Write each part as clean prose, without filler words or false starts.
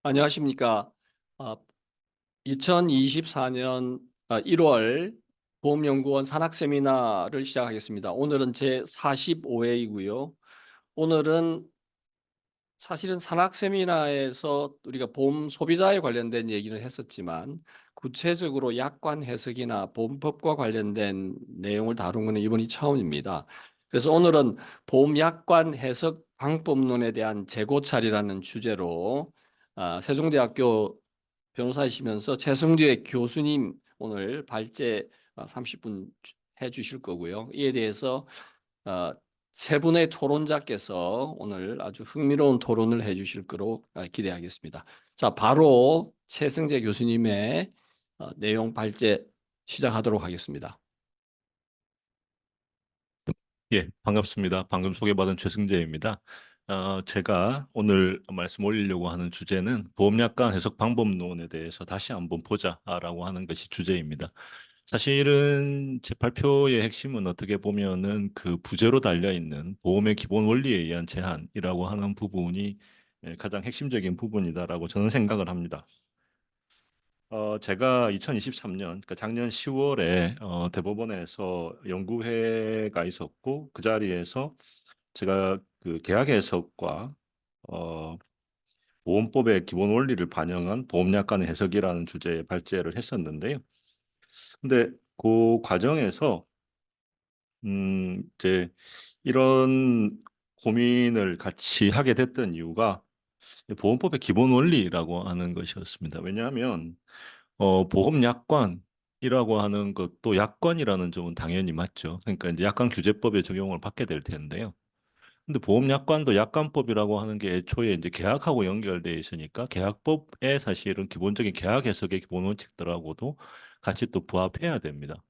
안녕하십니까. 아, 2024년 1월 보험연구원 산학 세미나를 시작하겠습니다. 오늘은 제 45회이고요. 오늘은 사실은 산학 세미나에서 우리가 보험 소비자에 관련된 얘기를 했었지만 구체적으로 약관 해석이나 보험법과 관련된 내용을 다룬 것은 이번이 처음입니다. 그래서 오늘은 보험 약관 해석 방법론에 대한 재고찰이라는 주제로 세종대학교 변호사이시면서 최승재 교수님 오늘 발제 30분 해주실 거고요. 이에 대해서 어, 세 분의 토론자께서 오늘 아주 흥미로운 토론을 해주실 거로 기대하겠습니다. 자, 바로 최승재 교수님의 내용 발제 시작하도록 하겠습니다. 예, 반갑습니다. 방금 소개받은 최승재입니다. 제가 오늘 말씀 올리려고 하는 주제는 보험약관 해석 방법론에 대해서 다시 한번 보자라고 하는 것이 주제입니다. 사실은 제 발표의 핵심은 어떻게 보면은 그 부제로 달려 있는 보험의 기본 원리에 의한 제한이라고 하는 부분이 가장 핵심적인 부분이다라고 저는 생각을 합니다. 제가 2023년, 그러니까 작년 10월에 대법원에서 연구회가 있었고 그 자리에서 제가 그 계약 해석과 어, 보험법의 기본 원리를 반영한 보험약관의 해석이라는 주제의 발제를 했었는데요. 근데 그 과정에서 이제 이런 고민을 같이 하게 됐던 이유가 보험법의 기본 원리라고 하는 것이었습니다. 왜냐하면 보험약관이라고 하는 것도 약관이라는 점은 당연히 맞죠. 그러니까 이제 약관규제법에 적용을 받게 될 텐데요. 근데 보험약관도 약관법이라고 하는 게 애초에 이제 계약하고 연결되어 있으니까 계약법에 사실은 기본적인 계약 해석의 기본 원칙들하고도 같이 또 부합해야 됩니다.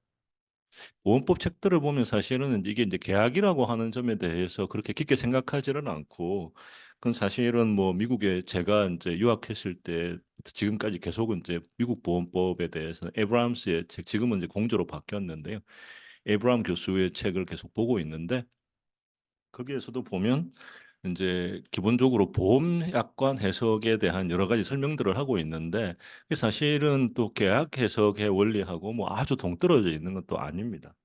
보험법 책들을 보면 사실은 이게 이제 계약이라고 하는 점에 대해서 그렇게 깊게 생각하지는 않고, 그건 사실은 뭐 미국에 제가 이제 유학했을 때 지금까지 계속 이제 미국 보험법에 대해서는 에브람스의 책, 지금은 이제 공조로 바뀌었는데요. 에브람 교수의 책을 계속 보고 있는데 거기에서도 보면 이제 기본적으로 보험약관 해석에 대한 여러 가지 설명들을 하고 있는데 그게 사실은 또 계약 해석의 원리하고 뭐 아주 동떨어져 있는 것도 아닙니다.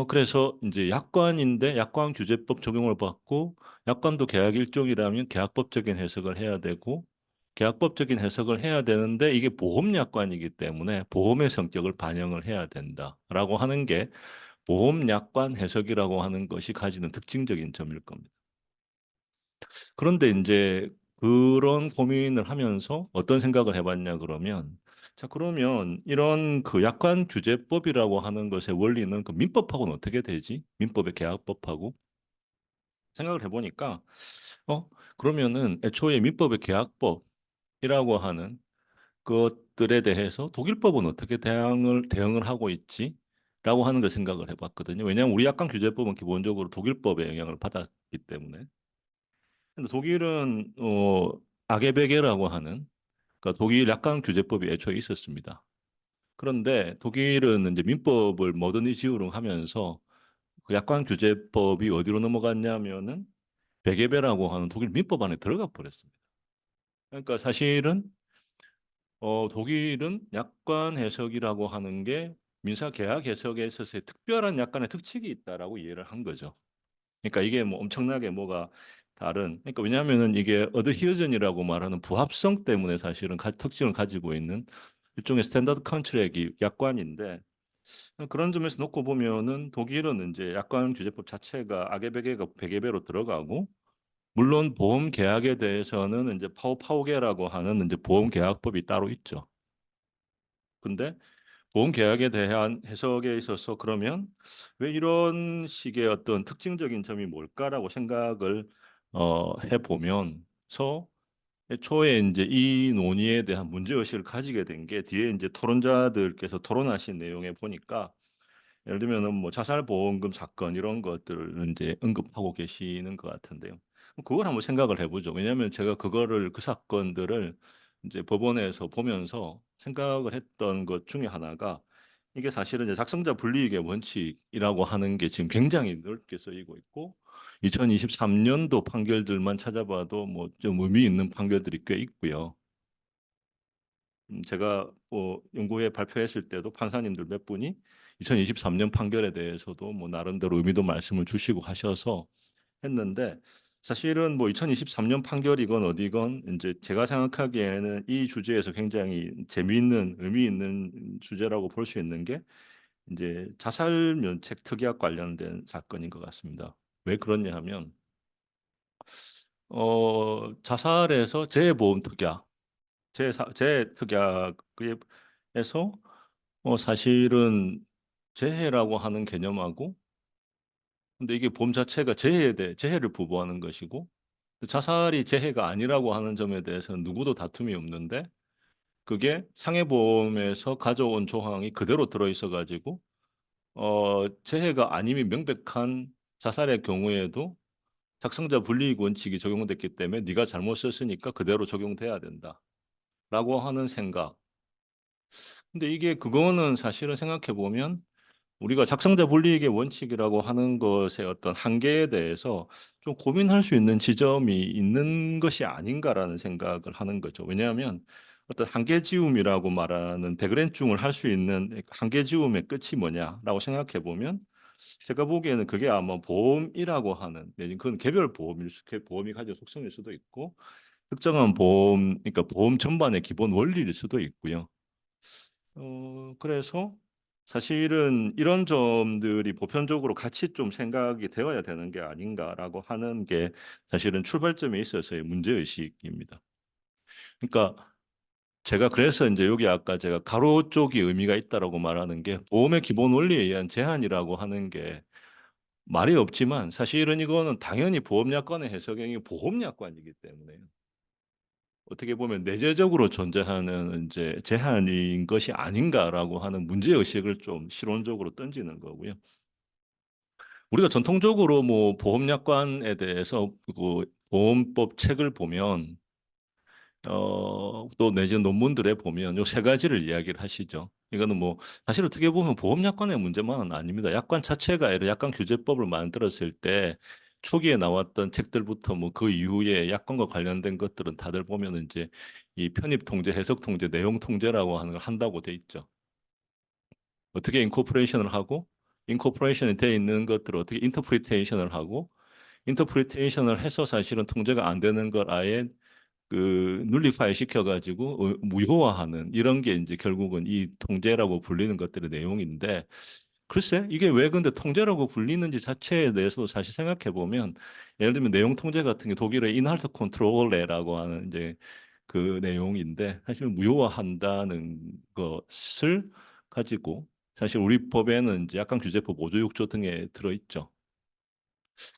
그래서 이제 약관인데 약관규제법 적용을 받고 약관도 계약 일종이라면 계약법적인 해석을 해야 되고 계약법적인 해석을 해야 되는데 이게 보험약관이기 때문에 보험의 성격을 반영을 해야 된다라고 하는 게 보험약관 해석이라고 하는 것이 가지는 특징적인 점일 겁니다. 그런데 이제 그런 고민을 하면서 어떤 생각을 해봤냐 그러면 자 그러면 이런 그 약관규제법이라고 하는 것의 원리는 그 민법하고는 어떻게 되지? 민법의 계약법하고 생각을 해보니까 그러면은 애초에 민법의 계약법이라고 하는 것들에 대해서 독일법은 어떻게 대응을 하고 있지? 라고 하는 걸 생각을 해봤거든요. 왜냐하면 우리 약관규제법은 기본적으로 독일법의 영향을 받았기 때문에. 근데 독일은 아게베게라고 하는 그러니까 독일 약관규제법이 애초에 있었습니다. 그런데 독일은 이제 민법을 모더니지우링하면서 그 약관규제법이 어디로 넘어갔냐면은 베게베라고 하는 독일 민법 안에 들어가 버렸습니다. 그러니까 사실은 독일은 약관 해석이라고 하는 게 민사 계약 해석에 있어서의 특별한 약간의 특칙이 있다라고 이해를 한 거죠. 그러니까 이게 뭐 엄청나게 뭐가 다른 그러니까 왜냐하면은 이게 어드히어전이라고 말하는 부합성 때문에 사실은 특징을 가지고 있는 일종의 스탠다드 컨트랙이 약관인데 그런 점에서 놓고 보면은 독일은 이제 약관 규제법 자체가 아게베게가 베게베로 들어가고 물론 보험 계약에 대해서는 이제 파우계라고 하는 이제 보험 계약법이 따로 있죠. 근데 보험 계약에 대한 해석에 있어서 그러면 왜 이런 식의 어떤 특징적인 점이 뭘까라고 생각을 해보면서 애초에 이제 이 논의에 대한 문제의식을 가지게 된 게 뒤에 이제 토론자들께서 토론하신 내용에 보니까 예를 들면은 뭐 자살보험금 사건 이런 것들을 이제 언급하고 계시는 것 같은데요. 그걸 한번 생각을 해보죠. 왜냐하면 제가 그거를 그 사건들을 이제 법원에서 보면서 생각을 했던 것 중에 하나가 이게 사실은 이제 작성자 불이익의 원칙이라고 하는 게 지금 굉장히 넓게 쓰이고 있고 2023년도 판결들만 찾아봐도 뭐 좀 의미 있는 판결들이 꽤 있고요. 제가 뭐 연구회 발표했을 때도 판사님들 몇 분이 2023년 판결에 대해서도 뭐 나름대로 의미도 말씀을 주시고 하셔서 했는데 사실은 뭐 2023년 판결이건 어디건 이제 제가 생각하기에는 이 주제에서 굉장히 재미있는 의미 있는 주제라고 볼 수 있는 게 이제 자살 면책 특약 관련된 사건인 것 같습니다. 왜 그러냐 하면 자살에서 재보험 특약, 재특약에서 사실은 재해라고 하는 개념하고 근데 이게 보험 자체가 재해를 부부하는 것이고 자살이 재해가 아니라고 하는 점에 대해서는 누구도 다툼이 없는데 그게 상해보험에서 가져온 조항이 그대로 들어있어 가지고 재해가 아님이 명백한 자살의 경우에도 작성자 불이익 원칙이 적용됐기 때문에 네가 잘못 썼으니까 그대로 적용돼야 된다라고 하는 생각. 근데 이게 그거는 사실은 생각해 보면 우리가 작성자 불이익의 원칙이라고 하는 것의 어떤 한계에 대해서 좀 고민할 수 있는 지점이 있는 것이 아닌가라는 생각을 하는 거죠. 왜냐하면 어떤 한계지움이라고 말하는 백그랜중을 할 수 있는 한계지움의 끝이 뭐냐라고 생각해 보면 제가 보기에는 그게 아마 보험이라고 하는 내지는 그건 개별 보험이 가진 속성일 수도 있고 특정한 보험 그러니까 보험 전반의 기본 원리일 수도 있고요. 그래서 사실은 이런 점들이 보편적으로 같이 좀 생각이 되어야 되는 게 아닌가라고 하는 게 사실은 출발점에 있어서의 문제의식입니다. 그러니까 제가 그래서 이제 여기 아까 제가 가로 쪽이 의미가 있다라고 말하는 게 보험의 기본 원리에 의한 제한이라고 하는 게 말이 없지만 사실은 이거는 당연히 보험약관의 해석형이 보험약관이기 때문에 어떻게 보면 내재적으로 존재하는 이제 제한인 것이 아닌가라고 하는 문제의식을 좀 실론적으로 던지는 거고요. 우리가 전통적으로 뭐 보험약관에 대해서 그 보험법 책을 보면 또 내지는 논문들에 보면 요 세 가지를 이야기를 하시죠. 이거는 뭐 사실 어떻게 보면 보험약관의 문제만은 아닙니다. 약관 자체가 아니라 약관 규제법을 만들었을 때 초기에 나왔던 책들부터 뭐 그 이후에 약관과 관련된 것들은 다들 보면은 이제 이 편입 통제, 해석 통제, 내용 통제라고 하는 걸 한다고 돼 있죠. 어떻게 인코퍼레이션을 하고 인코퍼레이션이 돼 있는 것들을 어떻게 인터프리테이션을 하고 인터프리테이션을 해서 사실은 통제가 안 되는 걸 아예 그 눌리파이 시켜가지고 무효화하는 이런 게 이제 결국은 이 통제라고 불리는 것들의 내용인데 글쎄 이게 왜 근데 통제라고 불리는지 자체에 대해서도 사실 생각해 보면 예를 들면 내용 통제 같은 게 독일의 인할트 컨트롤레라고 하는 이제 그 내용인데 사실 무효화한다는 것을 가지고 사실 우리 법에는 이제 약관 규제법 5조 6조 등에 들어있죠.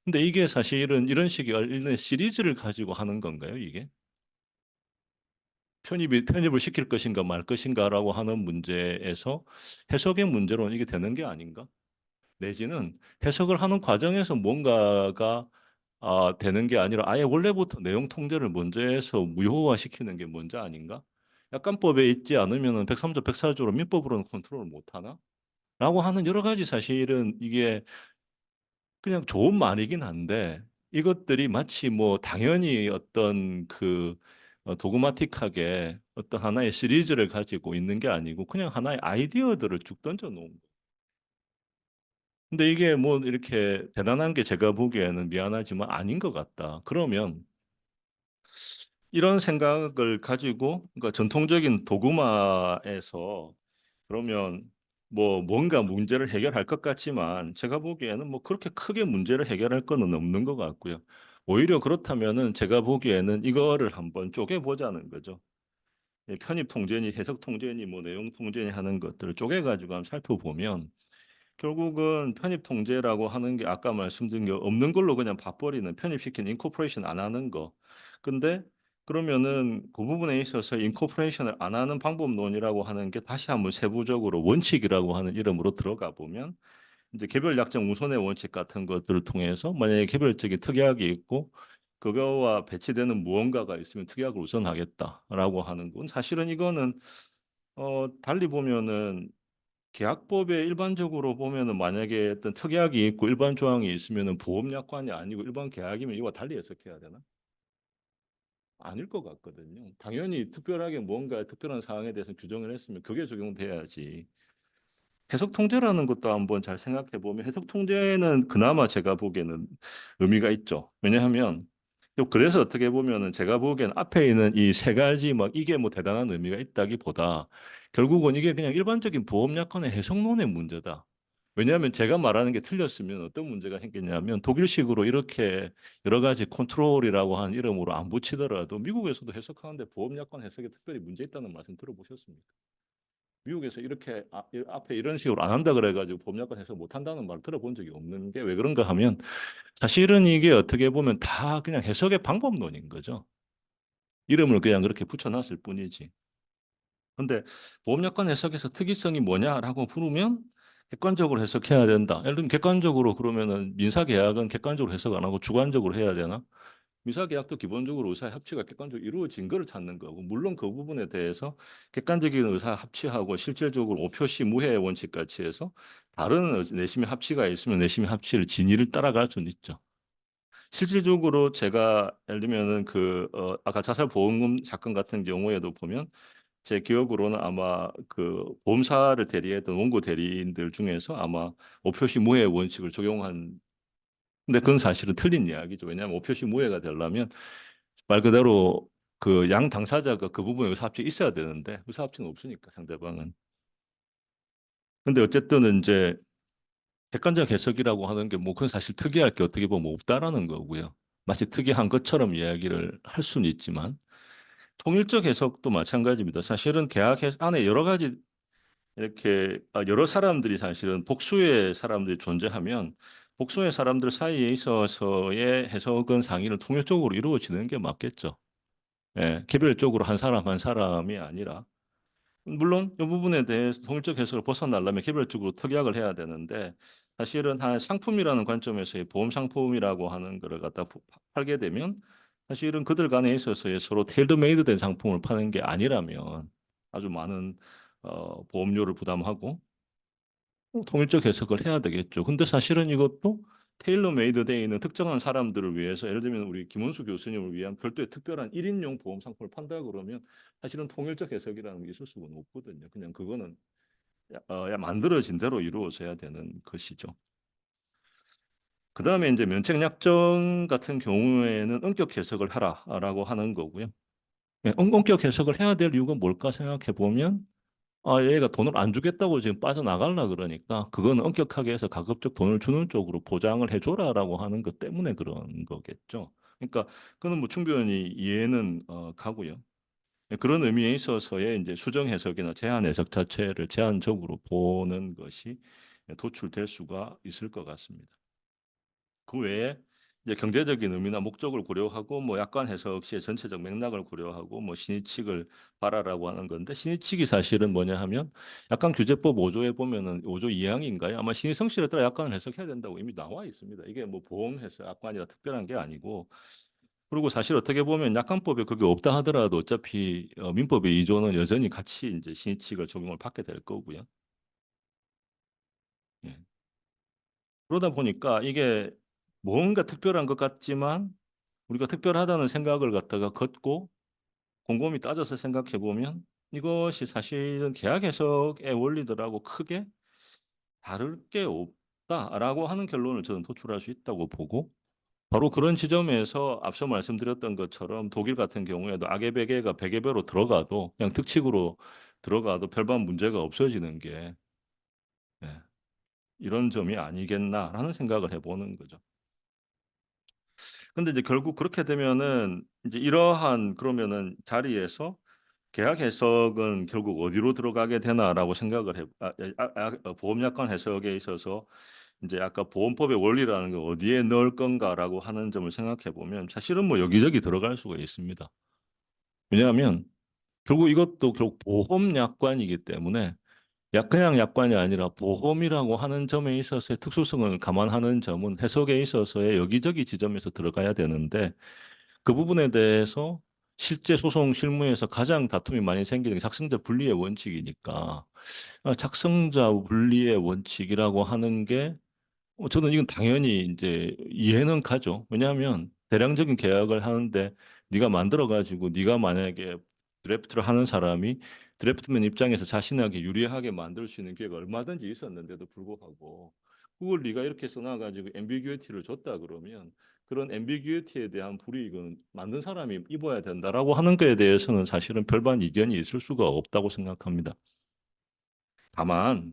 근데 이게 사실은 이런 식의 일련의 시리즈를 가지고 하는 건가요, 이게? 편입을 시킬 것인가 말 것인가라고 하는 문제에서 해석의 문제로는 이게 되는 게 아닌가? 내지는 해석을 하는 과정에서 뭔가가 되는 게 아니라 아예 원래부터 내용 통제를 먼저 해서 무효화시키는 게 먼저 아닌가? 약관법에 있지 않으면 103조, 104조로 민법으로는 컨트롤을 못 하나? 라고 하는 여러 가지 사실은 이게 그냥 좋은 말이긴 한데 이것들이 마치 뭐 당연히 어떤 그 도그마틱하게 어떤 하나의 시리즈를 가지고 있는 게 아니고 그냥 하나의 아이디어들을 쭉 던져 놓은 거. 근데 이게 뭐 이렇게 대단한 게 제가 보기에는 미안하지만 아닌 것 같다. 그러면 이런 생각을 가지고 그러니까 전통적인 도그마에서 그러면 뭐 뭔가 문제를 해결할 것 같지만 제가 보기에는 뭐 그렇게 크게 문제를 해결할 거는 없는 것 같고요. 오히려 그렇다면은 제가 보기에는 이거를 한번 쪼개보자는 거죠. 편입 통제니 해석 통제니 뭐 내용 통제니 하는 것들을 쪼개가지고 한번 살펴보면 결국은 편입 통제라고 하는 게 아까 말씀드린 게 없는 걸로 그냥 봐버리는 편입시키는 인코퍼레이션 안 하는 거. 근데 그러면은 그 부분에 있어서 인코퍼레이션을 안 하는 방법론이라고 하는 게 다시 한번 세부적으로 원칙이라고 하는 이름으로 들어가 보면 이제 개별 약정 우선의 원칙 같은 것들을 통해서 만약에 개별적인 특약이 있고 그거와 배치되는 무언가가 있으면 특약을 우선하겠다라고 하는 건 사실은 이거는 달리 보면은 계약법에 일반적으로 보면은 만약에 어떤 특약이 있고 일반 조항이 있으면은 보험약관이 아니고 일반 계약이면 이와 달리 해석해야 되나? 아닐 것 같거든요. 당연히 특별하게 뭔가 특별한 사항에 대해서 규정을 했으면 그게 적용돼야지. 해석 통제라는 것도 한번 잘 생각해 보면 해석 통제는 그나마 제가 보기에는 의미가 있죠. 왜냐하면 또 그래서 어떻게 보면은 제가 보기엔 앞에 있는 이 세 가지 막 이게 뭐 대단한 의미가 있다기보다 결국은 이게 그냥 일반적인 보험약관의 해석론의 문제다. 왜냐하면 제가 말하는 게 틀렸으면 어떤 문제가 생겼냐면 독일식으로 이렇게 여러 가지 컨트롤이라고 하는 이름으로 안 붙이더라도 미국에서도 해석하는데 보험약관 해석에 특별히 문제 있다는 말씀 들어보셨습니까? 미국에서 이렇게 앞에 이런 식으로 안 한다 그래가지고 법률관 해석 못 한다는 말 들어본 적이 없는 게 왜 그런가 하면 사실은 이게 어떻게 보면 다 그냥 해석의 방법론인 거죠. 이름을 그냥 그렇게 붙여놨을 뿐이지. 근데 보험약관 해석에서 특이성이 뭐냐라고 물으면 객관적으로 해석해야 된다. 예를 들면 객관적으로 그러면은 민사계약은 객관적으로 해석 안 하고 주관적으로 해야 되나? 민사계약도 기본적으로 의사 합치가 객관적으로 이루어진 거를 찾는 거고 물론 그 부분에 대해서 객관적인 의사 합치하고 실질적으로 오표시 무해 원칙 같이 해서 다른 내심의 합치가 있으면 내심의 합치를 진위를 따라갈 수는 있죠. 실질적으로 제가 예를 들면은 아까 자살보험금 사건 같은 경우에도 보면 제 기억으로는 아마 그 보험사를 대리했던 원고 대리인들 중에서 아마 오표시 무해 원칙을 적용한 근데 그건 사실은 틀린 이야기죠. 왜냐하면 오표시 무효가 되려면 말 그대로 그 양 당사자가 그 부분에 의사합치 있어야 되는데 의사합치는 없으니까 상대방은. 근데 어쨌든 이제 객관적 해석이라고 하는 게 뭐 그건 사실 특이할 게 어떻게 보면 없다라는 거고요. 마치 특이한 것처럼 이야기를 할 수는 있지만 통일적 해석도 마찬가지입니다. 사실은 안에 여러 가지 이렇게 여러 사람들이 사실은 복수의 사람들이 존재하면 복수의 사람들 사이에 있어서의 해석은 상의를 통일적으로 이루어지는 게 맞겠죠. 예, 개별적으로 한 사람 한 사람이 아니라 물론 이 부분에 대해서 통일적 해석을 벗어나려면 개별적으로 특약을 해야 되는데 사실은 한 상품이라는 관점에서의 보험 상품이라고 하는 거를 갖다 팔게 되면 사실은 그들 간에 있어서의 서로 테일러메이드 된 상품을 파는 게 아니라면 아주 많은 보험료를 부담하고 통일적 해석을 해야 되겠죠. 근데 사실은 이것도 테일러메이드 되어 있는 특정한 사람들을 위해서 예를 들면 우리 김원수 교수님을 위한 별도의 특별한 1인용 보험 상품을 판다 그러면 사실은 통일적 해석이라는 게 있을 수가 없거든요. 그냥 그거는 만들어진 대로 이루어져야 되는 것이죠. 그다음에 이제 면책약정 같은 경우에는 원격 해석을 하라라고 하는 거고요. 예, 원격 해석을 해야 될 이유가 뭘까 생각해 보면 얘가 돈을 안 주겠다고 지금 빠져나갈라 그러니까 그건 엄격하게 해서 가급적 돈을 주는 쪽으로 보장을 해줘라라고 하는 것 때문에 그런 거겠죠. 그러니까 그는 뭐 충분히 이해는 가고요. 예, 그런 의미에 있어서의 이제 수정 해석이나 제한 해석 자체를 제한적으로 보는 것이 도출될 수가 있을 것 같습니다. 그 외에 이제 경제적인 의미나 목적을 고려하고 뭐 약관 해석 시의 전체적 맥락을 고려하고 뭐 신의칙을 봐라라고 하는 건데 신의칙이 사실은 뭐냐 하면 약관 규제법 5조에 보면은 5조 2항인가요? 아마 신의 성질에 따라 약관을 해석해야 된다고 이미 나와 있습니다. 이게 뭐 보험 해석 약관이라 특별한 게 아니고 그리고 사실 어떻게 보면 약관법에 그게 없다 하더라도 어차피 민법의 2조는 여전히 같이 이제 신의칙을 적용을 받게 될 거고요. 예. 그러다 보니까 이게 뭔가 특별한 것 같지만 우리가 특별하다는 생각을 갖다가 걷고 곰곰이 따져서 생각해 보면 이것이 사실은 계약 해석의 원리들하고 크게 다를 게 없다라고 하는 결론을 저는 도출할 수 있다고 보고 바로 그런 지점에서 앞서 말씀드렸던 것처럼 독일 같은 경우에도 악의 베개가 베개배로 들어가도 그냥 특칙으로 들어가도 별반 문제가 없어지는 게 예, 이런 점이 아니겠나라는 생각을 해보는 거죠. 근데 이제 결국 그렇게 되면은 이제 이러한 그러면은 자리에서 계약 해석은 결국 어디로 들어가게 되나라고 생각을 보험약관 해석에 있어서 이제 아까 보험법의 원리라는 걸 어디에 넣을 건가라고 하는 점을 생각해 보면 사실은 뭐 여기저기 들어갈 수가 있습니다. 왜냐하면 결국 이것도 결국 보험약관이기 때문에 그냥 약관이 아니라 보험이라고 하는 점에 있어서의 특수성을 감안하는 점은 해석에 있어서의 여기저기 지점에서 들어가야 되는데 그 부분에 대해서 실제 소송 실무에서 가장 다툼이 많이 생기는 게 작성자 분리의 원칙이니까 작성자 분리의 원칙이라고 하는 게 저는 이건 당연히 이제 이해는 가죠. 왜냐하면 대량적인 계약을 하는데 네가 만들어 가지고 네가 만약에 드래프트를 하는 사람이 드래프트맨 입장에서 자신에게 유리하게 만들 수 있는 기회가 얼마든지 있었는데도 불구하고 그걸 네가 이렇게 써놔 가지고 앰비규이티를 줬다 그러면 그런 앰비규이티에 대한 불이익은 만든 사람이 입어야 된다라고 하는 거에 대해서는 사실은 별반 이견이 있을 수가 없다고 생각합니다. 다만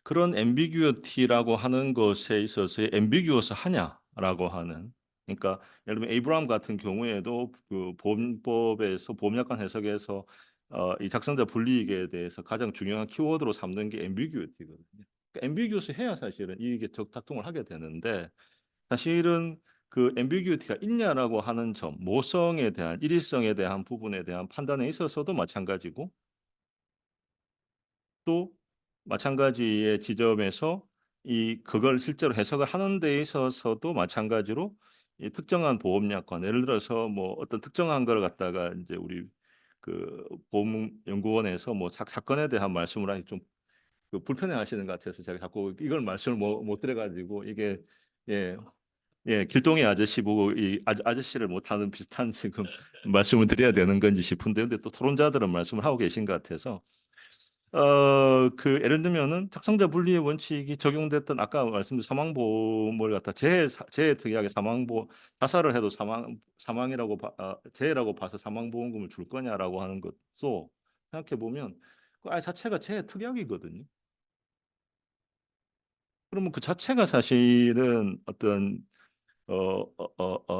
그런 앰비규어티라고 하는 것에 있어서 앰비규어스 하냐라고 하는 그러니까 예를 들면 에이브람 같은 경우에도 그 보험법에서 보험약관 해석에서 이 작성자 불이익에 대해서 가장 중요한 키워드로 삼는 게 앰비규어티거든요. 앰비규어스 해야 사실은 이게 적탁동을 하게 되는데 사실은 그 앰비규어티가 있냐라고 하는 점, 모성에 대한 일일성에 대한 부분에 대한 판단에 있어서도 마찬가지고 또 마찬가지의 지점에서 그걸 실제로 해석을 하는 데 있어서도 마찬가지로 이 특정한 보험약관 예를 들어서 뭐 어떤 특정한 걸 갖다가 이제 우리 그 보험연구원에서 뭐 사건에 대한 말씀을 하니 좀 그 불편해하시는 것 같아서 제가 자꾸 이걸 말씀을 못 드려가지고 이게 예. 예, 길동의 아저씨 보고 이 아저씨를 못하는 비슷한 지금 말씀을 드려야 되는 건지 싶은데 근데 또 토론자들은 말씀을 하고 계신 것 같아서 그 예를 들면은 작성자 분리의 원칙이 적용됐던 아까 말씀드린 사망보험을 갖다 재해 특이하게 자살을 해도 사망이라고 재해라고 봐서 사망보험금을 줄 거냐라고 하는 것도 생각해 보면 그 아예 자체가 재해 특약이거든요. 그러면 그 자체가 사실은 어떤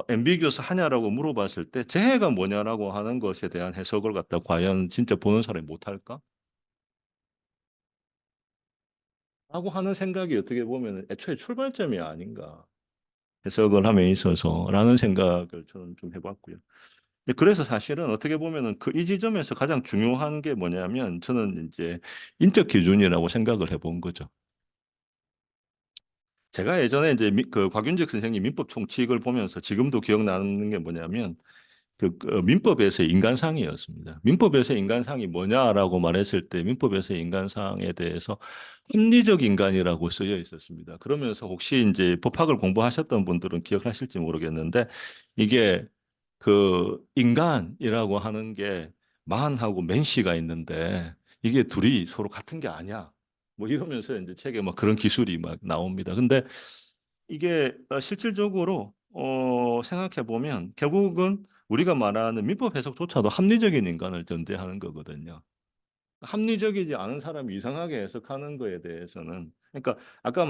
앰비기어스 하냐라고 물어봤을 때 재해가 뭐냐라고 하는 것에 대한 해석을 갖다 과연 진짜 보는 사람이 못할까? 라고 하는 생각이 어떻게 보면 애초에 출발점이 아닌가 해석을 함에 있어서라는 생각을 저는 좀 해봤고요. 그래서 사실은 어떻게 보면은 그 이 지점에서 가장 중요한 게 뭐냐면 저는 이제 인적 기준이라고 생각을 해본 거죠. 제가 예전에 이제 그 곽윤직 선생님 민법 총칙을 보면서 지금도 기억나는 게 뭐냐면 그 민법에서의 인간상이었습니다. 민법에서의 인간상이 뭐냐라고 말했을 때 민법에서의 인간상에 대해서 합리적 인간이라고 쓰여 있었습니다. 그러면서 혹시 이제 법학을 공부하셨던 분들은 기억하실지 모르겠는데 이게 그 인간이라고 하는 게 만하고 맨씨가 있는데 이게 둘이 서로 같은 게 아니야. 뭐 이러면서 이제 책에 막 그런 기술이 막 나옵니다. 근데 이게 실질적으로 생각해 보면 결국은 우리가 말하는 민법 해석조차도 합리적인 인간을 전제하는 거거든요. 합리적이지 않은 사람이 이상하게 해석하는 거에 대해서는 그러니까 아까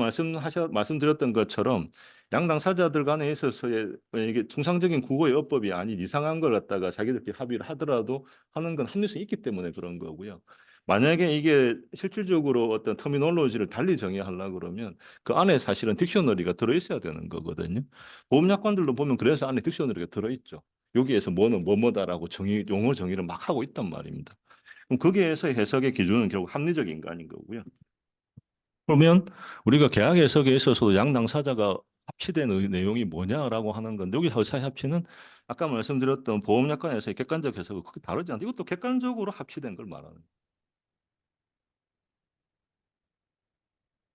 말씀드렸던 것처럼 양 당사자들 간에 있어서의 이게 통상적인 국어의 어법이 아닌 이상한 걸 갖다가 자기들끼리 합의를 하더라도 하는 건 합리성이 있기 때문에 그런 거고요. 만약에 이게 실질적으로 어떤 터미놀로지를 달리 정의하려고 그러면 그 안에 사실은 딕셔너리가 들어있어야 되는 거거든요. 보험약관들도 보면 그래서 안에 딕셔너리가 들어있죠. 여기에서 뭐는 뭐뭐다라고 용어 정의를 막 하고 있단 말입니다. 그럼 거기에서 해석의 기준은 결국 합리적 인간인 거고요. 그러면 우리가 계약 해석에 있어서도 양 당사자가 합치된 내용이 뭐냐라고 하는 건데 여기 사실 합치는 아까 말씀드렸던 보험약관에서의 객관적 해석은 크게 다르지 않다. 이것도 객관적으로 합치된 걸 말하는 거예요.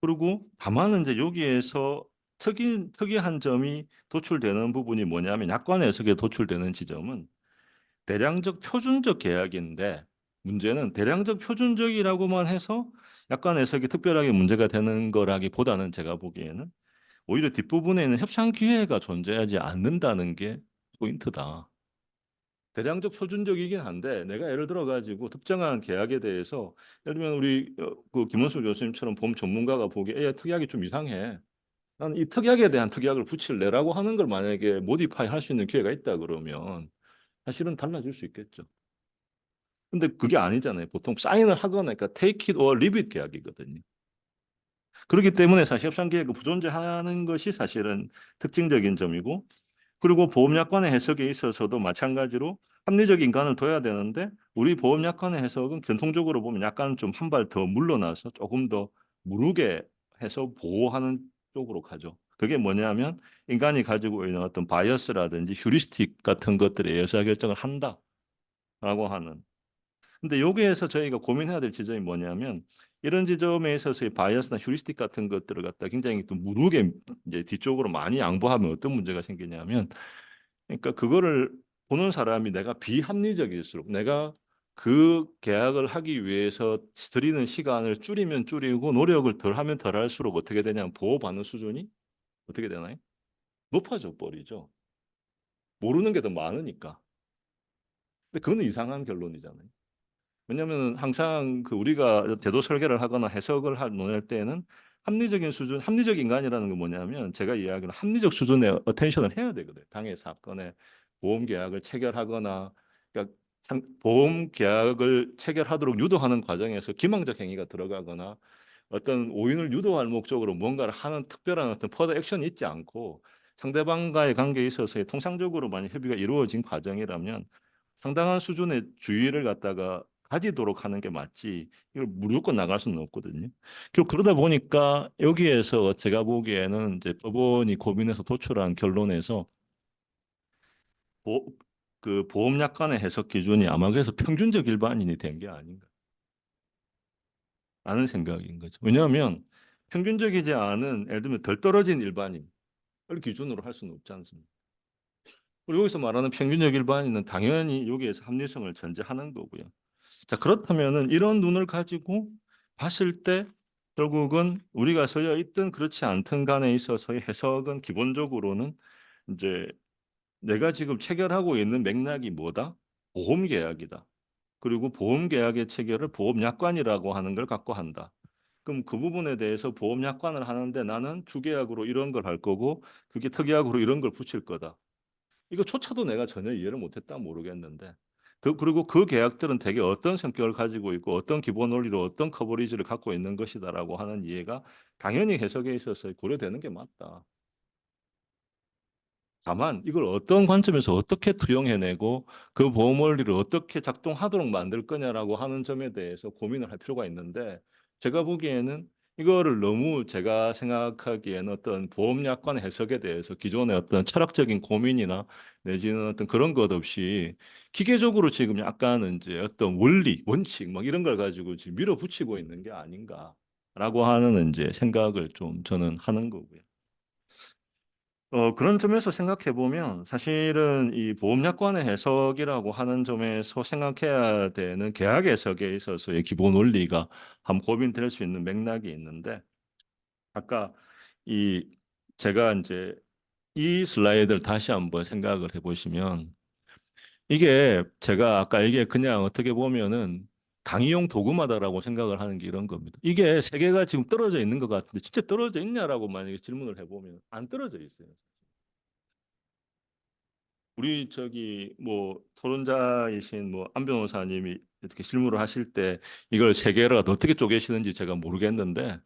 그리고 다만 이제 여기에서 특이한 점이 도출되는 부분이 뭐냐면 약관 해석에 도출되는 지점은 대량적 표준적 계약인데 문제는 대량적 표준적이라고만 해서 약관 해석이 특별하게 문제가 되는 거라기보다는 제가 보기에는 오히려 뒷부분에는 협상 기회가 존재하지 않는다는 게 포인트다. 대량적 표준적이긴 한데 내가 예를 들어 가지고 특정한 계약에 대해서 예를 들면 우리 그 김원수 교수님처럼 보험 전문가가 보기에 야, 특약이 좀 이상해. 나는 이 특약에 대한 특약을 붙일래라고 하는 걸 만약에 모디파이 할 수 있는 기회가 있다 그러면 사실은 달라질 수 있겠죠. 근데 그게 아니잖아요. 보통 사인을 하거나 그러니까 take it or leave it 계약이거든요. 그렇기 때문에 사실 협상 계획을 부존재하는 것이 사실은 특징적인 점이고 그리고 보험약관의 해석에 있어서도 마찬가지로 합리적 인간을 둬야 되는데 우리 보험약관의 해석은 전통적으로 보면 약간 좀 한 발 더 물러나서 조금 더 무르게 해서 보호하는 쪽으로 가죠. 그게 뭐냐면 인간이 가지고 있는 어떤 바이어스라든지 휴리스틱 같은 것들에 의해서 결정을 한다라고 하는. 근데 여기에서 저희가 고민해야 될 지점이 뭐냐면 이런 지점에 있어서의 바이어스나 휴리스틱 같은 것들을 갖다 굉장히 또 무르게 이제 뒤쪽으로 많이 양보하면 어떤 문제가 생기냐면 그러니까 그거를 보는 사람이 내가 비합리적일수록 내가 그 계약을 하기 위해서 들이는 시간을 줄이면 줄이고 노력을 덜 하면 덜 할수록 어떻게 되냐면 보호받는 수준이 어떻게 되나요? 높아져 버리죠. 모르는 게 더 많으니까. 근데 그건 이상한 결론이잖아요. 왜냐하면 항상 그 우리가 제도 설계를 하거나 해석을 논할 때에는 합리적인 수준, 합리적 인간이라는 건 뭐냐면 제가 이야기하는 합리적 수준의 어텐션을 해야 되거든요. 당해 사건에 보험 계약을 체결하거나 그러니까 보험 계약을 체결하도록 유도하는 과정에서 기망적 행위가 들어가거나 어떤 오인을 유도할 목적으로 뭔가를 하는 특별한 어떤 퍼더 액션이 있지 않고 상대방과의 관계에 있어서의 통상적으로 만약 협의가 이루어진 과정이라면 상당한 수준의 주의를 갖다가 가지도록 하는 게 맞지 이걸 무조건 나갈 수는 없거든요. 결국 그러다 보니까 여기에서 제가 보기에는 이제 법원이 고민해서 도출한 결론에서 보, 그 보험약관의 해석 기준이 아마 그래서 평균적 일반인이 된 게 아닌가 라는 생각인 거죠. 왜냐하면 평균적이지 않은 예를 들면 덜 떨어진 일반인을 기준으로 할 수는 없지 않습니까? 그리고 여기서 말하는 평균적 일반인은 당연히 여기에서 합리성을 전제하는 거고요. 자, 그렇다면은 이런 눈을 가지고 봤을 때 결국은 우리가 서여 있든 그렇지 않든 간에 있어서의 해석은 기본적으로는 이제 내가 지금 체결하고 있는 맥락이 뭐다? 보험 계약이다. 그리고 보험 계약의 체결을 보험 약관이라고 하는 걸 갖고 한다. 그럼 그 부분에 대해서 보험 약관을 하는데 나는 주계약으로 이런 걸 할 거고 그게 특약으로 이런 걸 붙일 거다. 이거조차도 내가 전혀 이해를 못했다 모르겠는데 그리고 그 계약들은 대개 어떤 성격을 가지고 있고 어떤 기본 원리로 어떤 커버리지를 갖고 있는 것이다라고 하는 이해가 당연히 해석에 있어서 고려되는 게 맞다. 다만 이걸 어떤 관점에서 어떻게 투영해내고 그 보험 원리를 어떻게 작동하도록 만들 거냐라고 하는 점에 대해서 고민을 할 필요가 있는데 제가 보기에는 이거를 너무 제가 생각하기에는 어떤 보험 약관 해석에 대해서 기존의 어떤 철학적인 고민이나 내지는 어떤 그런 것 없이 기계적으로 지금 약간은 이제 어떤 원리, 원칙 막 이런 걸 가지고 지금 밀어붙이고 있는 게 아닌가라고 하는 이제 생각을 좀 저는 하는 거고요. 그런 점에서 생각해 보면 사실은 이 보험약관의 해석이라고 하는 점에서 생각해야 되는 계약 해석에 있어서의 기본 원리가 한번 고민될 수 있는 맥락이 있는데 아까 이 제가 이제 이 슬라이드를 다시 한번 생각을 해보시면 이게 제가 아까 이게 그냥 어떻게 보면은 강의용 도구마다라고 생각을 하는 게 이런 겁니다. 이게 세 개가 지금 떨어져 있는 것 같은데 진짜 떨어져 있냐라고 만약에 질문을 해보면 안 떨어져 있어요. 우리 저기 뭐 토론자이신 뭐 안 변호사님이 이렇게 실무를 하실 때 이걸 세 개를 어떻게 쪼개시는지 제가 모르겠는데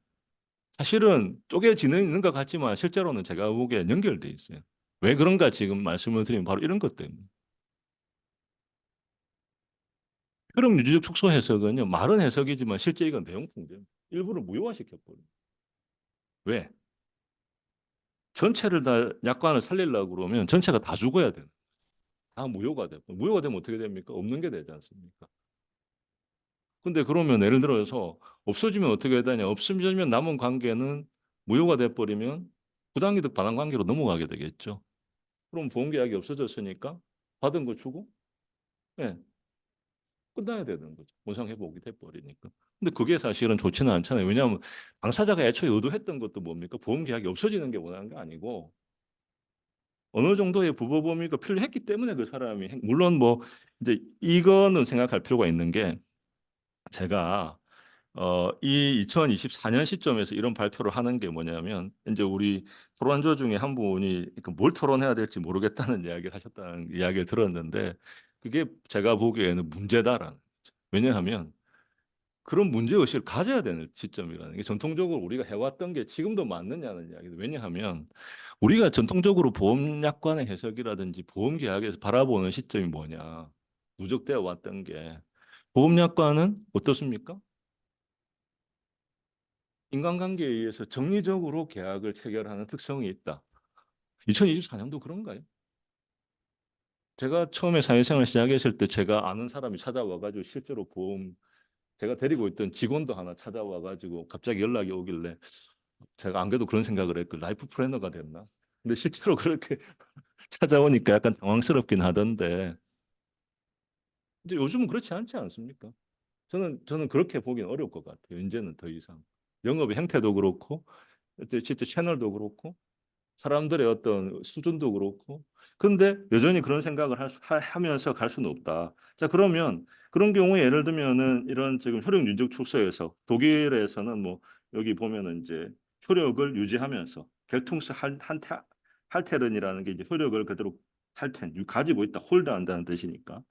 사실은 쪼개지는 있는 것 같지만 실제로는 제가 보기엔 연결돼 있어요. 왜 그런가 지금 말씀을 드리면 바로 이런 것 때문에. 효력 유지적 축소 해석은요 말은 해석이지만 실제 이건 내용 통제입니다. 일부를 무효화시켜버려요. 왜? 전체를 다 약관을 살리려고 그러면 전체가 다 죽어야 돼요. 다 무효가 되고 무효가 되면 어떻게 됩니까? 없는 게 되지 않습니까? 근데 그러면 예를 들어서 없어지면 어떻게 해야 되냐? 없어지면 남은 관계는 무효가 돼버리면 부당이득 반환 관계로 넘어가게 되겠죠. 그럼 보험계약이 없어졌으니까 받은 거 주고 예, 끝나야 되는 거죠. 보상회복이 돼버리니까. 근데 그게 사실은 좋지는 않잖아요. 왜냐하면 당사자가 애초에 의도했던 것도 뭡니까? 보험계약이 없어지는 게 원하는 게 아니고 어느 정도의 부부 범위가 필요했기 때문에 그 사람이 물론 뭐 이제 이거는 생각할 필요가 있는 게 제가 이 2024년 시점에서 이런 발표를 하는 게 뭐냐면 이제 우리 토론자 중에 한 분이 그뭘 토론해야 될지 모르겠다는 이야기를 하셨다는 이야기를 들었는데 그게 제가 보기에는 문제다라는 거죠. 왜냐하면 그런 문제의식을 가져야 되는 시점이라는 게 전통적으로 우리가 해왔던 게 지금도 맞느냐는 이야기죠. 왜냐하면 우리가 전통적으로 보험약관의 해석이라든지 보험계약에서 바라보는 시점이 뭐냐. 누적되어 왔던 게 보험약관은 어떻습니까? 인간관계에 의해서 정리적으로 계약을 체결하는 특성이 있다. 2024년도 그런가요? 제가 처음에 사회생활 시작했을 때 제가 아는 사람이 찾아와가지고 실제로 보험 제가 데리고 있던 직원도 하나 찾아와가지고 갑자기 연락이 오길래 제가 안 그래도 그런 생각을 했고 라이프 플래너가 됐나? 근데 실제로 그렇게 찾아오니까 약간 당황스럽긴 하던데 근데 요즘은 그렇지 않지 않습니까? 저는 그렇게 보기는 어려울 것 같아요. 이제는 더 이상 영업의 형태도 그렇고 실제 채널도 그렇고 사람들의 어떤 수준도 그렇고 근데 여전히 그런 생각을 하면서 갈 수는 없다. 자 그러면 그런 경우에 예를 들면은 이런 지금 효력 윤적 축소에서 독일에서는 뭐 여기 보면은 이제 효력을 유지하면서 겔퉁스 할테른이라는 게 이제 효력을 그대로 할텐 가지고 있다 홀드한다는 뜻이니까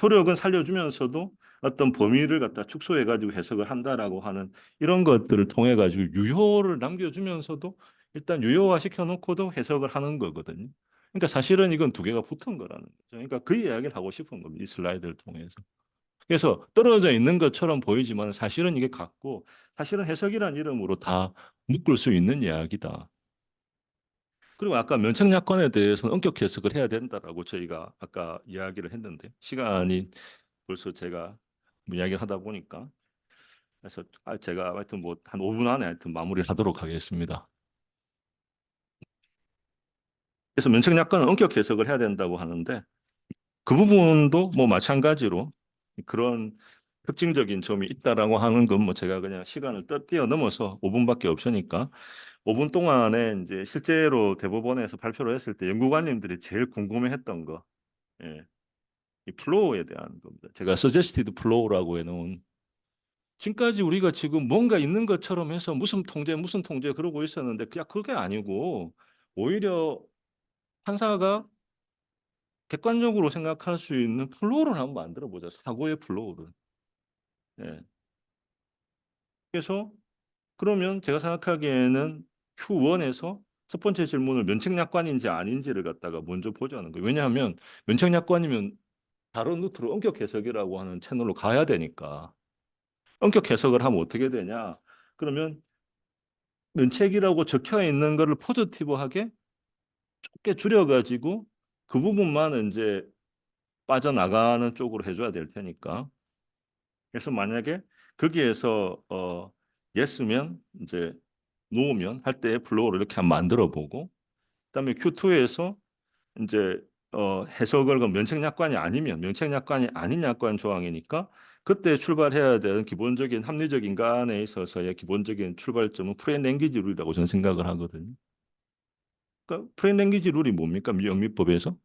효력은 살려주면서도 어떤 범위를 갖다 축소해가지고 해석을 한다라고 하는 이런 것들을 통해 가지고 유효를 남겨주면서도 일단 유효화 시켜놓고도 해석을 하는 거거든요. 그러니까 사실은 이건 두 개가 붙은 거라는 거죠. 그러니까 그 이야기를 하고 싶은 겁니다. 이 슬라이드를 통해서. 그래서 떨어져 있는 것처럼 보이지만 사실은 이게 같고 사실은 해석이란 이름으로 다 묶을 수 있는 이야기다. 그리고 아까 면책약관에 대해서는 엄격 해석을 해야 된다라고 저희가 아까 이야기를 했는데 시간이 벌써 제가 뭐 이야기를 하다 보니까 그래서 제가 하여튼 뭐 한 5분 안에 하여튼 마무리를 하도록 하겠습니다. 그래서 면책약관은 엄격 해석을 해야 된다고 하는데 그 부분도 뭐 마찬가지로 그런 특징적인 점이 있다라고 하는 건 뭐 제가 그냥 시간을 뛰어넘어서 5분밖에 없으니까 5분 동안에 이제 실제로 대법원에서 발표를 했을 때 연구관님들이 제일 궁금해했던 거, 예, 이 플로우에 대한 겁니다. 제가 suggested flow라고 해놓은 지금까지 우리가 지금 뭔가 있는 것처럼 해서 무슨 통제 그러고 있었는데 그냥 그게 아니고 오히려 판사가 객관적으로 생각할 수 있는 플로우를 한번 만들어 보자. 사고의 플로우를. 예. 그래서 그러면 제가 생각하기에는 Q1에서 첫 번째 질문을 면책약관인지 아닌지를 갖다가 먼저 보자는 거예요. 왜냐하면 면책약관이면 다른 루트로 엄격 해석이라고 하는 채널로 가야 되니까 엄격 해석을 하면 어떻게 되냐? 그러면 면책이라고 적혀 있는 거를 포지티브하게 좁게 줄여가지고 그 부분만 이제 빠져나가는 쪽으로 해줘야 될 테니까. 그래서 만약에 거기에서 예스면 이제 노면 할 때 플로우를 이렇게 한번 만들어 보고 그다음에 Q2에서 이제 해석을 그 면책약관이 아니면 면책약관이 아닌 약관 조항이니까 그때 출발해야 되는 기본적인 합리적 인간에 있어서의 기본적인 출발점은 프리랜귀지 룰이라고 저는 생각을 하거든요. 그러니까 프리랜귀지 룰이 뭡니까? 영미법에서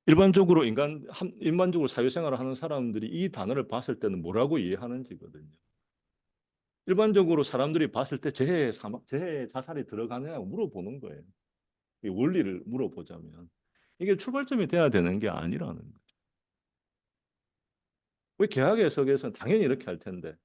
일반적으로 일반적으로 사회생활을 하는 사람들이 이 단어를 봤을 때는 뭐라고 이해하는지거든요. 일반적으로 사람들이 봤을 때 재해 자살이 들어가느냐고 물어보는 거예요. 이 원리를 물어보자면 이게 출발점이 돼야 되는 게 아니라는 거예요. 왜 계약 해석에서는 당연히 이렇게 할 텐데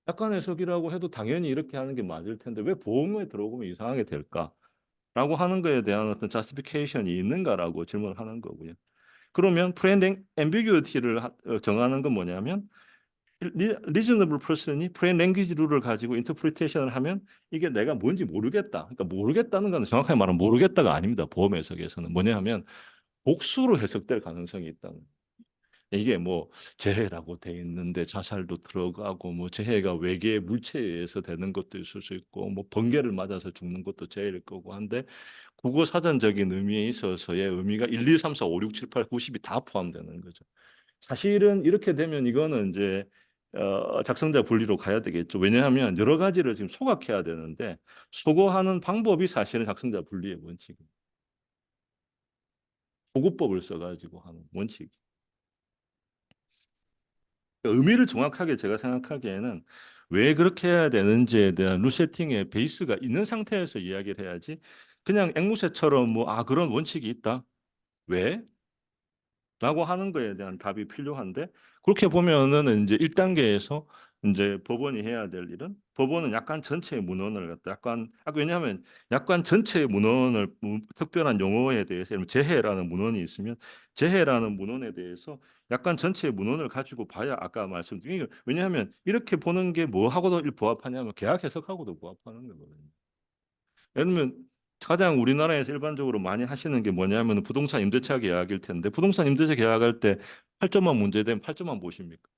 약관 해석이라고 해도 당연히 이렇게 하는 게 맞을 텐데 왜 보험에 들어오면 이상하게 될까라고 하는 거에 대한 어떤 자스티피케이션이 있는가라고 질문을 하는 거고요. 그러면 프레임 앰비규어티를 정하는 건 뭐냐면 리즈너블 퍼슨이 프레임 랭귀지 룰을 가지고 인터프리테이션을 하면 이게 내가 뭔지 모르겠다. 그러니까 모르겠다는 건 정확하게 말하면 모르겠다가 아닙니다. 보험 해석에서는 뭐냐 하면 복수로 해석될 가능성이 있다는. 이게 뭐 재해라고 돼 있는데 자살도 들어가고 뭐 재해가 외계 물체에 의해서 되는 것도 있을 수 있고 뭐 번개를 맞아서 죽는 것도 재해일 거고 한데 국어 사전적인 의미에 있어서의 의미가 1, 2, 3, 4, 5, 6, 7, 8, 90이 다 포함되는 거죠. 사실은 이렇게 되면 이거는 이제 작성자 분리로 가야 되겠죠. 왜냐하면 여러 가지를 지금 소각해야 되는데 소거하는 방법이 사실은 작성자 분리의 원칙입니다. 보고법을 써가지고 하는 원칙. 의미를 정확하게 제가 생각하기에는 왜 그렇게 해야 되는지에 대한 룰 세팅의 베이스가 있는 상태에서 이야기를 해야지 그냥 앵무새처럼 뭐 그런 원칙이 있다. 왜? 라고 하는 거에 대한 답이 필요한데 그렇게 보면은 이제 1단계에서 이제 법원이 해야 될 일은 법원은 약관 전체의 문헌을 갖다 약관 왜냐하면 약관 전체의 문헌을 특별한 용어에 대해서 예를 들면 재해라는 문헌이 있으면 재해라는 문헌에 대해서 약관 전체의 문헌을 가지고 봐야 아까 말씀드린 왜냐하면 이렇게 보는 게 뭐하고도 부합하냐면 계약 해석하고도 부합하는 거거든요. 예를 들면 가장 우리나라에서 일반적으로 많이 하시는 게 뭐냐면 부동산 임대차 계약일 텐데 부동산 임대차 계약할 때 8점만 문제되면 8점만 보십니까?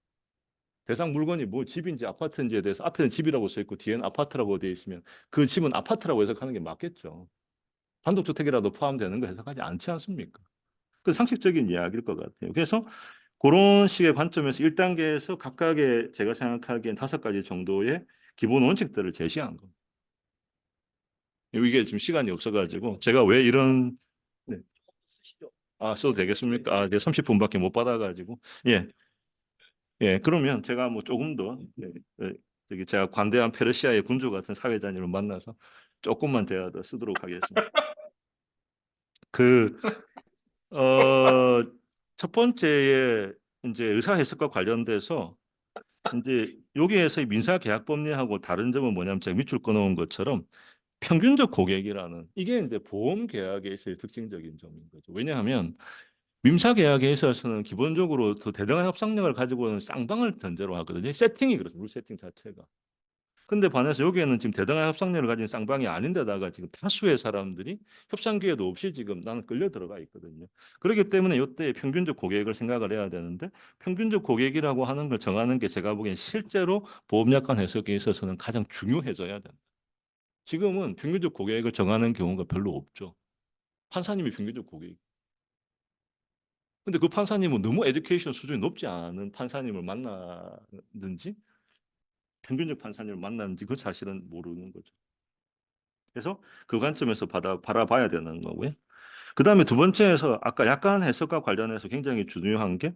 대상 물건이 뭐 집인지 아파트인지에 대해서 앞에는 집이라고 써 있고 뒤에는 아파트라고 되어 있으면 그 집은 아파트라고 해석하는 게 맞겠죠. 단독주택이라도 포함되는 거 해석하지 않지 않습니까? 그 상식적인 이야기일 것 같아요. 그래서 그런 식의 관점에서 1단계에서 각각의 제가 생각하기엔 5가지 정도의 기본 원칙들을 제시한 겁니다. 이게 지금 시간이 없어가지고 제가 왜 이런 네. 써도 되겠습니까? 이제 30분밖에 못 받아가지고 예, 예. 그러면 제가 뭐 조금 더 저기 제가 관대한 페르시아의 군주 같은 사회자님을 만나서 조금만 제가 더 쓰도록 하겠습니다. 그 첫 번째에 이제 의사 해석과 관련돼서 이제 여기에서 민사계약법리하고 다른 점은 뭐냐면 제가 밑줄 끊어온 것처럼 평균적 고객이라는 이게 이제 보험 계약에 있어의 특징적인 점인 거죠. 왜냐하면 민사 계약에 있어서는 기본적으로 더 대등한 협상력을 가지고는 쌍방을 전제로 하거든요. 세팅이 그렇습니다. 룰 세팅 자체가. 근데 반해서 여기에는 지금 대등한 협상력을 가진 쌍방이 아닌데다가 지금 다수의 사람들이 협상 기회도 없이 지금 나는 끌려 들어가 있거든요. 그렇기 때문에 이때 평균적 고객을 생각을 해야 되는데 평균적 고객이라고 하는 걸 정하는 게 제가 보기엔 실제로 보험약관 해석에 있어서는 가장 중요해져야 된다. 지금은 평균적 고객을 정하는 경우가 별로 없죠. 판사님이 평균적 고객. 근데 그 판사님은 너무 에듀케이션 수준이 높지 않은 판사님을 만나든지 평균적 판사님을 만나는지 그 사실은 모르는 거죠. 그래서 그 관점에서 바라봐야 되는 거고요. 그 다음에 두 번째에서 아까 약관 해석과 관련해서 굉장히 중요한 게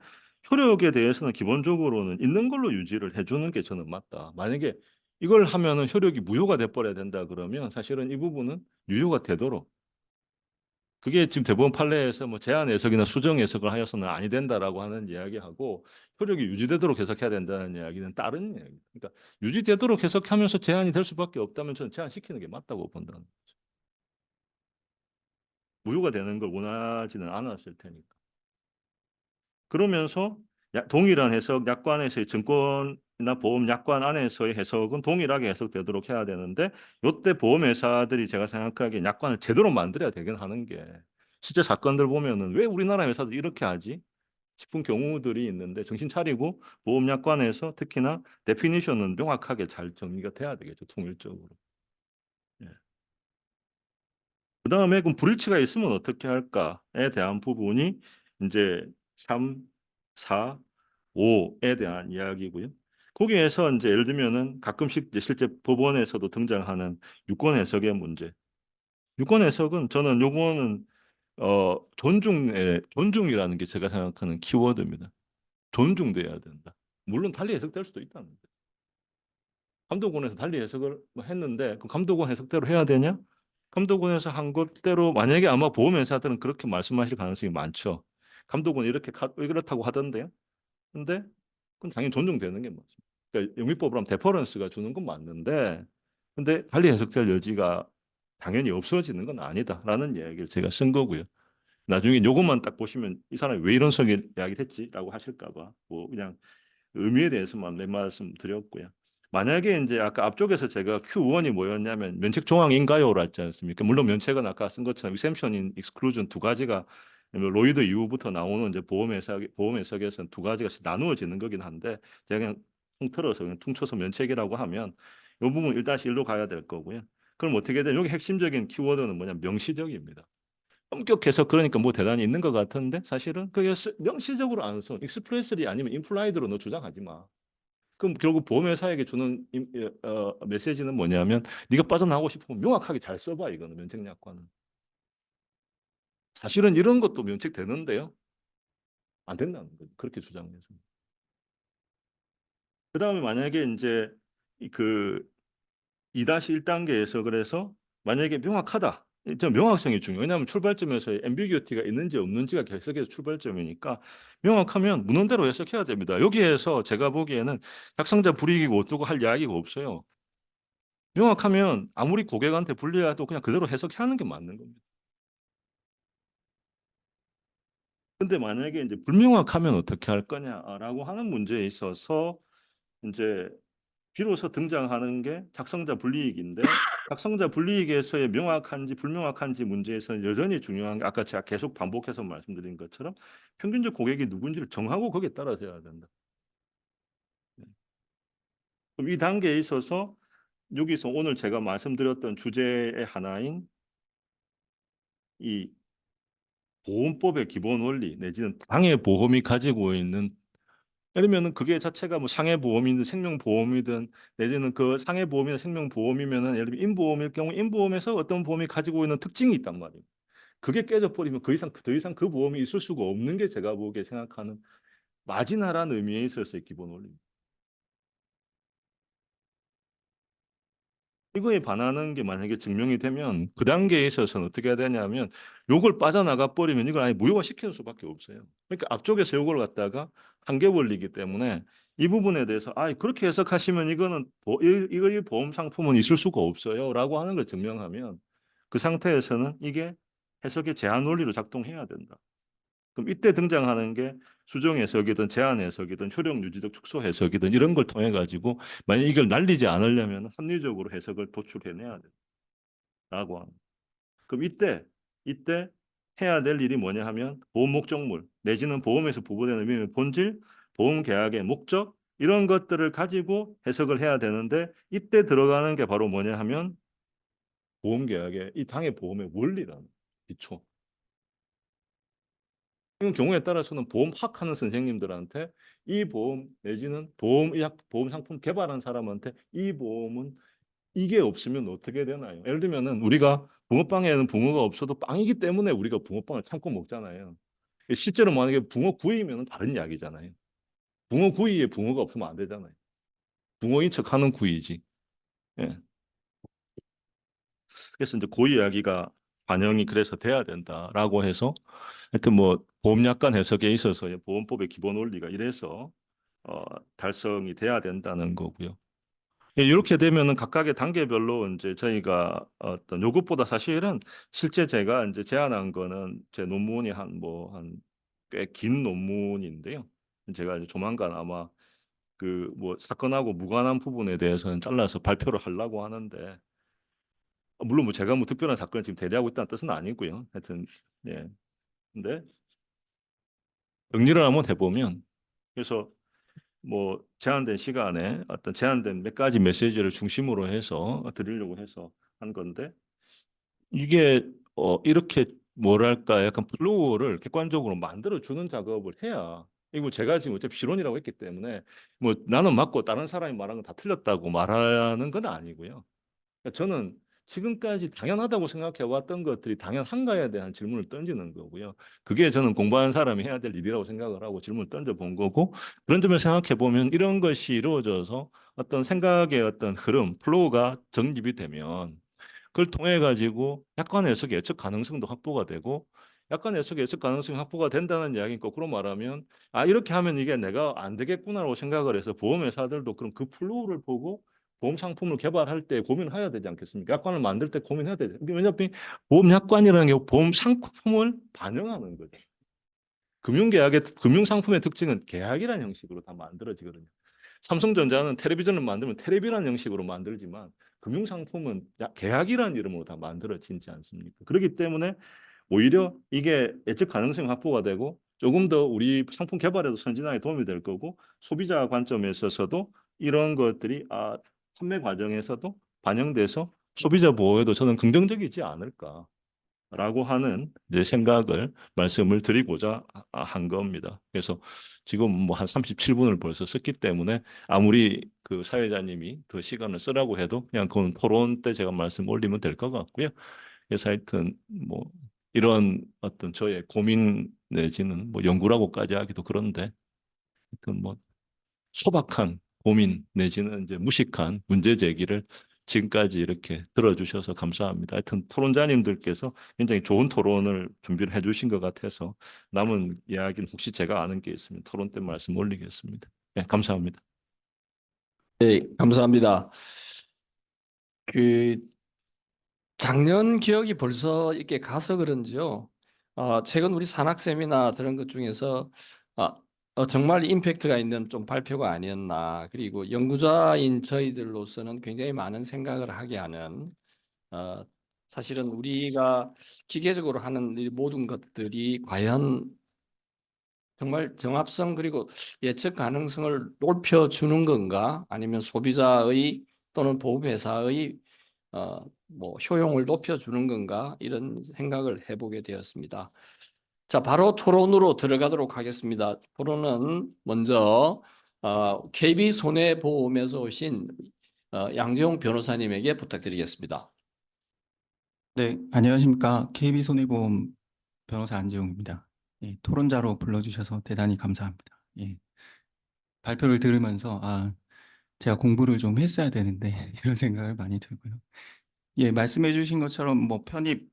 효력에 대해서는 기본적으로는 있는 걸로 유지를 해주는 게 저는 맞다. 만약에 이걸 하면은 효력이 무효가 돼버려야 된다 그러면 사실은 이 부분은 유효가 되도록 그게 지금 대법원 판례에서 뭐 제한 해석이나 수정 해석을 하여서는 아니 된다라고 하는 이야기하고 효력이 유지되도록 해석해야 된다는 이야기는 다른 이야기. 그러니까 유지되도록 해석하면서 제한이 될 수밖에 없다면 저는 제한시키는 게 맞다고 본다는 거죠. 무효가 되는 걸 원하지는 않았을 테니까. 그러면서 동일한 해석, 약관에서의 증권이나 보험 약관 안에서의 해석은 동일하게 해석되도록 해야 되는데 이때 보험회사들이 제가 생각하기에 약관을 제대로 만들어야 되긴 하는 게 실제 사건들 보면은 왜 우리나라 회사들이 이렇게 하지? 싶은 경우들이 있는데 정신 차리고 보험약관에서 특히나 데피니션은 명확하게 잘 정리가 돼야 되겠죠. 통일적으로. 예. 그다음에 그럼 불일치가 있으면 어떻게 할까에 대한 부분이 이제 3, 4, 5에 대한 이야기고요. 거기에서 이제 예를 들면은 가끔씩 이제 실제 법원에서도 등장하는 유권 해석의 문제. 유권 해석은 저는 요거는 존중이라는 게 제가 생각하는 키워드입니다. 존중돼야 된다. 물론 달리 해석될 수도 있다는 거죠. 감독원에서 달리 해석을 뭐 했는데 그 감독원 해석대로 해야 되냐? 감독원에서 한 것대로 만약에 아마 보험회사들은 그렇게 말씀하실 가능성이 많죠. 감독원 이렇게 그렇다고 하던데요. 근데 그건 당연히 존중되는 게 맞죠. 그러니까 영미법으로 하면 데퍼런스가 주는 건 맞는데 근데 달리 해석될 여지가 당연히 없어지는 건 아니다라는 이야기를 제가 쓴 거고요. 나중에 요것만 딱 보시면 이 사람이 왜 이런 성의 이야기를 했지라고 하실까 봐 뭐 그냥 의미에 대해서만 내 말씀 드렸고요. 만약에 이제 아까 앞쪽에서 제가 Q1이 뭐였냐면 면책 조항인가요로 했지 않습니까? 물론 면책은 아까 쓴 것처럼 exemption, exclusion 두 가지가 로이드 이후부터 나오는 이제 보험 해석에서는 두 가지가 나누어지는 거긴 한데 제가 그냥 통틀어서 그냥 퉁쳐서 면책이라고 하면 이 부분 1-1로 가야 될 거고요. 그럼 어떻게 돼? 여기 핵심적인 키워드는 뭐냐? 명시적입니다. 엄격해서 그러니까 뭐 대단히 있는 것 같은데 사실은 그게 명시적으로 안 써. 익스프레스리 아니면 임플라이드로 너 주장하지 마. 그럼 결국 보험회사에게 주는 메시지는 뭐냐면 네가 빠져나오고 싶으면 명확하게 잘 써봐 이거는 면책약관은. 사실은 이런 것도 면책되는데요. 안 된다는 거죠. 그렇게 주장해서. 그다음에 만약에 이제 그 2-1단계에서 그래서 만약에 명확하다. 저 명확성이 중요해요. 왜냐하면 출발점에서 앰비규어티가 있는지 없는지가 해석에서 출발점이니까 명확하면 문헌대로 해석해야 됩니다. 여기에서 제가 보기에는 작성자 불이익이고 어쩌고 할 이야기가 없어요. 명확하면 아무리 고객한테 불리해도 그냥 그대로 해석하는 게 맞는 겁니다. 근데 만약에 이제 불명확하면 어떻게 할 거냐라고 하는 문제에 있어서 이제 비로소 등장하는 게 작성자 불이익인데 작성자 불이익에서의 명확한지 불명확한지 문제에서는 여전히 중요한 게 아까 제가 계속 반복해서 말씀드린 것처럼 평균적 고객이 누군지를 정하고 거기에 따라서 해야 된다. 그럼 이 단계에 있어서 여기서 오늘 제가 말씀드렸던 주제의 하나인 이 보험법의 기본 원리 내지는 당해 보험이 가지고 있는 예를 들면은 그게 자체가 뭐 상해보험이든 생명보험이든 내지는 그 상해보험이나 생명보험이면은 예를 들면 인보험일 경우 인보험에서 어떤 보험이 가지고 있는 특징이 있단 말이에요. 그게 깨져버리면 더 이상 그 보험이 있을 수가 없는 게 제가 보기에 생각하는 마지나란 의미에 있어서의 기본 원리입니다. 이거에 반하는 게 만약에 증명이 되면 그 단계에 있어서는 어떻게 해야 되냐면 요걸 빠져나가 버리면 이걸 아예 무효화시키는 수밖에 없어요. 그러니까 앞쪽에서 요걸 갖다가 한계 원리이기 때문에 이 부분에 대해서 그렇게 해석하시면 이거는 이 보험 상품은 있을 수가 없어요라고 하는 걸 증명하면 그 상태에서는 이게 해석의 제한 원리로 작동해야 된다. 그럼 이때 등장하는 게 수정 해석이든 제한 해석이든 효력 유지적 축소 해석이든 이런 걸 통해 가지고 만약 이걸 날리지 않으려면 합리적으로 해석을 도출해내야 된다라고 합니다. 그럼 이때 해야 될 일이 뭐냐 하면 보험 목적물 내지는 보험에서 부과되는 의미의 본질, 보험 계약의 목적 이런 것들을 가지고 해석을 해야 되는데 이때 들어가는 게 바로 뭐냐 하면 보험 계약의 이 당해 보험의 원리라는 기초. 이런 경우에 따라서는 보험학하는 선생님들한테 이 보험 내지는 보험 상품 개발한 사람한테 이 보험은 이게 없으면 어떻게 되나요? 예를 들면은 우리가 붕어빵에는 붕어가 없어도 빵이기 때문에 우리가 붕어빵을 참고 먹잖아요. 실제로 만약에 붕어 구이면 다른 이야기잖아요. 붕어 구이에 붕어가 없으면 안 되잖아요. 붕어인 척하는 구이지. 예. 그래서 이제 그 이야기가 반영이 그래서 돼야 된다라고 해서 하여튼 뭐 보험약관 해석에 있어서 보험법의 기본 원리가 이래서 어, 달성이 돼야 된다는 거고요. 예, 이렇게 되면은 각각의 단계별로 이제 저희가 어떤 요것보다 사실은 실제 제가 이제 제안한 거는 제 논문이 한 꽤 긴 논문인데요. 제가 이제 조만간 아마 그 뭐 사건하고 무관한 부분에 대해서는 잘라서 발표를 하려고 하는데 물론 뭐 제가 뭐 특별한 사건을 지금 대리하고 있다는 뜻은 아니고요. 하여튼 예. 근데 정리를 한번 해보면 그래서 뭐 제한된 시간에 어떤 제한된 몇 가지 메시지를 중심으로 해서 드리려고 해서 한 건데 이게 이렇게 뭐랄까 약간 플로우를 객관적으로 만들어 주는 작업을 해야 이거 제가 지금 어차피 실론이라고 했기 때문에 뭐 나는 맞고 다른 사람이 말한 건 다 틀렸다고 말하는 건 아니고요. 그러니까 저는 지금까지 당연하다고 생각해 왔던 것들이 당연한가에 대한 질문을 던지는 거고요. 그게 저는 공부하는 사람이 해야 될 일이라고 생각을 하고 질문을 던져본 거고 그런 점을 생각해 보면 이런 것이 이루어져서 어떤 생각의 어떤 흐름, 플로우가 정립이 되면 그걸 통해 가지고 약간의 해석의 예측 가능성도 확보가 되고 약간의 해석의 예측 가능성이 확보가 된다는 이야기는 거꾸로 말하면 이렇게 하면 이게 내가 안 되겠구나라고 생각을 해서 보험회사들도 그럼 그 플로우를 보고 보험 상품을 개발할 때 고민을 해야 되지 않겠습니까? 약관을 만들 때 고민해야 되죠. 왜냐하면 보험 약관이라는 게 보험 상품을 반영하는 거죠. 금융 상품의 특징은 계약이라는 형식으로 다 만들어지거든요. 삼성전자는 텔레비전을 만들면 텔레비라는 형식으로 만들지만 금융상품은 계약이라는 이름으로 다 만들어지지 않습니까? 그렇기 때문에 오히려 이게 예측 가능성이 확보가 되고 조금 더 우리 상품 개발에도 선진화에 도움이 될 거고 소비자 관점에 있어서도 이런 것들이 판매 과정에서도 반영돼서 소비자 보호에도 저는 긍정적이지 않을까. 라고 하는 이제 생각을 말씀을 드리고자 한 겁니다. 그래서 지금 뭐 한 37분을 벌써 썼기 때문에 아무리 그 사회자님이 더 시간을 쓰라고 해도 그냥 그건 토론 때 제가 말씀 올리면 될 것 같고요. 그래서 하여튼 뭐 이런 어떤 저의 고민 내지는 뭐 연구라고까지 하기도 그런데 하여튼 뭐 소박한 고민 내지는 이제 무식한 문제 제기를 지금까지 이렇게 들어주셔서 감사합니다. 하여튼 토론자님들께서 굉장히 좋은 토론을 준비를 해주신 것 같아서 남은 이야기는 혹시 제가 아는 게 있으면 토론 때 말씀 올리겠습니다. 네, 감사합니다. 네, 감사합니다. 그 작년 기억이 벌써 이렇게 가서 그런지요. 최근 우리 산학 세미나 들은 것 중에서 아, 정말 임팩트가 있는 좀 발표가 아니었나. 그리고 연구자인 저희들로서는 굉장히 많은 생각을 하게 하는 어, 사실은 우리가 기계적으로 하는 이 모든 것들이 과연 정말 정합성 그리고 예측 가능성을 높여주는 건가? 아니면 소비자의 또는 보험회사의 뭐 효용을 높여주는 건가? 이런 생각을 해보게 되었습니다. 자, 바로 토론으로 들어가도록 하겠습니다. 토론은 먼저 KB손해보험에서 오신 양재용 변호사님에게 부탁드리겠습니다. 네, 안녕하십니까. KB손해보험 변호사 안재용입니다. 예, 토론자로 불러주셔서 대단히 감사합니다. 예, 발표를 들으면서, 제가 공부를 좀 했어야 되는데, 이런 생각을 많이 들고요. 예, 말씀해 주신 것처럼, 뭐, 편입,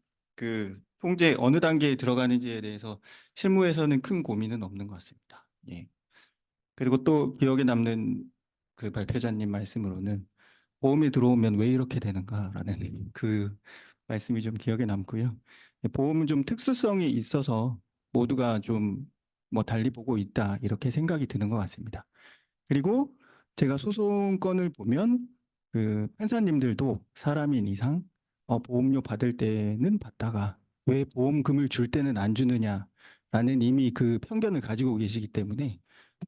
통제 어느 단계에 들어가는지에 대해서 실무에서는 큰 고민은 없는 것 같습니다. 예. 그리고 또 기억에 남는 그 발표자님 말씀으로는, 보험이 들어오면 왜 이렇게 되는가라는 그 말씀이 좀 기억에 남고요. 보험은 좀 특수성이 있어서 모두가 좀 뭐 달리 보고 있다 이렇게 생각이 드는 것 같습니다. 그리고 제가 소송건을 보면 그 판사님들도 사람인 이상 보험료 받을 때는 받다가 왜 보험금을 줄 때는 안 주느냐라는 이미 그 편견을 가지고 계시기 때문에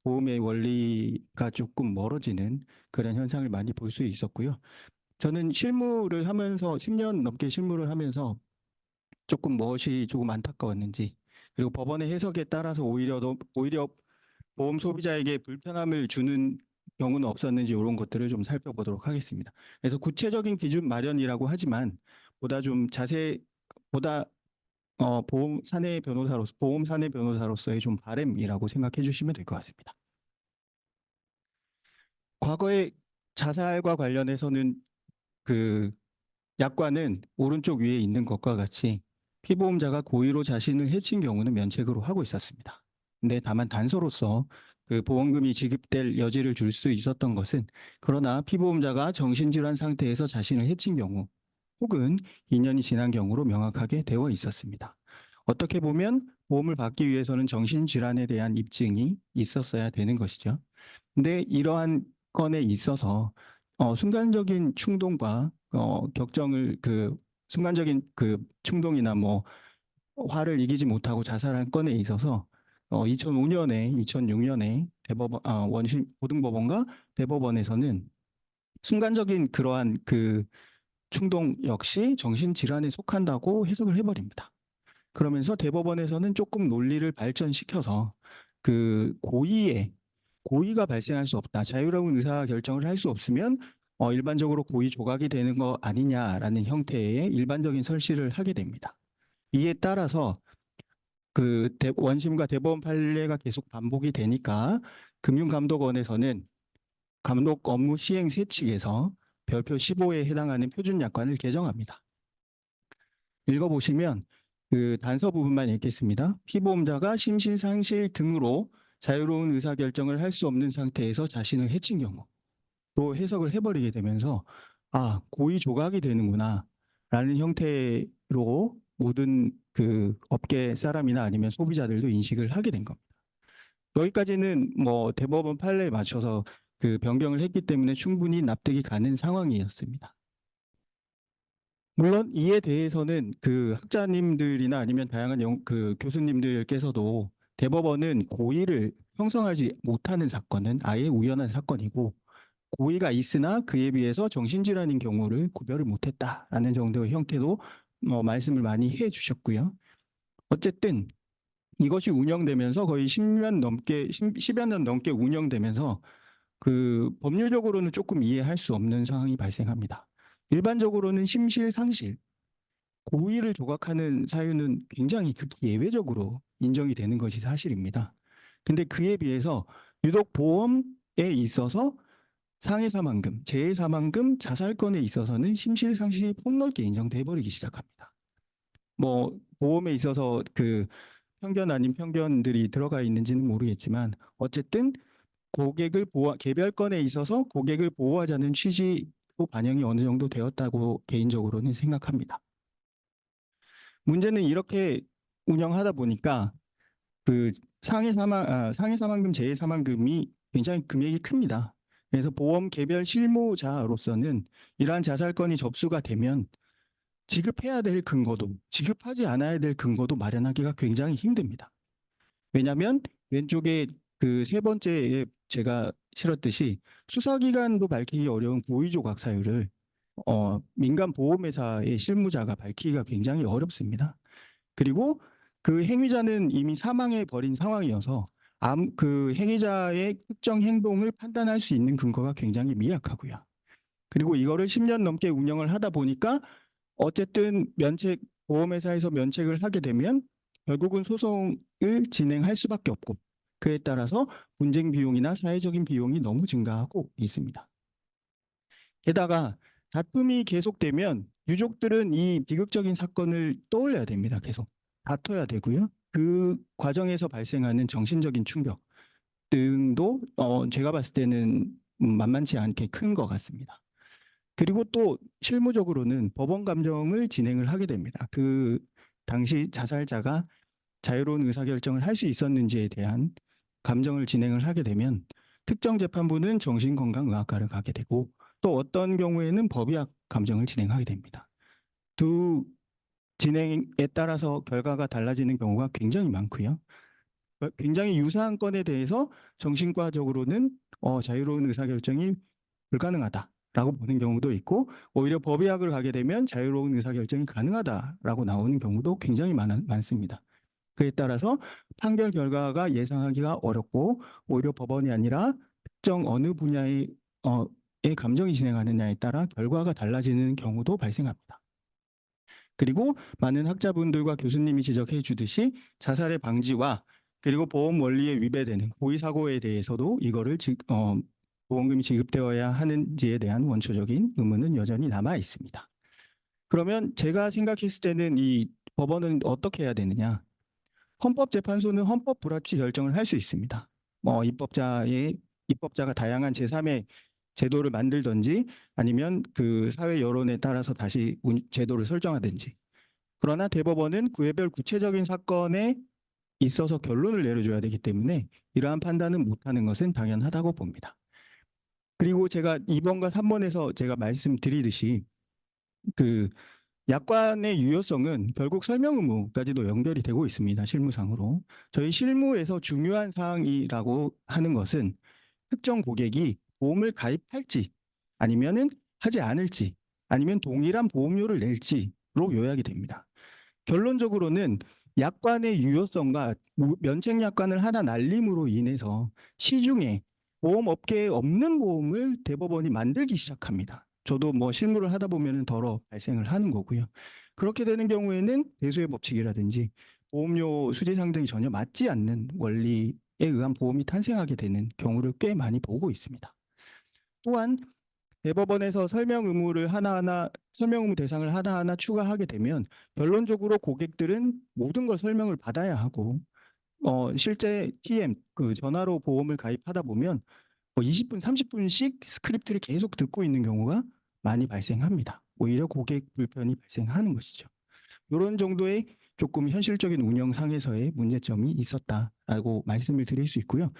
보험의 원리가 조금 멀어지는 그런 현상을 많이 볼 수 있었고요. 저는 실무를 하면서 10년 넘게 실무를 하면서 조금 무엇이 조금 안타까웠는지, 그리고 법원의 해석에 따라서 오히려 보험 소비자에게 불편함을 주는 경우는 없었는지 이런 것들을 좀 살펴보도록 하겠습니다. 그래서 구체적인 기준 마련이라고 하지만 보다 좀 보다 보험 사내 변호사로서의 좀 바램이라고 생각해 주시면 될 것 같습니다. 과거에 자살과 관련해서는 그 약관은 오른쪽 위에 있는 것과 같이 피보험자가 고의로 자신을 해친 경우는 면책으로 하고 있었습니다. 근데 다만 단서로서 그 보험금이 지급될 여지를 줄 수 있었던 것은, 그러나 피보험자가 정신질환 상태에서 자신을 해친 경우 혹은 2년이 지난 경우로 명확하게 되어 있었습니다. 어떻게 보면 보험을 받기 위해서는 정신질환에 대한 입증이 있었어야 되는 것이죠. 근데 이러한 건에 있어서 순간적인 충동과 격정을 순간적인 그 충동이나 뭐 화를 이기지 못하고 자살한 건에 있어서 2005년에 2006년에 원심 고등법원과 대법원에서는 순간적인 그러한 그 충동 역시 정신질환에 속한다고 해석을 해버립니다. 그러면서 대법원에서는 조금 논리를 발전시켜서 그 고의가 발생할 수 없다. 자유로운 의사 결정을 할 수 없으면 일반적으로 고의 조각이 되는 거 아니냐라는 형태의 일반적인 설시를 하게 됩니다. 이에 따라서 원심과 대법원 판례가 계속 반복이 되니까 금융감독원에서는 감독 업무 시행 세칙에서 별표 15에 해당하는 표준 약관을 개정합니다. 읽어보시면 그 단서 부분만 읽겠습니다. 피보험자가 심신상실 등으로 자유로운 의사결정을 할 수 없는 상태에서 자신을 해친 경우 또 해석을 해버리게 되면서 고의 조각이 되는구나 라는 형태로 모든 그 업계 사람이나 아니면 소비자들도 인식을 하게 된 겁니다. 여기까지는 뭐 대법원 판례에 맞춰서 그 변경을 했기 때문에 충분히 납득이 가는 상황이었습니다. 물론 이에 대해서는 그 학자님들이나 아니면 다양한 그 교수님들께서도 대법원은 고의를 형성하지 못하는 사건은 아예 우연한 사건이고, 고의가 있으나 그에 비해서 정신질환인 경우를 구별을 못했다라는 정도의 형태로 말씀을 많이 해 주셨고요. 어쨌든 이것이 운영되면서 거의 10여 년 넘게 운영되면서 그 법률적으로는 조금 이해할 수 없는 상황이 발생합니다. 일반적으로는 심실상실, 고의를 조각하는 사유는 굉장히 극히 예외적으로 인정이 되는 것이 사실입니다. 근데 그에 비해서 유독 보험에 있어서 상해사망금, 재해사망금, 자살건에 있어서는 심실상실이 폭넓게 인정돼 버리기 시작합니다. 뭐 보험에 있어서 그 편견 아닌 편견들이 들어가 있는지는 모르겠지만 어쨌든 개별건에 있어서 고객을 보호하자는 취지로 반영이 어느 정도 되었다고 개인적으로는 생각합니다. 문제는 이렇게 운영하다 보니까 그 상해 사망금, 재해 사망금이 굉장히 금액이 큽니다. 그래서 보험 개별 실무자로서는 이러한 자살건이 접수가 되면 지급해야 될 근거도, 지급하지 않아야 될 근거도 마련하기가 굉장히 힘듭니다. 왜냐하면 왼쪽에 그 세 번째에 제가 실었듯이 수사기관도 밝히기 어려운 고의조각 사유를 민간 보험회사의 실무자가 밝히기가 굉장히 어렵습니다. 그리고 그 행위자는 이미 사망해 버린 상황이어서 그 행위자의 특정 행동을 판단할 수 있는 근거가 굉장히 미약하고요. 그리고 이거를 10년 넘게 운영을 하다 보니까 어쨌든 보험회사에서 면책을 하게 되면 결국은 소송을 진행할 수밖에 없고 그에 따라서 분쟁 비용이나 사회적인 비용이 너무 증가하고 있습니다. 게다가 다툼이 계속되면 유족들은 이 비극적인 사건을 떠올려야 됩니다. 계속 다퉈야 되고요. 그 과정에서 발생하는 정신적인 충격 등도 제가 봤을 때는 만만치 않게 큰 것 같습니다. 그리고 또 실무적으로는 법원 감정을 진행을 하게 됩니다. 그 당시 자살자가 자유로운 의사결정을 할 수 있었는지에 대한 감정을 진행을 하게 되면 특정 재판부는 정신건강의학과를 가게 되고 또 어떤 경우에는 법의학 감정을 진행하게 됩니다. 두 진행에 따라서 결과가 달라지는 경우가 굉장히 많고요. 굉장히 유사한 건에 대해서 정신과적으로는 자유로운 의사결정이 불가능하다라고 보는 경우도 있고 오히려 법의학을 가게 되면 자유로운 의사결정이 가능하다라고 나오는 경우도 굉장히 많습니다. 그에 따라서 판결 결과가 예상하기가 어렵고 오히려 법원이 아니라 특정 어느 분야의 감정이 진행하느냐에 따라 결과가 달라지는 경우도 발생합니다. 그리고 많은 학자분들과 교수님이 지적해 주듯이 자살의 방지와 그리고 보험 원리에 위배되는 고의 사고에 대해서도 이거를 보험금이 지급되어야 하는지에 대한 원초적인 의문은 여전히 남아 있습니다. 그러면 제가 생각했을 때는 이 법원은 어떻게 해야 되느냐? 헌법재판소는 헌법 불합치 결정을 할 수 있습니다. 입법자가 다양한 제3의 제도를 만들든지 아니면 그 사회 여론에 따라서 다시 제도를 설정하든지. 그러나 대법원은 구애별 구체적인 사건에 있어서 결론을 내려줘야 되기 때문에 이러한 판단은 못하는 것은 당연하다고 봅니다. 그리고 제가 2번과 3번에서 제가 말씀드리듯이 그 약관의 유효성은 결국 설명 의무까지도 연결이 되고 있습니다. 실무상으로. 저희 실무에서 중요한 사항이라고 하는 것은 특정 고객이 보험을 가입할지 아니면은 하지 않을지 아니면 동일한 보험료를 낼지로 요약이 됩니다. 결론적으로는 약관의 유효성과 면책 약관을 하나 날림으로 인해서 시중에 보험업계에 없는 보험을 대법원이 만들기 시작합니다. 저도 뭐 실무를 하다 보면 덜어 발생을 하는 거고요. 그렇게 되는 경우에는 대수의 법칙이라든지 보험료 수지 상등이 전혀 맞지 않는 원리에 의한 보험이 탄생하게 되는 경우를 꽤 많이 보고 있습니다. 또한 대법원에서 설명 의무 대상을 하나하나 추가하게 되면 결론적으로 고객들은 모든 걸 설명을 받아야 하고 실제 TM 전화로 보험을 가입하다 보면 20분, 30분씩 스크립트를 계속 듣고 있는 경우가 많이 발생합니다. 오히려 고객 불편이 발생하는 것이죠. 이런 정도의 조금 현실적인 운영상에서의 문제점이 있었다라고 말씀을 드릴 수 있고요.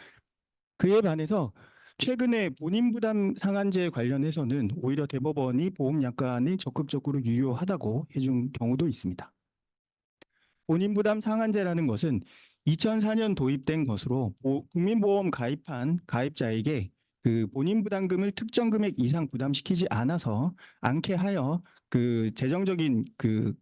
그에 반해서 최근에 본인 부담 상한제 관련해서는 오히려 대법원이 보험 약관이 적극적으로 유효하다고 해준 경우도 있습니다. 본인 부담 상한제라는 것은 2004년 도입된 것으로 국민보험 가입한 가입자에게 그 본인 부담금을 특정 금액 이상 부담시키지 않게 하여 그 재정적인 그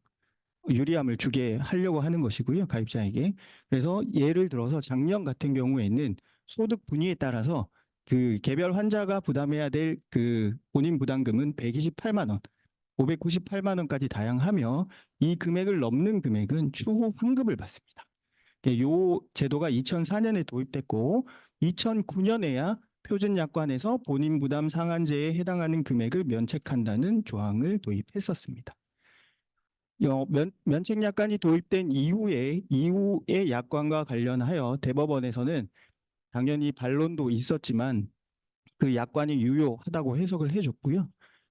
유리함을 주게 하려고 하는 것이고요, 가입자에게. 그래서 예를 들어서 작년 같은 경우에는 소득 분위에 따라서 그 개별 환자가 부담해야 될 그 본인 부담금은 128만 원, 598만 원까지 다양하며 이 금액을 넘는 금액은 추후 환급을 받습니다. 이 제도가 2004년에 도입됐고 2009년에야 표준 약관에서 본인 부담 상한제에 해당하는 금액을 면책한다는 조항을 도입했었습니다. 면책 약관이 도입된 이후의 약관과 관련하여 대법원에서는 당연히 반론도 있었지만 그 약관이 유효하다고 해석을 해줬고요.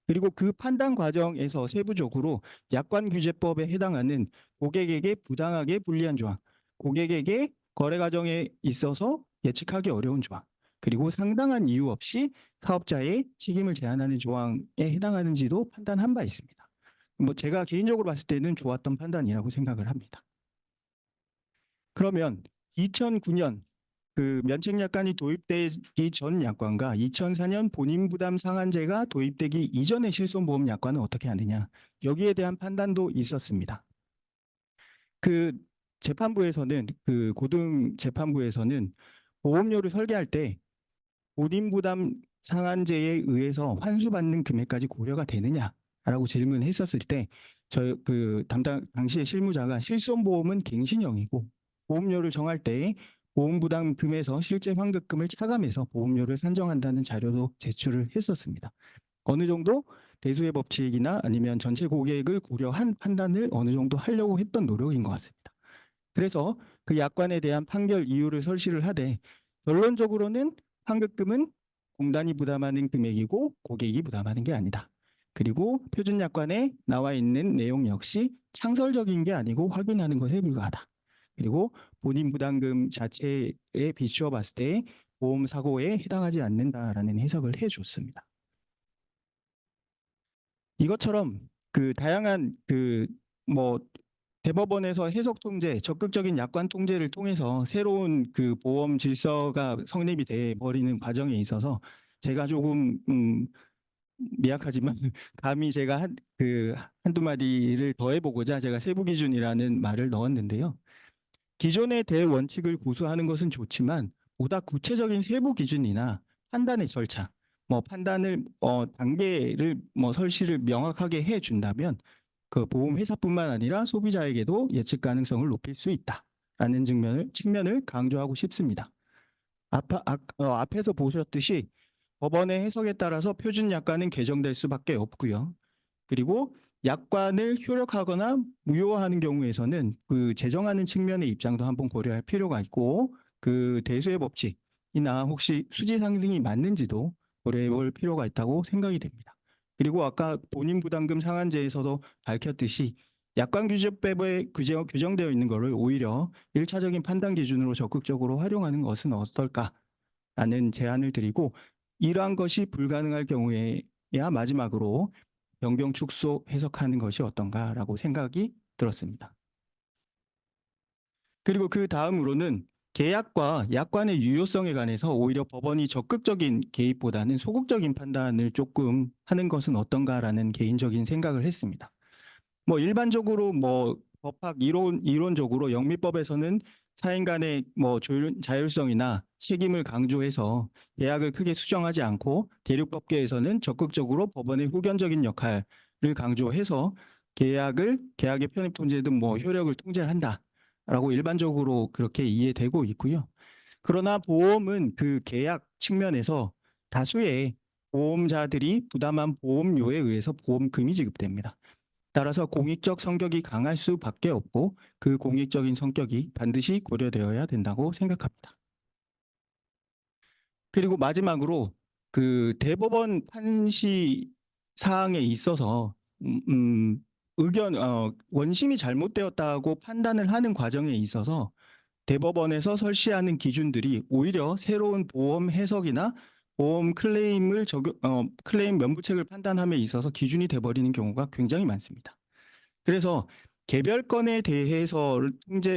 그리고 그 판단 과정에서 세부적으로 약관규제법에 해당하는 고객에게 부당하게 불리한 조항, 고객에게 거래 과정에 있어서 예측하기 어려운 조항, 그리고 상당한 이유 없이 사업자의 책임을 제한하는 조항에 해당하는지도 판단한 바 있습니다. 뭐 제가 개인적으로 봤을 때는 좋았던 판단이라고 생각을 합니다. 그러면 2009년 그 면책약관이 도입되기 전 약관과 2004년 본인부담 상한제가 도입되기 이전의 실손보험 약관은 어떻게 하느냐, 여기에 대한 판단도 있었습니다. 그 재판부에서는, 그 고등 재판부에서는 보험료를 설계할 때 본인부담 상한제에 의해서 환수받는 금액까지 고려가 되느냐라고 질문했었을 때, 저 그 담당 당시의 실무자가 실손보험은 갱신형이고 보험료를 정할 때 보험부담금에서 실제 환급금을 차감해서 보험료를 산정한다는 자료도 제출을 했었습니다. 어느 정도 대수의 법칙이나 아니면 전체 고객을 고려한 판단을 어느 정도 하려고 했던 노력인 것 같습니다. 그래서 그 약관에 대한 판결 이유를 설시를 하되, 결론적으로는 환급금은 공단이 부담하는 금액이고 고객이 부담하는 게 아니다. 그리고 표준약관에 나와 있는 내용 역시 창설적인 게 아니고 확인하는 것에 불과하다. 그리고 본인 부담금 자체에 비추어 봤을 때 보험 사고에 해당하지 않는다라는 해석을 해줬습니다. 이것처럼 그 다양한 뭐 대법원에서 해석 통제, 적극적인 약관 통제를 통해서 새로운 그 보험 질서가 성립이 돼 버리는 과정에 있어서 제가 조금 미약하지만 감히 제가 한두 마디를 더 해보고자 제가 세부 기준이라는 말을 넣었는데요. 기존의 대원칙을 고수하는 것은 좋지만 보다 구체적인 세부 기준이나 판단의 절차, 뭐 판단을 단계를 뭐 설시를 명확하게 해준다면 그 보험회사뿐만 아니라 소비자에게도 예측 가능성을 높일 수 있다라는 측면을 강조하고 싶습니다. 앞에서 보셨듯이 법원의 해석에 따라서 표준 약관은 개정될 수밖에 없고요. 그리고 약관을 효력하거나 무효화하는 경우에서는 그 제정하는 측면의 입장도 한번 고려할 필요가 있고, 그 대수의 법칙이나 혹시 수지 상승이 맞는지도 고려해 볼 필요가 있다고 생각이 됩니다. 그리고 아까 본인 부담금 상한제에서도 밝혔듯이 약관규제법에 규정되어 있는 것을 오히려 1차적인 판단 기준으로 적극적으로 활용하는 것은 어떨까라는 제안을 드리고, 이러한 것이 불가능할 경우에야 마지막으로 변경 축소 해석하는 것이 어떤가라고 생각이 들었습니다. 그리고 그 다음으로는 계약과 약관의 유효성에 관해서 오히려 법원이 적극적인 개입보다는 소극적인 판단을 조금 하는 것은 어떤가라는 개인적인 생각을 했습니다. 뭐 일반적으로 뭐 법학 이론적으로 영미법에서는 사인 간의 뭐 자율성이나 책임을 강조해서 계약을 크게 수정하지 않고, 대륙법계에서는 적극적으로 법원의 후견적인 역할을 강조해서 계약의 편입 통제 등 뭐 효력을 통제한다라고 일반적으로 그렇게 이해되고 있고요. 그러나 보험은 그 계약 측면에서 다수의 보험자들이 부담한 보험료에 의해서 보험금이 지급됩니다. 따라서 공익적 성격이 강할 수밖에 없고, 그 공익적인 성격이 반드시 고려되어야 된다고 생각합니다. 그리고 마지막으로 그 대법원 판시 사항에 있어서 원심이 잘못되었다고 판단을 하는 과정에 있어서 대법원에서 설시하는 기준들이 오히려 새로운 보험 해석이나 보험 클레임 면부책을 판단함에 있어서 기준이 돼버리는 경우가 굉장히 많습니다. 그래서 개별 건에 대해서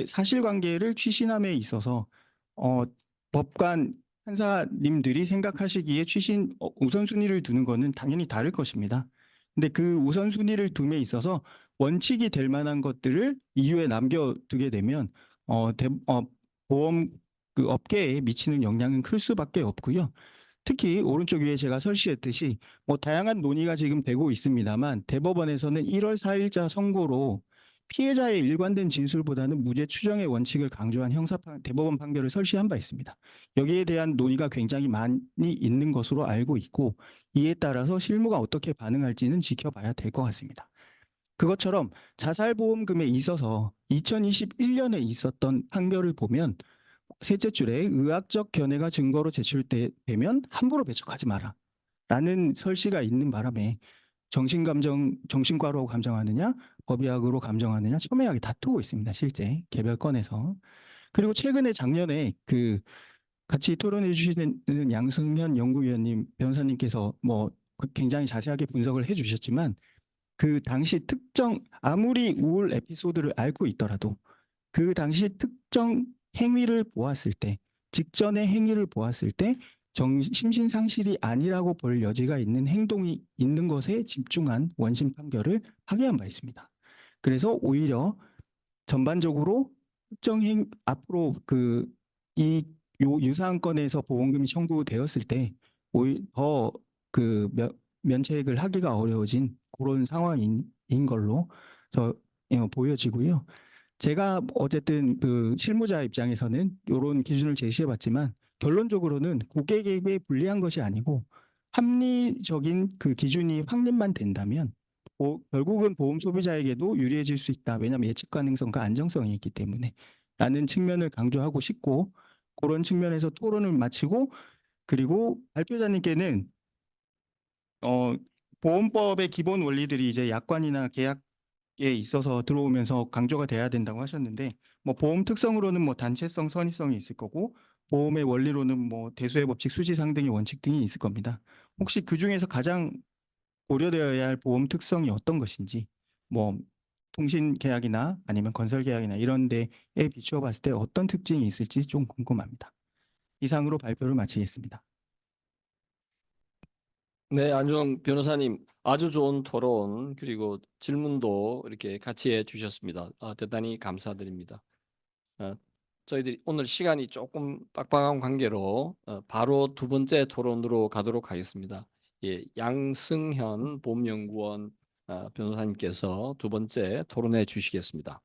사실관계를 취신함에 있어서 법관 판사님들이 생각하시기에 우선순위를 두는 것은 당연히 다를 것입니다. 근데 그 우선순위를 둠에 있어서 원칙이 될 만한 것들을 이유에 남겨두게 되면 보험 그 업계에 미치는 영향은 클 수밖에 없고요. 특히 오른쪽 위에 제가 설시했듯이 뭐 다양한 논의가 지금 되고 있습니다만, 대법원에서는 1월 4일자 선고로 피해자의 일관된 진술보다는 무죄 추정의 원칙을 강조한 대법원 판결을 설시한 바 있습니다. 여기에 대한 논의가 굉장히 많이 있는 것으로 알고 있고, 이에 따라서 실무가 어떻게 반응할지는 지켜봐야 될 것 같습니다. 그것처럼 자살보험금에 있어서 2021년에 있었던 판결을 보면 셋째 줄에 의학적 견해가 증거로 제출되면 함부로 배척하지 마라 라는 설시가 있는 바람에 정신과로 감정하느냐, 법의학으로 감정하느냐 첨예하게 다투고 있습니다. 실제 개별 건에서. 그리고 최근에 작년에 그 같이 토론해 주시는 양승현 연구위원님 변호사님께서 뭐 굉장히 자세하게 분석을 해 주셨지만 그 당시 특정 아무리 우울 에피소드를 알고 있더라도 그 당시 특정 행위를 보았을 때 직전의 행위를 보았을 때 심신 상실이 아니라고 볼 여지가 있는 행동이 있는 것에 집중한 원심 판결을 확인한 바 있습니다. 그래서 오히려 전반적으로 특정 앞으로 이 유사한 건에서 보험금이 청구되었을 때 오히려 더그 면책을 하기가 어려워진 그런 상황인 걸로 보여지고요. 제가 어쨌든 그 실무자 입장에서는 이런 기준을 제시해봤지만 결론적으로는 고객에게 불리한 것이 아니고 합리적인 그 기준이 확립만 된다면 결국은 보험 소비자에게도 유리해질 수 있다. 왜냐하면 예측 가능성과 안정성이 있기 때문에 라는 측면을 강조하고 싶고 그런 측면에서 토론을 마치고 그리고 발표자님께는 보험법의 기본 원리들이 이제 약관이나 계약에 있어서 들어오면서 강조가 돼야 된다고 하셨는데 뭐 보험 특성으로는 뭐 단체성, 선의성이 있을 거고 보험의 원리로는 뭐 대수의 법칙, 수지상 등의 원칙 등이 있을 겁니다. 혹시 그 중에서 가장 고려되어야 할 보험 특성이 어떤 것인지 뭐 통신 계약이나 아니면 건설 계약이나 이런 데에 비추어 봤을 때 어떤 특징이 있을지 좀 궁금합니다. 이상으로 발표를 마치겠습니다. 네, 안종 변호사님 아주 좋은 토론 그리고 질문도 이렇게 같이 해주셨습니다. 대단히 감사드립니다. 어, 저희들이 오늘 시간이 조금 빡빡한 관계로 바로 두 번째 토론으로 가도록 하겠습니다. 예, 양승현 보험연구원 변호사님께서 두 번째 토론해 주시겠습니다.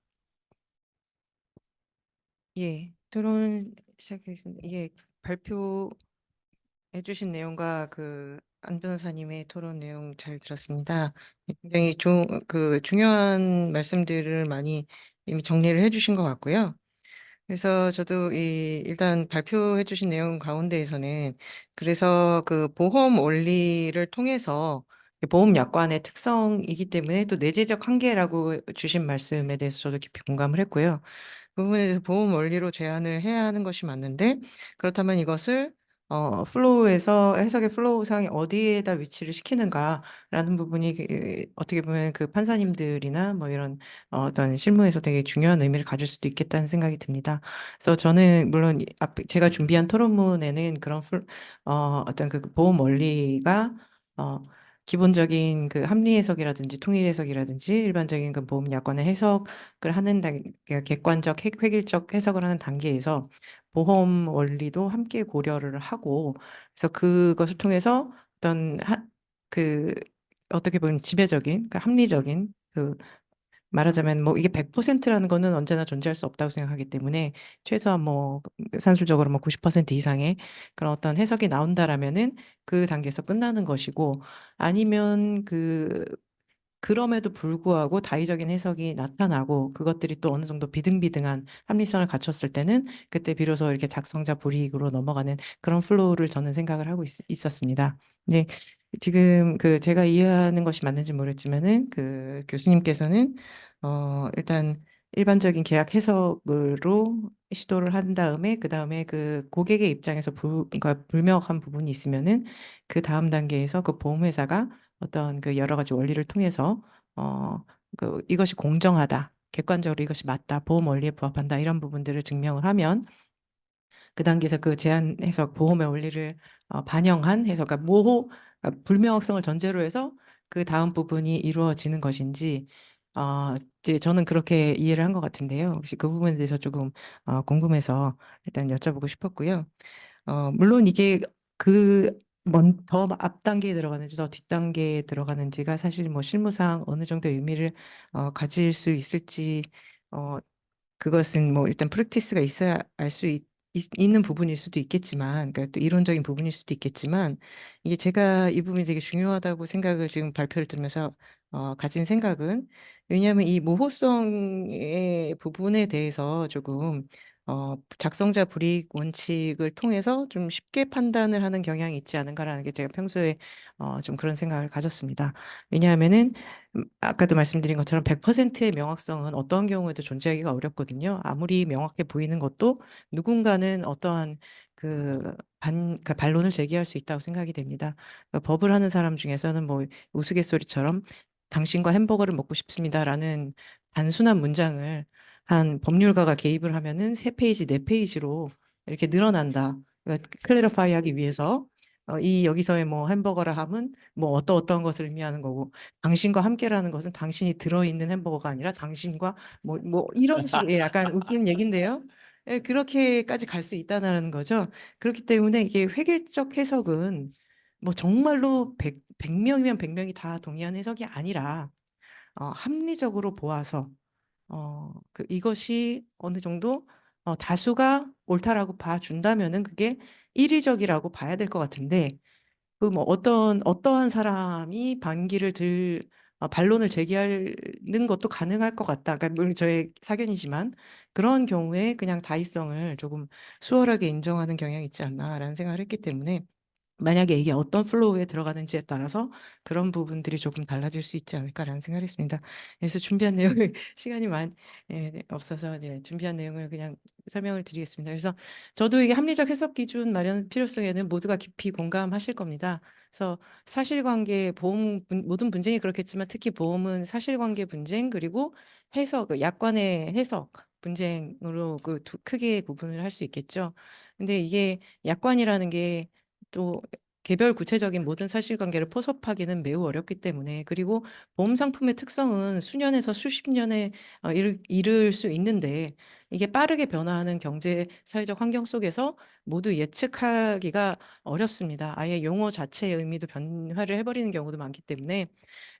예, 토론 시작하겠습니다. 예, 발표해 주신 내용과 그 안 변호사님의 토론 내용 잘 들었습니다. 굉장히 중요한 말씀들을 많이 이미 정리를 해 주신 것 같고요. 그래서 저도 일단 발표해 주신 내용 가운데에서는 그래서 그 보험 원리를 통해서 보험 약관의 특성이기 때문에 또 내재적 한계라고 주신 말씀에 대해서 저도 깊이 공감을 했고요. 그 부분에 대해서 보험 원리로 제한을 해야 하는 것이 맞는데 그렇다면 이것을 플로우에서 해석의 플로우상에 어디에다 위치를 시키는가라는 부분이 어떻게 보면 그 판사님들이나 뭐 이런 어떤 실무에서 되게 중요한 의미를 가질 수도 있겠다는 생각이 듭니다. 그래서 저는 물론 제가 준비한 토론문에는 그런 어떤 그 보험 원리가 기본적인 그 합리 해석이라든지 통일 해석이라든지 일반적인 그 보험 약관의 해석을 하는 객관적 획일적 해석을 하는 단계에서 보험 원리도 함께 고려를 하고 그래서 그것을 통해서 어떤 그 어떻게 보면 지배적인 그 합리적인 그 말하자면 뭐 이게 100%라는 거는 언제나 존재할 수 없다고 생각하기 때문에 최소한 뭐 산술적으로 뭐 90% 이상의 그런 어떤 해석이 나온다라면은 그 단계에서 끝나는 것이고 아니면 그럼에도 불구하고 다의적인 해석이 나타나고 그것들이 또 어느 정도 비등비등한 합리성을 갖췄을 때는 그때 비로소 이렇게 작성자 불이익으로 넘어가는 그런 플로우를 저는 생각을 하고 있었습니다. 네, 지금 그 제가 이해하는 것이 맞는지 모르겠지만은 그 교수님께서는 일단 일반적인 계약 해석으로 시도를 한 다음에 그 다음에 그 고객의 입장에서 그러니까 불명확한 부분이 있으면은 그 다음 단계에서 그 보험회사가 어떤 그 여러 가지 원리를 통해서 이것이 공정하다, 객관적으로 이것이 맞다, 보험 원리에 부합한다 이런 부분들을 증명을 하면 그 단계에서 그 제한 해석, 보험의 원리를 반영한 해석, 그러니까 불명확성을 전제로 해서 그 다음 부분이 이루어지는 것인지 이제 저는 그렇게 이해를 한 것 같은데요. 혹시 그 부분에 대해서 조금 궁금해서 일단 여쭤보고 싶었고요. 물론 이게 더 앞 단계에 들어가는지 더 뒷 단계에 들어가는지가 사실 뭐 실무상 어느 정도의 의미를 가질 수 있을지 그것은 뭐 일단 프랙티스가 있어야 알 수 있는 부분일 수도 있겠지만, 그러니까 또 이론적인 부분일 수도 있겠지만, 이게 제가 이 부분이 되게 중요하다고 생각을 지금 발표를 들으면서 가진 생각은 왜냐하면 이 모호성의 부분에 대해서 조금 작성자 불이익 원칙을 통해서 좀 쉽게 판단을 하는 경향이 있지 않은가라는 게 제가 평소에 좀 그런 생각을 가졌습니다. 왜냐하면은 아까도 말씀드린 것처럼 100%의 명확성은 어떤 경우에도 존재하기가 어렵거든요. 아무리 명확해 보이는 것도 누군가는 어떠한 그러니까 반론을 제기할 수 있다고 생각이 됩니다. 그러니까 법을 하는 사람 중에서는 뭐 우스갯소리처럼 당신과 햄버거를 먹고 싶습니다라는 단순한 문장을 한 법률가가 개입을 하면은 3페이지, 4페이지로 이렇게 늘어난다. 그러니까 클래리파이 하기 위해서 이 여기서의 뭐 햄버거라 함은 뭐 어떤 것을 의미하는 거고 당신과 함께라는 것은 당신이 들어있는 햄버거가 아니라 당신과 뭐 이런 식의 약간 웃기는 얘긴데요. 예, 그렇게까지 갈 수 있다는 거죠. 그렇기 때문에 이게 획일적 해석은 뭐 정말로 100명이면 100명이 다 동의한 해석이 아니라 합리적으로 보아서 이것이 어느 정도 다수가 옳다라고 봐준다면은 그게 일의적이라고 봐야 될 것 같은데 그 뭐 어떠한 사람이 반론을 제기하는 것도 가능할 것 같다. 그러니까 물론 저의 사견이지만 그런 경우에 그냥 다의성을 조금 수월하게 인정하는 경향이 있지 않나라는 생각을 했기 때문에 만약에 이게 어떤 플로우에 들어가는지에 따라서 그런 부분들이 조금 달라질 수 있지 않을까라는 생각을 했습니다. 그래서 준비한 내용을 시간이 없어서 준비한 내용을 그냥 설명을 드리겠습니다. 그래서 저도 이게 합리적 해석 기준 마련 필요성에는 모두가 깊이 공감하실 겁니다. 그래서 사실관계, 모든 분쟁이 그렇겠지만 특히 보험은 사실관계 분쟁 그리고 약관의 해석 분쟁으로 크게 구분을 할 수 있겠죠. 근데 이게 약관이라는 게 또 개별 구체적인 모든 사실관계를 포섭하기는 매우 어렵기 때문에 그리고 보험 상품의 특성은 수년에서 수십 년에 이를 수 있는데 이게 빠르게 변화하는 경제 사회적 환경 속에서 모두 예측하기가 어렵습니다. 아예 용어 자체의 의미도 변화를 해버리는 경우도 많기 때문에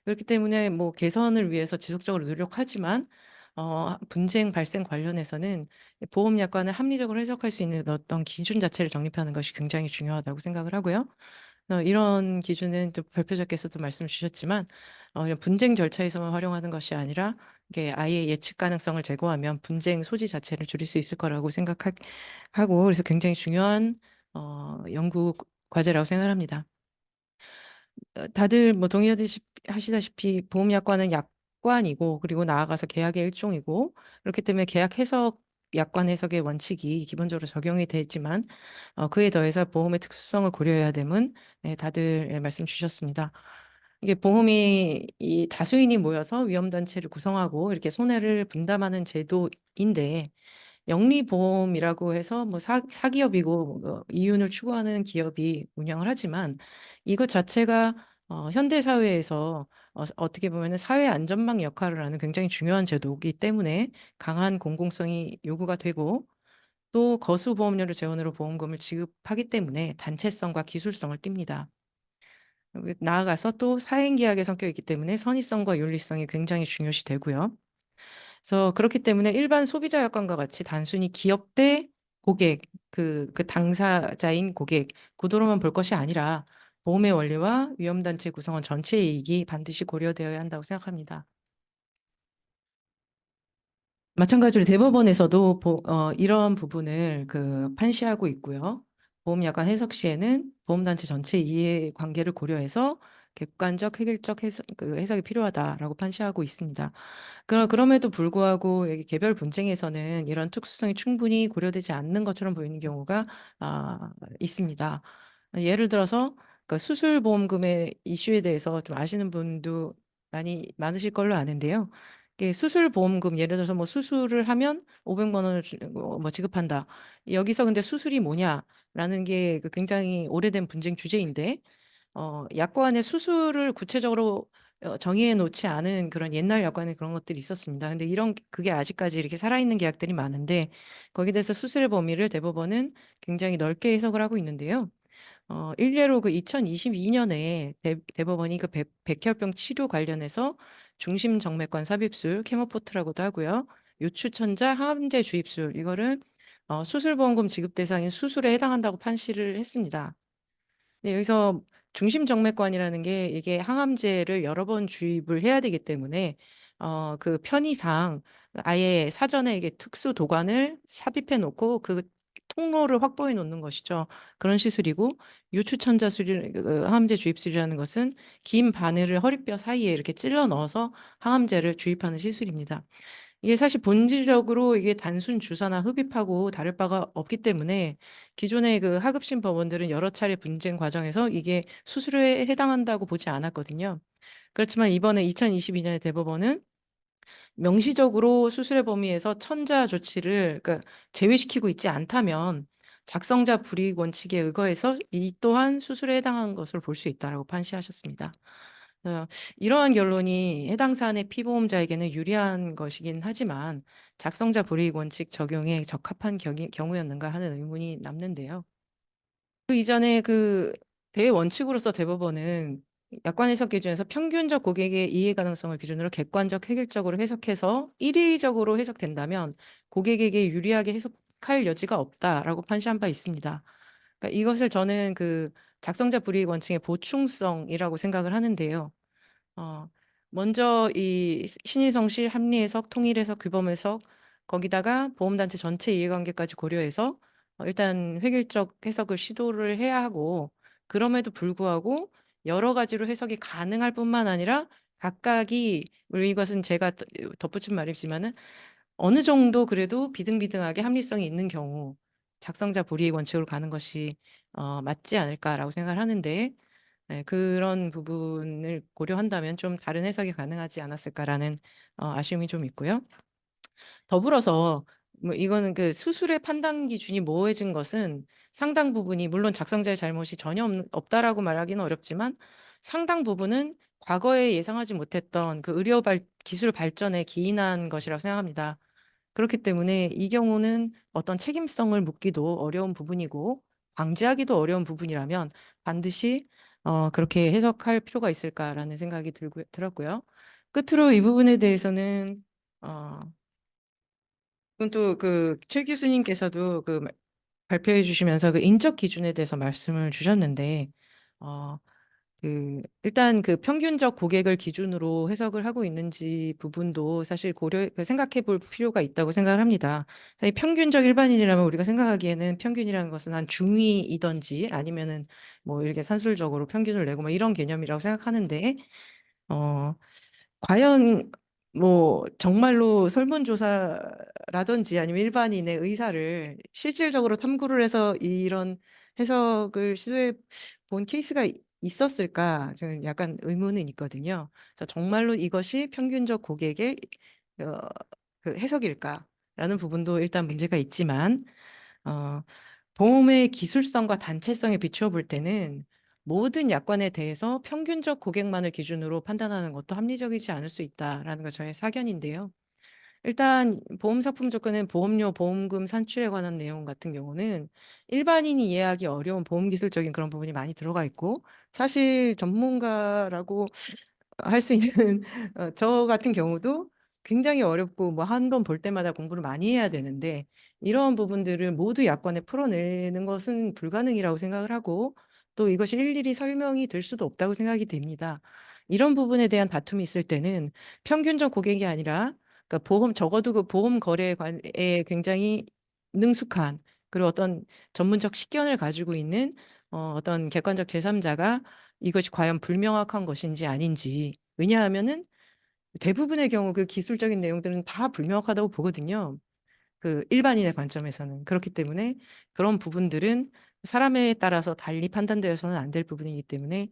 그렇기 때문에 뭐 개선을 위해서 지속적으로 노력하지만 분쟁 발생 관련해서는 보험 약관을 합리적으로 해석할 수 있는 어떤 기준 자체를 정립하는 것이 굉장히 중요하다고 생각을 하고요. 이런 기준은 또 발표자께서도 말씀 주셨지만 이런 분쟁 절차에서만 활용하는 것이 아니라 이게 아예 예측 가능성을 제거하면 분쟁 소지 자체를 줄일 수 있을 거라고 생각하고 그래서 굉장히 중요한 연구 과제라고 생각합니다. 다들 뭐 동의하시다시피 보험약관은 약관이고 그리고 나아가서 계약의 일종이고 그렇기 때문에 계약 해석 약관 해석의 원칙이 기본적으로 적용이 되지만 그에 더해서 보험의 특수성을 고려해야 됨은 다들 말씀 주셨습니다. 이게 보험이 이 다수인이 모여서 위험단체를 구성하고 이렇게 손해를 분담하는 제도인데 영리보험이라고 해서 뭐 사기업이고 이윤을 추구하는 기업이 운영을 하지만 이것 자체가 현대 사회에서 어떻게 보면 사회 안전망 역할을 하는 굉장히 중요한 제도이기 때문에 강한 공공성이 요구가 되고 또 거수보험료를 재원으로 보험금을 지급하기 때문에 단체성과 기술성을 띱니다. 나아가서 또 사행계약의 성격이 있기 때문에 선의성과 윤리성이 굉장히 중요시 되고요. 그래서 그렇기 때문에 일반 소비자 약관과 같이 단순히 기업 대 고객, 그 당사자인 고객 구도로만 볼 것이 아니라 보험의 원리와 위험단체 구성원 전체의 이익이 반드시 고려되어야 한다고 생각합니다. 마찬가지로 대법원에서도 이러한 부분을 판시하고 있고요. 보험약관 해석 시에는 보험단체 전체 이해관계를 고려해서 객관적, 획일적 해석이 필요하다라고 판시하고 있습니다. 그럼에도 불구하고 여기 개별 분쟁에서는 이런 특수성이 충분히 고려되지 않는 것처럼 보이는 경우가 있습니다. 예를 들어서 수술보험금의 이슈에 대해서 좀 아시는 분도 많으실 걸로 아는데요. 수술보험금 예를 들어서 뭐 수술을 하면 500만 원을 뭐 지급한다. 여기서 근데 수술이 뭐냐라는 게 굉장히 오래된 분쟁 주제인데 약관에 수술을 구체적으로 정의해 놓지 않은 그런 옛날 약관에 그런 것들이 있었습니다. 근데 그게 아직까지 이렇게 살아있는 계약들이 많은데 거기에 대해서 수술의 범위를 대법원은 굉장히 넓게 해석을 하고 있는데요. 일례로 2022년에 대법원이 백혈병 치료 관련해서 중심정맥관 삽입술, 케모포트라고도 하고요. 요추천자 항암제 주입술, 이거를 수술보험금 지급 대상인 수술에 해당한다고 판시를 했습니다. 네, 여기서 중심정맥관이라는 게 이게 항암제를 여러 번 주입을 해야 되기 때문에 그 편의상 아예 사전에 이게 특수 도관을 삽입해 놓고 그 통로를 확보해 놓는 것이죠. 그런 시술이고 요추천자술이 항암제 주입술이라는 것은 긴 바늘을 허리뼈 사이에 이렇게 찔러 넣어서 항암제를 주입하는 시술입니다. 이게 사실 본질적으로 이게 단순 주사나 흡입하고 다를 바가 없기 때문에 기존의 그 하급심 법원들은 여러 차례 분쟁 과정에서 이게 수술에 해당한다고 보지 않았거든요. 그렇지만 이번에 2022년에 대법원은 명시적으로 수술의 범위에서 천자 조치를 그러니까 제외시키고 있지 않다면 작성자 불이익 원칙에 의거해서 이 또한 수술에 해당한 것을 볼 수 있다라고 판시하셨습니다. 어, 이러한 결론이 해당 사안의 피보험자에게는 유리한 것이긴 하지만 작성자 불이익 원칙 적용에 적합한 경우였는가 하는 의문이 남는데요. 그 이전에 그 대원칙으로서 대법원은 약관 해석 기준에서 평균적 고객의 이해 가능성을 기준으로 객관적 획일적으로 해석해서 일의적으로 해석된다면 고객에게 유리하게 해석할 여지가 없다라고 판시한 바 있습니다. 그러니까 이것을 저는 그 작성자 불이익 원칙의 보충성이라고 생각을 하는데요. 어, 먼저 이 신의성실, 합리해석, 통일해석, 규범해석 거기다가 보험단체 전체 이해관계까지 고려해서 일단 획일적 해석을 시도를 해야 하고 그럼에도 불구하고 여러 가지로 해석이 가능할 뿐만 아니라 각각이 물론 이것은 제가 덧붙인 말이지만은 어느 정도 그래도 비등비등하게 합리성이 있는 경우 작성자 불이익 원칙으로 가는 것이 맞지 않을까라고 생각을 하는데 네, 그런 부분을 고려한다면 좀 다른 해석이 가능하지 않았을까라는 아쉬움이 좀 있고요. 더불어서 뭐 이거는 그 수술의 판단 기준이 모호해진 것은 상당 부분이 물론 작성자의 잘못이 전혀 없다라고 말하기는 어렵지만 상당 부분은 과거에 예상하지 못했던 그 기술 발전에 기인한 것이라고 생각합니다. 그렇기 때문에 이 경우는 어떤 책임성을 묻기도 어려운 부분이고 방지하기도 어려운 부분이라면 반드시 그렇게 해석할 필요가 있을까라는 생각이 들었고요. 끝으로 이 부분에 대해서는 어, 그건 또 그 최 교수님께서도 그 발표해 주시면서 그 인적 기준에 대해서 말씀을 주셨는데 어, 일단 그 평균적 고객을 기준으로 해석을 하고 있는지 부분도 사실 생각해 볼 필요가 있다고 생각을 합니다. 사실 평균적 일반인이라면 우리가 생각하기에는 평균이라는 것은 한 중위이던지 아니면은 뭐 이렇게 산술적으로 평균을 내고 뭐 이런 개념이라고 생각하는데, 어, 과연 뭐 정말로 설문조사라든지 아니면 일반인의 의사를 실질적으로 탐구를 해서 이런 해석을 시도해 본 케이스가 있었을까? 저는 약간 의문은 있거든요. 그래서 정말로 이것이 평균적 고객의 어, 그 해석일까라는 부분도 일단 문제가 있지만 어, 보험의 기술성과 단체성에 비추어 볼 때는 모든 약관에 대해서 평균적 고객만을 기준으로 판단하는 것도 합리적이지 않을 수 있다라는 거 저의 사견인데요. 일단 보험상품 조건은 보험료, 보험금 산출에 관한 내용 같은 경우는 일반인이 이해하기 어려운 보험 기술적인 그런 부분이 많이 들어가 있고 사실 전문가라고 할 수 있는 저 같은 경우도 굉장히 어렵고 뭐 한 번 볼 때마다 공부를 많이 해야 되는데 이런 부분들을 모두 약관에 풀어내는 것은 불가능이라고 생각을 하고 또 이것이 일일이 설명이 될 수도 없다고 생각이 됩니다. 이런 부분에 대한 다툼이 있을 때는 평균적 고객이 아니라 그러니까 적어도 그 보험 거래에 굉장히 능숙한 그리고 어떤 전문적 식견을 가지고 있는 어떤 객관적 제3자가 이것이 과연 불명확한 것인지 아닌지. 왜냐하면은 대부분의 경우 그 기술적인 내용들은 다 불명확하다고 보거든요. 그 일반인의 관점에서는. 그렇기 때문에 그런 부분들은 사람에 따라서 달리 판단되어서는 안 될 부분이기 때문에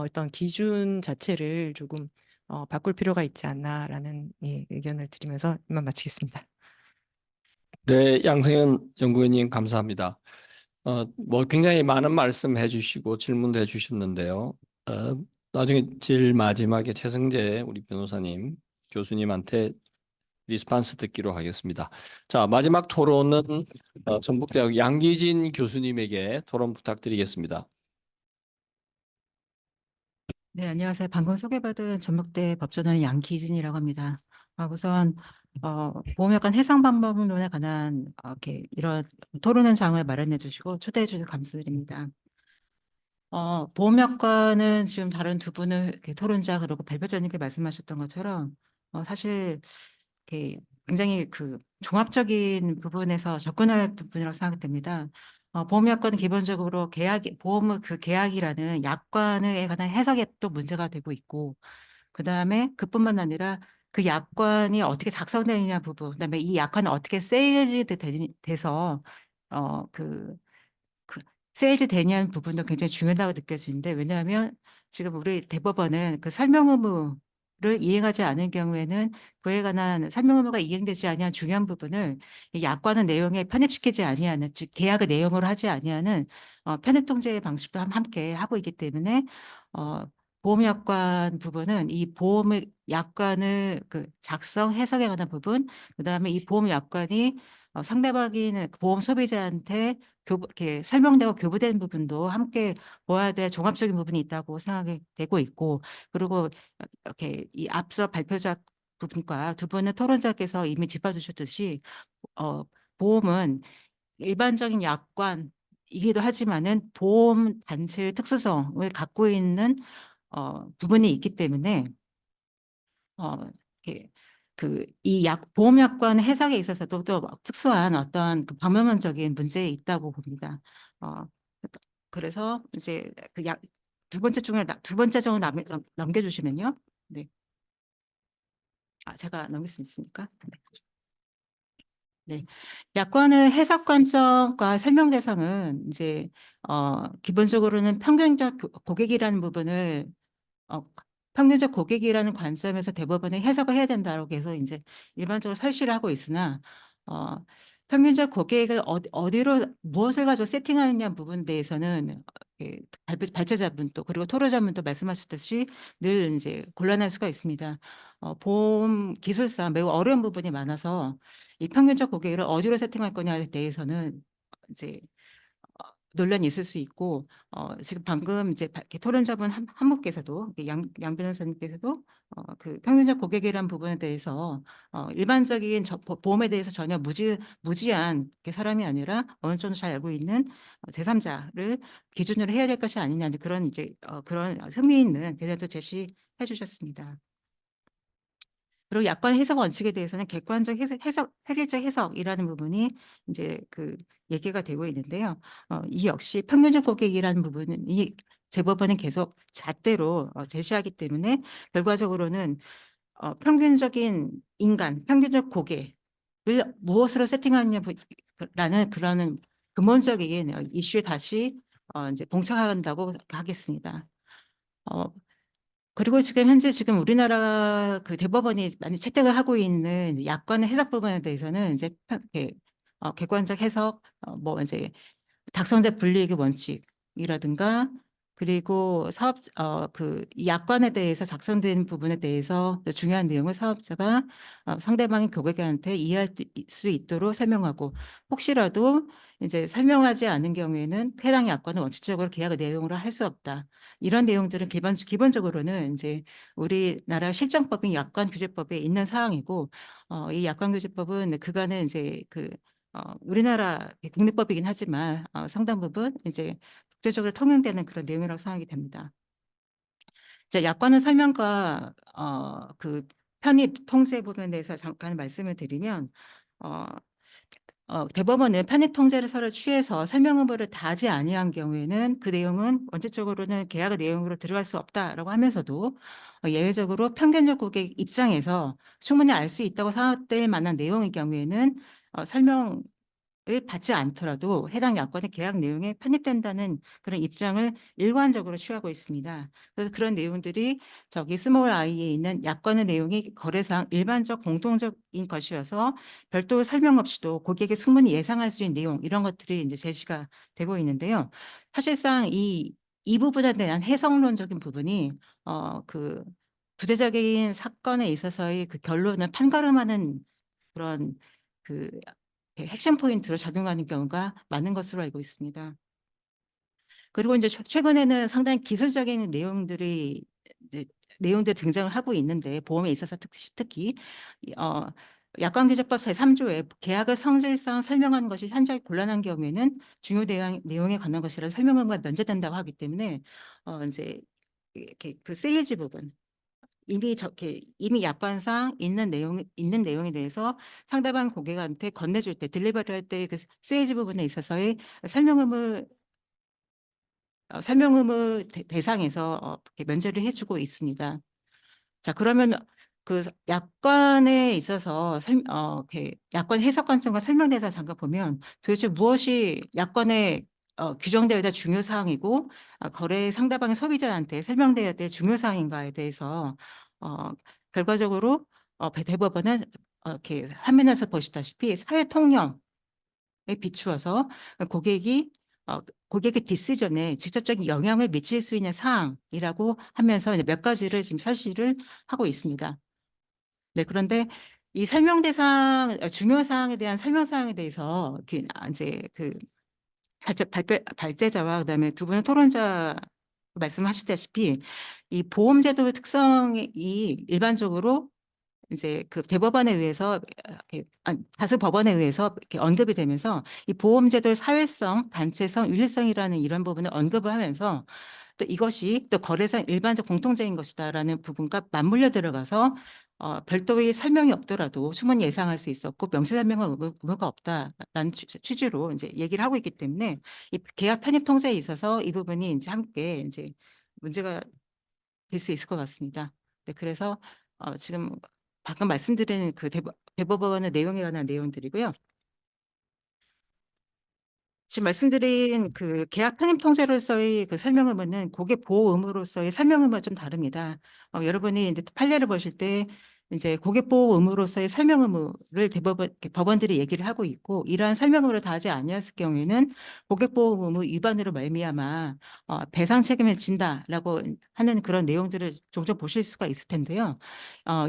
일단 기준 자체를 조금 바꿀 필요가 있지 않나라는 의견을 드리면서 이만 마치겠습니다. 네, 양승현 연구위원님 감사합니다. 뭐 굉장히 많은 말씀 해주시고 질문도 해주셨는데요. 나중에 제일 마지막에 최승재 우리 변호사님 교수님한테 리스판스 듣기로 하겠습니다. 자, 마지막 토론은 전북대학 양기진 교수님에게 토론 부탁드리겠습니다. 네, 안녕하세요. 방금 소개받은 전북대 법조는 양기진이라고 합니다. 우선 보험약관 해상 방법론에 관한 이렇게 이런 토론 현장을 마련해 주시고 초대해 주셔서 감사드립니다. 보험약관은 지금 다른 두 분의 토론자 그리고 발표자님께 말씀하셨던 것처럼 사실 이렇게 굉장히 그 종합적인 부분에서 접근할 부분이라고 생각됩니다. 보험약관은 기본적으로 보험의 그 계약이라는 약관에 관한 해석에 또 문제가 되고 있고, 그 다음에 그뿐만 아니라 그 약관이 어떻게 작성되느냐 부분, 그다음에 이 약관이 어떻게 돼서 그 세일즈 되냐는 부분도 굉장히 중요하다고 느껴지는데, 왜냐하면 지금 우리 대법원은 그 설명 의무를 이행하지 않은 경우에는 그에 관한 설명 의무가 이행되지 아니한 중요한 부분을 이 약관의 내용에 편입시키지 아니하는, 즉 계약의 내용으로 하지 아니하는 편입 통제 방식도 함께 하고 있기 때문에 어, 보험약관 부분은 이 보험의 약관을 그 작성 해석에 관한 부분, 그다음에 이 보험약관이 상대방인 보험 소비자한테 이렇게 설명되고 교부된 부분도 함께 보아야 될 종합적인 부분이 있다고 생각이 되고 있고, 그리고 이렇게 이 앞서 발표작 부분과 두 분의 토론자께서 이미 짚어주셨듯이 보험은 일반적인 약관이기도 하지만은 보험 단체의 특수성을 갖고 있는 부분이 있기 때문에 어, 이렇게 이 보험약관 해석에 있어서도 또 특수한 어떤 그 방면적인 문제 있다고 봅니다. 어, 그래서 이제 두 번째 중에 두 번째 정도 넘겨주시면요. 네. 제가 넘길 수 있습니까? 네. 네. 약관의 해석 관점과 설명 대상은 이제 기본적으로는 평균적 고객이라는 부분을 어, 평균적 고객이라는 관점에서 대법원이 해석을 해야 된다고 해서 이제 일반적으로 설치를 하고 있으나 어, 평균적 고객을 어디로 무엇을 가지고 세팅하느냐 부분에 대해서는 발제자분 또 그리고 토론자분도 말씀하셨듯이 늘 이제 곤란할 수가 있습니다. 보험 기술상 매우 어려운 부분이 많아서 이 평균적 고객을 어디로 세팅할 거냐에 대해서는 이제 논란이 있을 수 있고, 지금 방금 이제 토론자분 한 분께서도 양 변호사님께서도 그 평균적 고객이란 부분에 대해서 일반적인 보험에 대해서 전혀 무지한 사람이 아니라 어느 정도 잘 알고 있는 제3자를 기준으로 해야 될 것이 아니냐는 그런 이제 그런 흥미있는 견해도 제시해 주셨습니다. 그리고 약관 해석 원칙에 대해서는 객관적 획일적 해석이라는 부분이 이제 그 얘기가 되고 있는데요. 이 역시 평균적 고객이라는 부분은 이 재법원이 계속 잣대로 제시하기 때문에 결과적으로는 평균적인 인간, 평균적 고객을 무엇으로 세팅하느냐라는 그런 근본적인 이슈에 다시 이제 봉착한다고 하겠습니다. 그리고 지금 우리나라 그 대법원이 많이 채택을 하고 있는 약관의 해석 부분에 대해서는 이제 객관적 해석, 뭐 이제 작성자 불이익의 원칙이라든가 그리고 이 약관에 대해서 작성된 부분에 대해서 중요한 내용을 사업자가 상대방의 고객한테 이해할 수 있도록 설명하고, 혹시라도 이제 설명하지 않은 경우에는 해당 약관은 원칙적으로 계약의 내용으로 할 수 없다. 이런 내용들은 기본적으로는 이제 우리나라 실정법인 약관규제법에 있는 사항이고, 이 약관규제법은 그간에 이제 우리나라 국내법이긴 하지만 상당 부분 이제 국제적으로 통용되는 그런 내용이라고 생각이 됩니다. 이제 약관의 설명과 그 편입 통제 부분에 대해서 잠깐 말씀을 드리면 대법원은 편입 통제를 서로 취해서 설명 의무를 다하지 아니한 경우에는 그 내용은 원칙적으로는 계약의 내용으로 들어갈 수 없다라고 하면서도 예외적으로 평균적 고객 입장에서 충분히 알 수 있다고 생각될 만한 내용의 경우에는 설명을 받지 않더라도 해당 약관의 계약 내용에 편입된다는 그런 입장을 일관적으로 취하고 있습니다. 그래서 그런 내용들이 저기 스몰 i에 있는 약관의 내용이 거래상 일반적 공통적인 것이어서 별도 설명 없이도 고객이 충분히 예상할 수 있는 내용, 이런 것들이 이제 제시가 되고 있는데요. 사실상 이 부분에 대한 해석론적인 부분이 그 구체적인 사건에 있어서의 그 결론을 판가름하는 그런 그 핵심 포인트로 작용하는 경우가 많은 것으로 알고 있습니다. 그리고 이제 최근에는 상당히 기술적인 내용들 등장을 하고 있는데, 보험에 있어서 특히 약관규제법 제3조에 계약의 성질상 설명하는 것이 현저히 곤란한 경우에는 중요 내용에 관한 것이라 설명 의무가 면제된다고 하기 때문에 이제 이렇게 그 세일즈 부분, 이미 약관상 있는 내용에 대해서 상대방 고객한테 건네줄 때 딜리버리 할 때 그 세일즈 부분에 있어서의 설명 의무 대상에서 이렇게 면제를 해주고 있습니다. 자, 그러면 그 약관에 있어서 이렇게 약관 해석 관점과 설명 대상 잠깐 보면 도대체 무엇이 약관에 규정되어야 될 중요 사항이고 거래 상대방의 소비자한테 설명되어야 될 중요 사항인가에 대해서 결과적으로 대법원은 이렇게 화면에서 보시다시피 사회 통념에 비추어서 고객의 디시전에 직접적인 영향을 미칠 수 있는 사항이라고 하면서 이제 몇 가지를 지금 설치를 하고 있습니다. 네, 그런데 이 설명 대상, 중요 사항에 대한 설명 사항에 대해서 이제 그 발제자와 그다음에 두 분의 토론자 말씀하시다시피 이 보험제도의 특성이 일반적으로 이제 그 대법원에 의해서 다수 법원에 의해서 이렇게 언급이 되면서 이 보험제도의 사회성, 단체성, 윤리성이라는 이런 부분을 언급을 하면서 또 이것이 또 거래상 일반적 공통적인 것이다라는 부분과 맞물려 들어가서 별도의 설명이 없더라도 충분히 예상할 수 있었고 명시 설명은 의무가 없다라는 취지로 이제 얘기를 하고 있기 때문에 이 계약 편입 통제에 있어서 이 부분이 이제 함께 이제 문제가 될 수 있을 것 같습니다. 네, 그래서 지금 방금 말씀드린 그 대법원의 내용에 관한 내용들이고요. 지금 말씀드린 그 계약 편입 통제로서의 그 설명 의무는 고객 보호 의무로서의 설명 의무와 좀 다릅니다. 여러분이 이제 판례를 보실 때 이제 고객 보호 의무로서의 설명 의무를 법원들이 얘기를 하고 있고 이러한 설명 의무를 다하지 아니했을 경우에는 고객 보호 의무 위반으로 말미암아 배상 책임을 진다라고 하는 그런 내용들을 종종 보실 수가 있을 텐데요.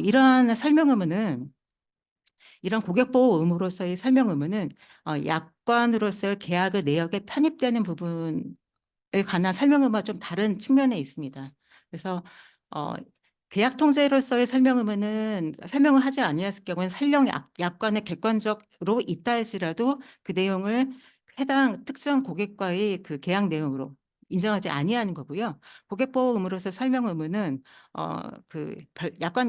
이러한 설명 의무는 이런 고객보호 의무로서의 설명 의무는 약관으로서의 계약의 내역에 편입되는 부분에 관한 설명 의무와 좀 다른 측면에 있습니다. 그래서 계약 통제로서의 설명 의무는 설명을 하지 아니했을 경우에는 설령 약관에 객관적으로 있다 할지라도 그 내용을 해당 특정 고객과의 그 계약 내용으로 인정하지 아니하는 거고요. 고객보호 의무로서 설명 의무는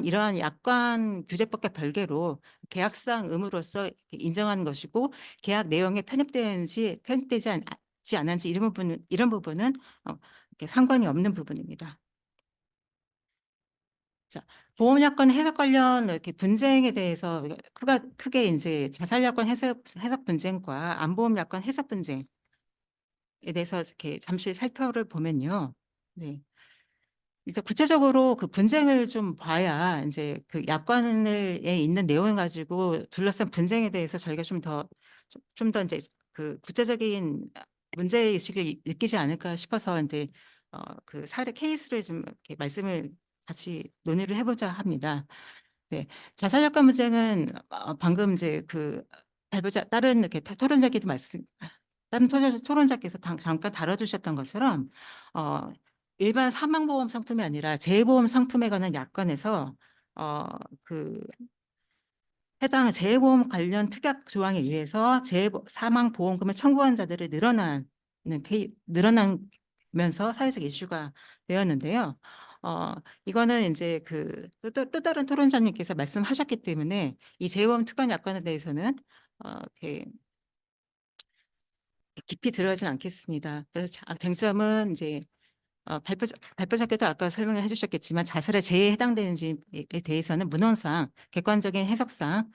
이러한 약관 규제법과 별개로 계약상 의무로서 인정하는 것이고 계약 내용에 편입되지 않은지 이런 부분은 이렇게 상관이 없는 부분입니다. 자, 보험약관 해석 관련 이렇게 분쟁에 대해서 크게 이제 자살약관 해석 분쟁과 안보험약관 해석 분쟁에 대해서 이렇게 잠시 살펴를 보면요. 네. 일단 구체적으로 그 분쟁을 좀 봐야 이제 그 약관에 있는 내용을 가지고 둘러싼 분쟁에 대해서 저희가 좀 더 이제 그 구체적인 문제 의식을 느끼지 않을까 싶어서 이제 그 사례 케이스를 좀 이렇게 말씀을 같이 논의를 해보자 합니다. 네, 자살약관 분쟁은 방금 이제 그 다른 이렇게 토론자께도 다른 토론자께서 잠깐 다뤄주셨던 것처럼 일반 사망보험 상품이 아니라 재해보험 상품에 관한 약관에서 그 해당 재해보험 관련 특약 조항에 의해서 사망보험금을 청구한 자들이 늘어나면서 사회적 이슈가 되었는데요. 이거는 이제 또 다른 토론자님께서 말씀하셨기 때문에 이 재해보험 특강 약관에 대해서는 이렇게 깊이 들어가진 않겠습니다. 그래서 쟁점은 이제 발표자께도 아까 설명을 해주셨겠지만 자살의 재해에 해당되는지에 대해서는 문헌상 객관적인 해석상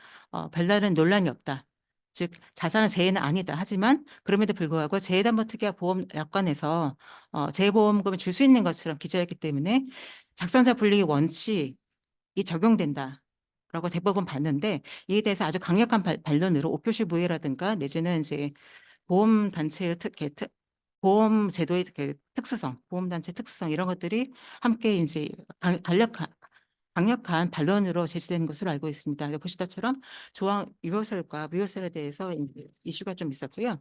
별다른 논란이 없다. 즉 자살은 재해는 아니다. 하지만 그럼에도 불구하고 재해담보특약 보험 약관에서 재해보험금을 줄 수 있는 것처럼 기재했기 때문에 작성자 불이익 원칙이 적용된다라고 대법원 봤는데 이에 대해서 아주 강력한 반론으로 오표시 무효라든가 내지는 이제 보험 제도의 특수성, 보험단체 특수성 이런 것들이 함께 이제 강력한 반론으로 제시된 것으로 알고 있습니다. 보시다처럼 조항 유효설과 무효설에 대해서 이슈가 좀 있었고요.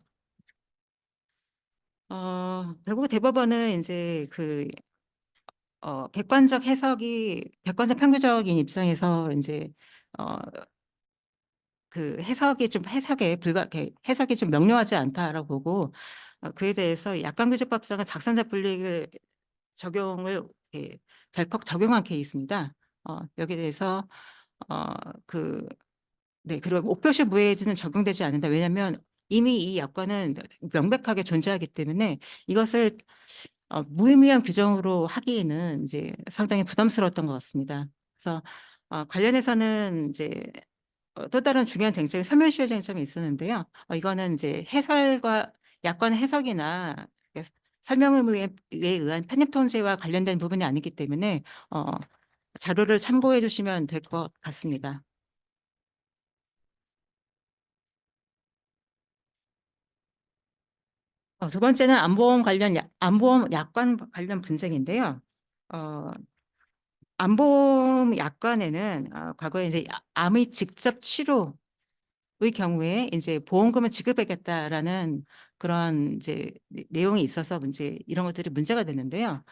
결국 대법원은 이제 객관적 편규적인 입장에서 이제 해석이 좀 명료하지 않다라고 보고 그에 대해서 약관규제법상은 작성자 불이익을 덜컥 적용한 케이스입니다. 여기에 대해서 그 네, 그리고 목표시 무해지는 적용되지 않는다. 왜냐하면 이미 이 약관은 명백하게 존재하기 때문에 이것을 무의미한 규정으로 하기에는 이제 상당히 부담스러웠던 것 같습니다. 그래서 관련해서는 이제 또 다른 중요한 쟁점이 소멸시효 쟁점이 있었는데요. 이거는 이제 해설과 약관 해석이나 설명 의무에 의한 편입 통제와 관련된 부분이 아니기 때문에 자료를 참고해 주시면 될 것 같습니다. 두 번째는 안보험 약관 관련 분쟁인데요. 어, 안보험 약관에는 과거에 이제 암의 직접 치료의 경우에 이제 보험금을 지급하겠다라는 그런 이제 내용이 있어서 이런 것들이 문제가 되는데요.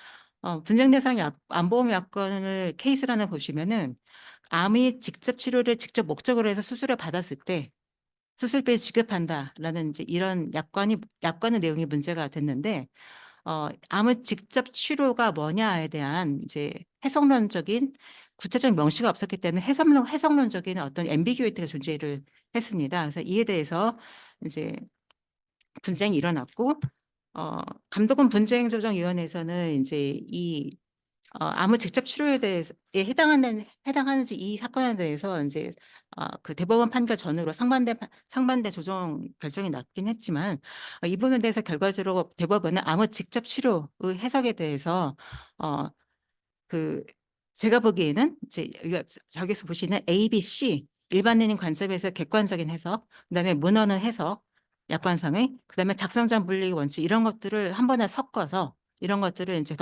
분쟁 대상 안보험 약관을 케이스를 보시면은 암의 직접 치료를 직접 목적으로 해서 수술을 받았을 때 수술비를 지급한다라는 이제 이런 약관의 내용이 문제가 됐는데 암의 직접 치료가 뭐냐에 대한 이제 해석론적인 구체적인 명시가 없었기 때문에 해석론적인 어떤 앰비규이티가 존재를 했습니다. 그래서 이에 대해서 이제 분쟁이 일어났고 감독원 분쟁조정위원회에서는 이제 이 암의 직접 치료에 대해서 해당하는지 이 사건에 대해서 이제 그 대법원 판결 전후로 상반대 조정 결정이 났긴 했지만 이 부분에 대해서 결과적으로 대법원은 암의 직접 치료의 해석에 대해서 그 제가 보기에는 이제 저기서 보시는 A, B, C 일반인인 관점에서 객관적인 해석, 그다음에 문헌의 해석, 약관상의, 그다음에 작성장 분리 원칙 이런 것들을 한 번에 섞어서 이런 것들을 이제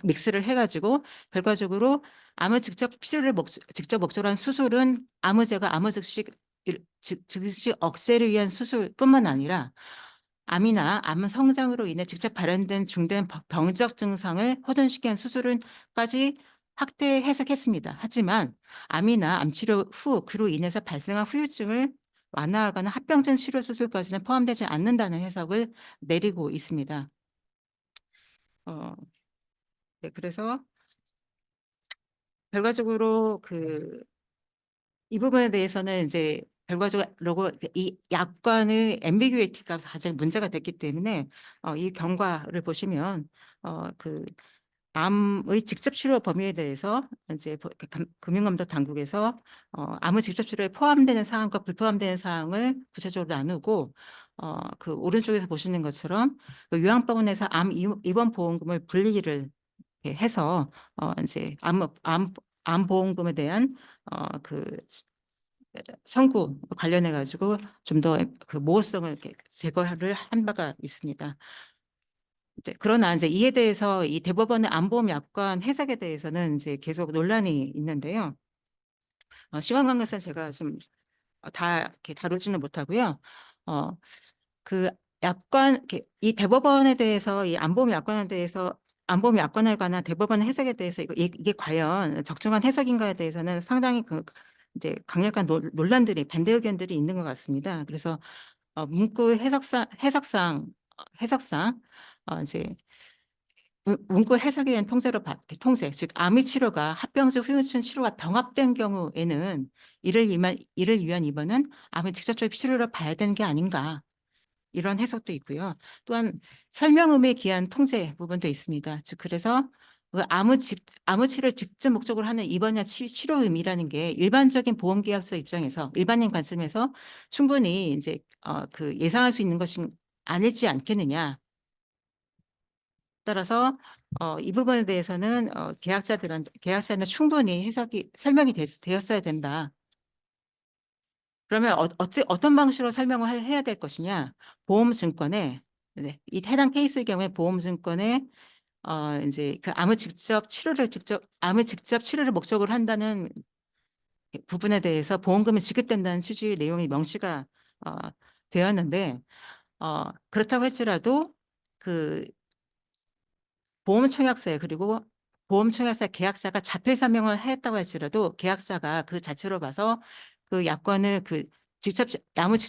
믹스를 해가지고 결과적으로 암의 직접 치료를 직접 목적으로 한 수술은 암의제가 암의 즉시 억제를 위한 수술뿐만 아니라 암이나 암 성장으로 인해 직접 발현된 중대한 병적 증상을 호전시키는 수술은까지 확대 해석했습니다. 하지만 암이나 암 치료 후 그로 인해서 발생한 후유증을 완화하거나 합병증 치료 수술까지는 포함되지 않는다는 해석을 내리고 있습니다. 네, 그래서 결과적으로 이 부분에 대해서는 이제 결과적으로 이 약관의 앰비규이티가 가장 문제가 됐기 때문에 이 경과를 보시면 암의 직접 치료 범위에 대해서 이제 금융감독 당국에서 암의 직접 치료에 포함되는 사항과 불포함되는 사항을 구체적으로 나누고 그 오른쪽에서 보시는 것처럼 그 요양병원에서 암 입원 보험금을 분리를 해서 이제 암 보험금에 대한 그 청구 관련해 가지고 좀 더 그 모호성을 이렇게 제거를 한 바가 있습니다. 그러나 이제 이에 대해서 이 대법원의 안보험 약관 해석에 대해서는 이제 계속 논란이 있는데요. 시간 관계상 제가 좀 다 이렇게 다루지는 못하고요. 그 약관 이 대법원에 대해서 이 안보험 약관에 대해서 안보험 약관에 관한 대법원 해석에 대해서 이게 과연 적정한 해석인가에 대해서는 상당히 이제 강력한 논란들이 반대 의견들이 있는 것 같습니다. 그래서 문구 해석상 이제 문구 해석에 대한 통제, 즉 암의 치료가 합병증 후유증 치료가 병합된 경우에는 이를 위한 입원은 암의 직접적 치료를 봐야 되는 게 아닌가 이런 해석도 있고요. 또한 설명 의무에 기한 통제 부분도 있습니다. 즉 그래서 그 암의 치료를 직접 목적으로 하는 입원이나 치료 의미라는 게 일반적인 보험계약서 입장에서 일반인 관점에서 충분히 이제 그 예상할 수 있는 것이 아니지 않겠느냐. 따라서 이 부분에 대해서는 계약자는 충분히 설명이 되었어야 된다. 그러면 어떤 방식으로 설명을 해야 될 것이냐? 보험증권에 이 해당 케이스의 경우에 보험증권에 이제 그 암의 직접 치료를 목적으로 한다는 부분에 대해서 보험금이 지급된다는 취지의 내용이 명시가 되었는데 그렇다고 할지라도 그 보험청약서에 그리고 보험청약서 계약자가 자필 서명을 했다고 할지라도 계약자가 그 자체로 봐서 그 약관을 암의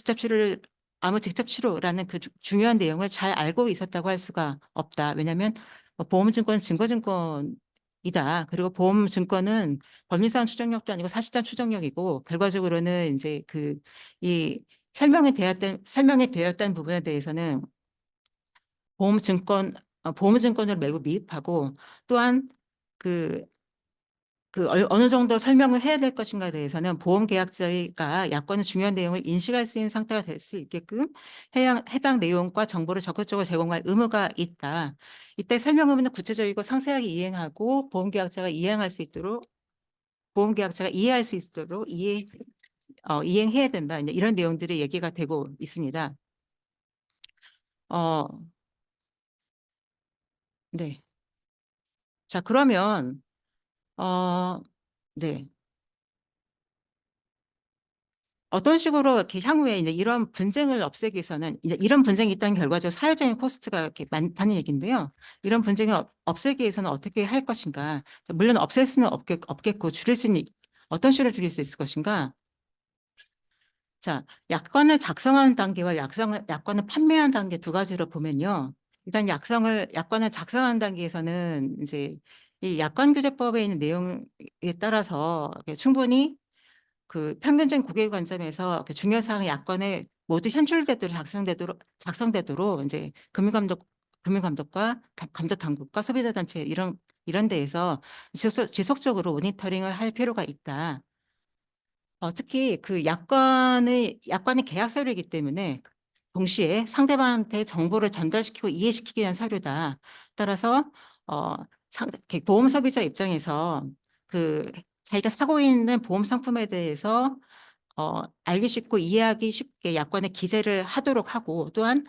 직접 치료라는 그 중요한 내용을 잘 알고 있었다고 할 수가 없다. 왜냐하면 보험증권은 증거증권이기 이다. 그리고 보험증권은 법률상 추정력도 아니고 사실상 추정력이고 결과적으로는 이제 이 설명이 되었다는 부분에 대해서는 보험증권을 매우 미흡하고 또한 그 어느 정도 설명을 해야 될 것인가에 대해서는 보험계약자가 약관의 중요한 내용을 인식할 수 있는 상태가 될 수 있게끔 해당 내용과 정보를 적극적으로 제공할 의무가 있다. 이때 설명 의무는 구체적이고 상세하게 이행하고 보험계약자가 이해할 수 있도록 이행해야 된다. 이제 이런 내용들이 얘기가 되고 있습니다. 네. 자, 그러면 네. 어떤 식으로 이렇게 향후에 이제 이런 분쟁을 없애기 위해서는 이제 이런 분쟁이 있다는 결과적으로 사회적인 코스트가 이렇게 많다는 얘기인데요. 이런 분쟁을 없애기 위해서는 어떻게 할 것인가? 물론 없앨 수는 없겠고 줄일 수는 어떤 식으로 줄일 수 있을 것인가? 자, 약관을 작성하는 단계와 약관을 판매하는 단계 두 가지로 보면요. 일단 약관을 작성하는 단계에서는 이제 이 약관규제법에 있는 내용에 따라서 충분히 그 평균적인 고객 관점에서 그 중요 사항의 약관에 모두 현출되도록 작성되도록 이제 금융감독과 감독 당국과 소비자 단체 이런 데에서 지속적으로 모니터링을 할 필요가 있다. 특히 그 약관의 계약 서류이기 때문에 동시에 상대방한테 정보를 전달시키고 이해시키기 위한 서류다. 따라서 보험 소비자 입장에서 자기가 사고 있는 보험 상품에 대해서 알기 쉽고 이해하기 쉽게 약관에 기재를 하도록 하고 또한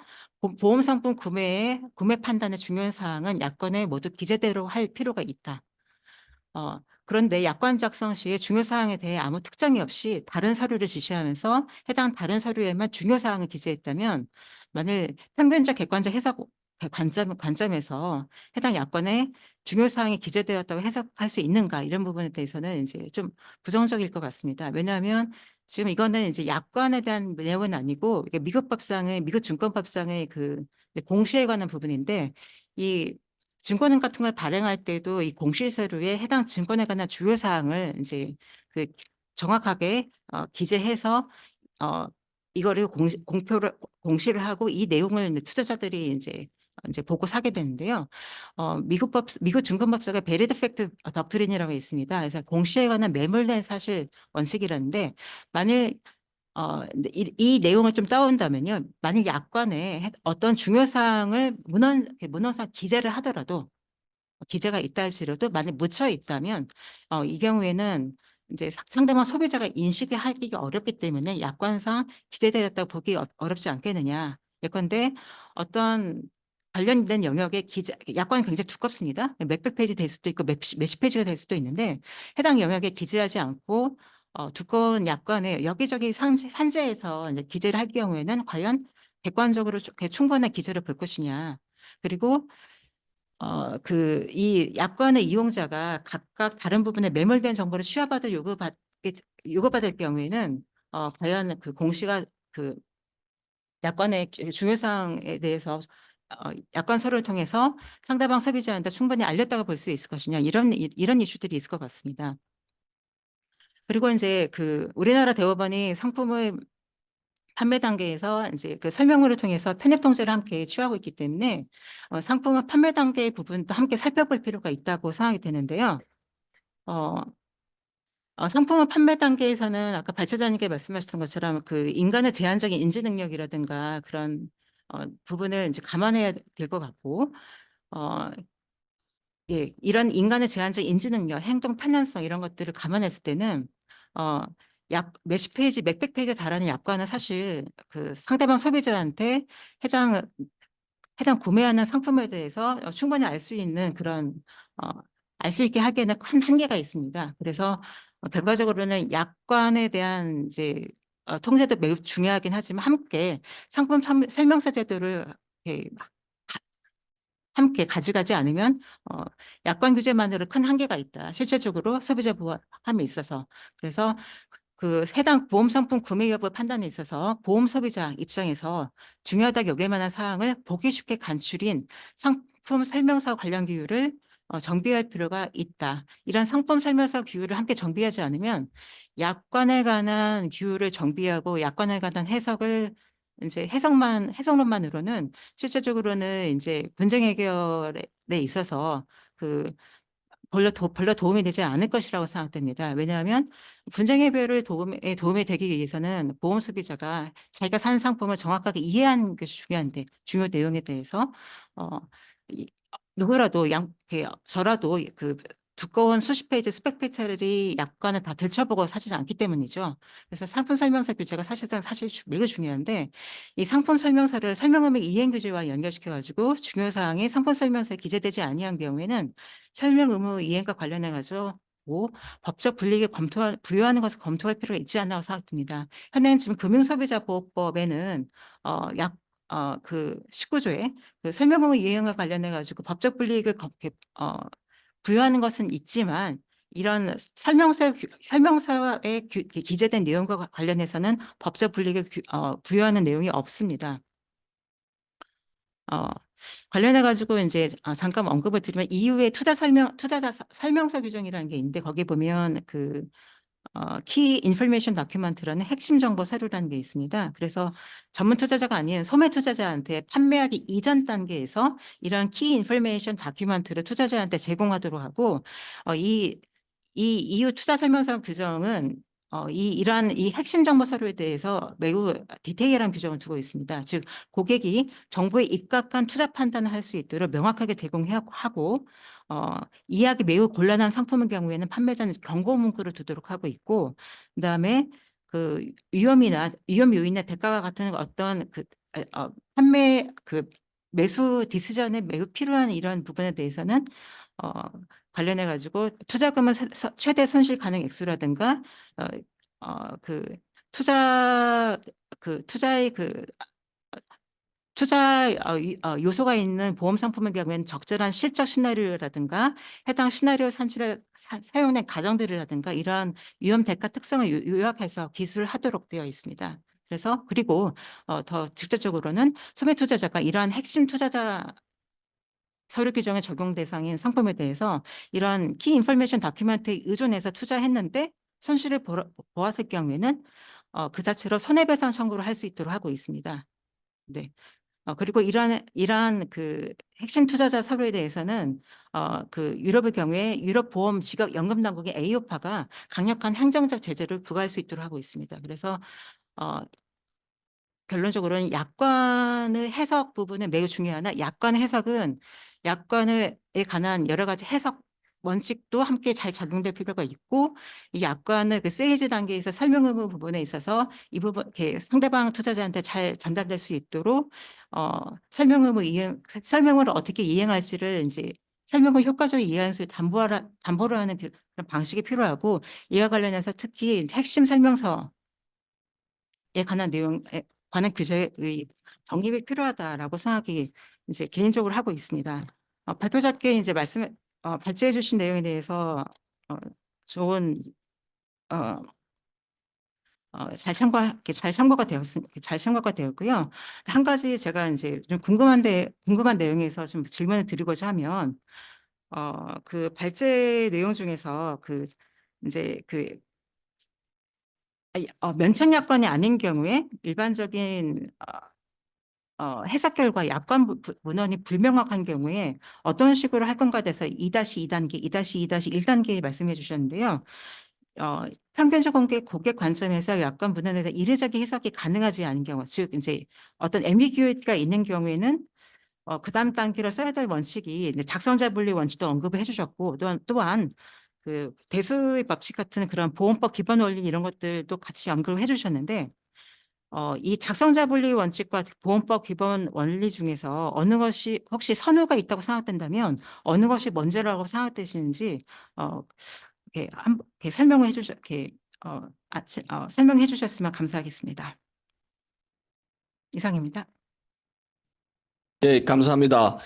보험 상품 구매 판단의 중요한 사항은 약관에 모두 기재되도록 할 필요가 있다. 그런데 약관 작성 시에 중요 사항에 대해 아무 특정이 없이 다른 서류를 지시하면서 해당 다른 서류에만 중요 사항을 기재했다면 만일 평균적 객관적 해석 관점에서 해당 약관에 중요 사항이 기재되었다고 해석할 수 있는가 이런 부분에 대해서는 이제 좀 부정적일 것 같습니다. 왜냐하면 지금 이거는 이제 약관에 대한 내용은 아니고 이게 미국 증권법상의 공시에 관한 부분인데 이 증권은 같은 걸 발행할 때도 이 공시 서류에 해당 증권에 관한 주요 사항을 이제 정확하게 기재해서 이거를 공시를 하고 이 내용을 이제 투자자들이 이제 보고 사게 되는데요. 미국 증권법상의 베리드 팩트 덕트린이라고 있습니다. 그래서 공시에 관한 매몰된 사실 원칙이라는데 만일 이 내용을 좀 따온다면요. 만약 약관에 어떤 중요 사항을 문헌상 기재를 하더라도 기재가 있다 할지라도 만약 묻혀 있다면 이 경우에는 이제 상대방 소비자가 인식을 하기가 어렵기 때문에 약관상 기재되었다고 보기 어렵지 않겠느냐. 예컨대 어떤 관련된 영역의 약관이 굉장히 두껍습니다. 몇백 페이지 될 수도 있고 몇십 페이지가 될 수도 있는데 해당 영역에 기재하지 않고 두꺼운 약관에 여기저기 산재해서 이제 기재를 할 경우에는 과연 객관적으로 충분한 기재를 볼 것이냐. 그리고 이 약관의 이용자가 각각 다른 부분에 매몰된 정보를 취합받아 요구받을 경우에는 과연 공시가 약관의 중요 사항에 대해서 약관 서류를 통해서 상대방 소비자한테 충분히 알렸다고 볼 수 있을 것이냐 이런 이슈들이 있을 것 같습니다. 그리고 이제 우리나라 대법원이 상품의 판매 단계에서 이제 설명문을 통해서 편입 통제를 함께 취하고 있기 때문에 상품의 판매 단계의 부분도 함께 살펴볼 필요가 있다고 생각이 되는데요. 상품의 판매 단계에서는 아까 발제자님께 말씀하셨던 것처럼 인간의 제한적인 인지 능력이라든가 그런 부분을 이제 감안해야 될 것 같고 예, 이런 인간의 제한적 인지 능력, 행동 판단성 이런 것들을 감안했을 때는 약 몇십 페이지, 몇백 페이지에 달하는 약관은 사실 상대방 소비자한테 해당 구매하는 상품에 대해서 충분히 알 수 있는 알 수 있게 하기에는 큰 한계가 있습니다. 그래서 결과적으로는 약관에 대한 이제 통제도 매우 중요하긴 하지만 함께 상품 설명서 제도를 이렇게 함께 가져가지 않으면 약관 규제만으로 큰 한계가 있다. 실질적으로 소비자 보호함에 있어서. 그래서 해당 보험 상품 구매 여부 판단에 있어서 보험 소비자 입장에서 중요하다고 여길 만한 사항을 보기 쉽게 간추린 상품 설명서 관련 기율을 정비할 필요가 있다. 이런 상품 설명서 규율을 함께 정비하지 않으면 약관에 관한 규율을 정비하고 약관에 관한 해석을 이제 해석론만으로는 실질적으로는 이제 분쟁 해결에 있어서 그 별로 도움이 되지 않을 것이라고 생각됩니다. 왜냐하면 분쟁 해결에 도움이 되기 위해서는 보험 소비자가 자기가 산 상품을 정확하게 이해하는 것이 중요한데 중요 내용에 대해서 이- 누구라도 저라도 그 두꺼운 수십 페이지, 수백 페이지짜리 약관을 다 들춰보고 사지 않기 때문이죠. 그래서 상품 설명서 규제가 사실상 매우 중요한데 이 상품 설명서를 설명의무 이행 규제와 연결시켜 가지고 중요 사항이 상품 설명서에 기재되지 아니한 경우에는 설명 의무 이행과 관련해 가지고 법적 불이익을 부여하는 것을 검토할 필요가 있지 않나고 생각됩니다. 현행 지금 금융소비자보호법에는 그 19조에 그 설명 의무 이행과 관련해 가지고 법적 불이익을 부여하는 것은 있지만 이런 설명서에 기재된 내용과 관련해서는 법적 불이익을 부여하는 내용이 없습니다. 관련해 가지고 이제 잠깐 언급을 드리면 이후에 투자자 설명서 규정이라는 게 있는데 거기 보면 그 키 인포메이션 다큐멘트라는 핵심 정보 서류라는 게 있습니다. 그래서 전문 투자자가 아닌 소매 투자자한테 판매하기 이전 단계에서 이런 키 인포메이션 다큐멘트를 투자자한테 제공하도록 하고 이 이후 투자 설명서 규정은 이러한 핵심 정보 서류에 대해서 매우 디테일한 규정을 두고 있습니다. 즉 고객이 정보에 입각한 투자 판단을 할 수 있도록 명확하게 제공하고 이해하기 매우 곤란한 상품의 경우에는 판매자는 경고 문구를 두도록 하고 있고 그다음에 그 위험 요인이나 대가와 같은 어떤 판매 매수 디시전에 매우 필요한 이런 부분에 대해서는 관련해 가지고 투자금은 최대 손실 가능 액수라든가 그 투자의 투자 요소가 있는 보험 상품의 경우에는 적절한 실적 시나리오라든가 해당 시나리오 산출에 사용된 가정들이라든가 이러한 위험 대가 특성을 요약해서 기술하도록 되어 있습니다. 그래서 그리고 더 직접적으로는 소매 투자자가 이러한 핵심 투자자 서류 규정의 적용 대상인 상품에 대해서 이런 키 인포메이션 다큐멘트에 의존해서 투자했는데 손실을 보았을 경우에는 그 자체로 손해배상 청구를 할 수 있도록 하고 있습니다. 네. 그리고 이러한 그 핵심 투자자 서류에 대해서는 그 유럽의 경우에 유럽 보험 지각 연금 당국의 에이오파가 강력한 행정적 제재를 부과할 수 있도록 하고 있습니다. 그래서 결론적으로는 약관의 해석 부분은 매우 중요하나 약관 해석은 약관에 관한 여러 가지 해석 원칙도 함께 잘 적용될 필요가 있고 이 약관의 그 세이즈 단계에서 설명 의무 부분에 있어서 이 부분 이렇게 상대방 투자자한테 잘 전달될 수 있도록 설명을 어떻게 이행할지를 이제 설명을 효과적으로 이해하는 수 담보를 하는 그런 방식이 필요하고 이와 관련해서 특히 이제 핵심 설명서에 관한 내용에 관한 규제의 정립이 필요하다라고 생각이 이제 개인적으로 하고 있습니다. 발표자께 이제 발제해 주신 내용에 대해서 좋은 잘 참고가 되었고요. 한 가지 제가 이제 좀 궁금한 내용에서 좀 질문을 드리고자 하면 그 발제 내용 중에서 그 이제 그 면책약관이 아닌 경우에 일반적인 해석 결과 약관 문헌이 불명확한 경우에 어떤 식으로 할 건가에 대해서 2-2단계, 2-2-1단계 말씀해 주셨는데요. 평균적 고객 관점에서 약관 문헌에 대한 이례적인 해석이 가능하지 않은 경우, 즉 이제 어떤 애미규이티가 있는 경우에는 그 다음 단계로 써야 될 원칙이 이제 작성자 분리 원칙도 언급을 해주셨고 또한 그 대수의 법칙 같은 그런 보험법 기본 원리 이런 것들도 같이 언급을 해주셨는데 이 작성자 분리 원칙과 보험법 기본 원리 중에서 어느 것이 혹시 선후가 있다고 생각된다면 어느 것이 먼저라고 생각되시는지 이렇게 설명해 주셨으면 감사하겠습니다. 이상입니다. 예, 감사합니다.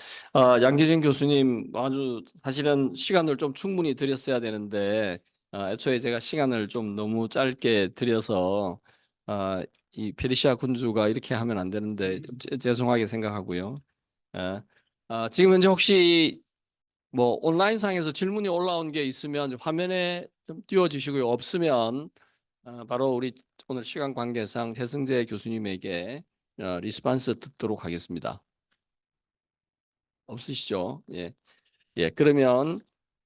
양기진 교수님 아주 사실은 시간을 좀 충분히 드렸어야 되는데 애초에 제가 시간을 좀 너무 짧게 드려서 이 페르시아 군주가 이렇게 하면 안 되는데 죄송하게 생각하고요. 지금 현재 혹시 뭐 온라인상에서 질문이 올라온 게 있으면 화면에 좀 띄워주시고요. 없으면 바로 우리 오늘 시간 관계상 최승재 교수님에게 리스판스 듣도록 하겠습니다. 없으시죠? 예. 예. 그러면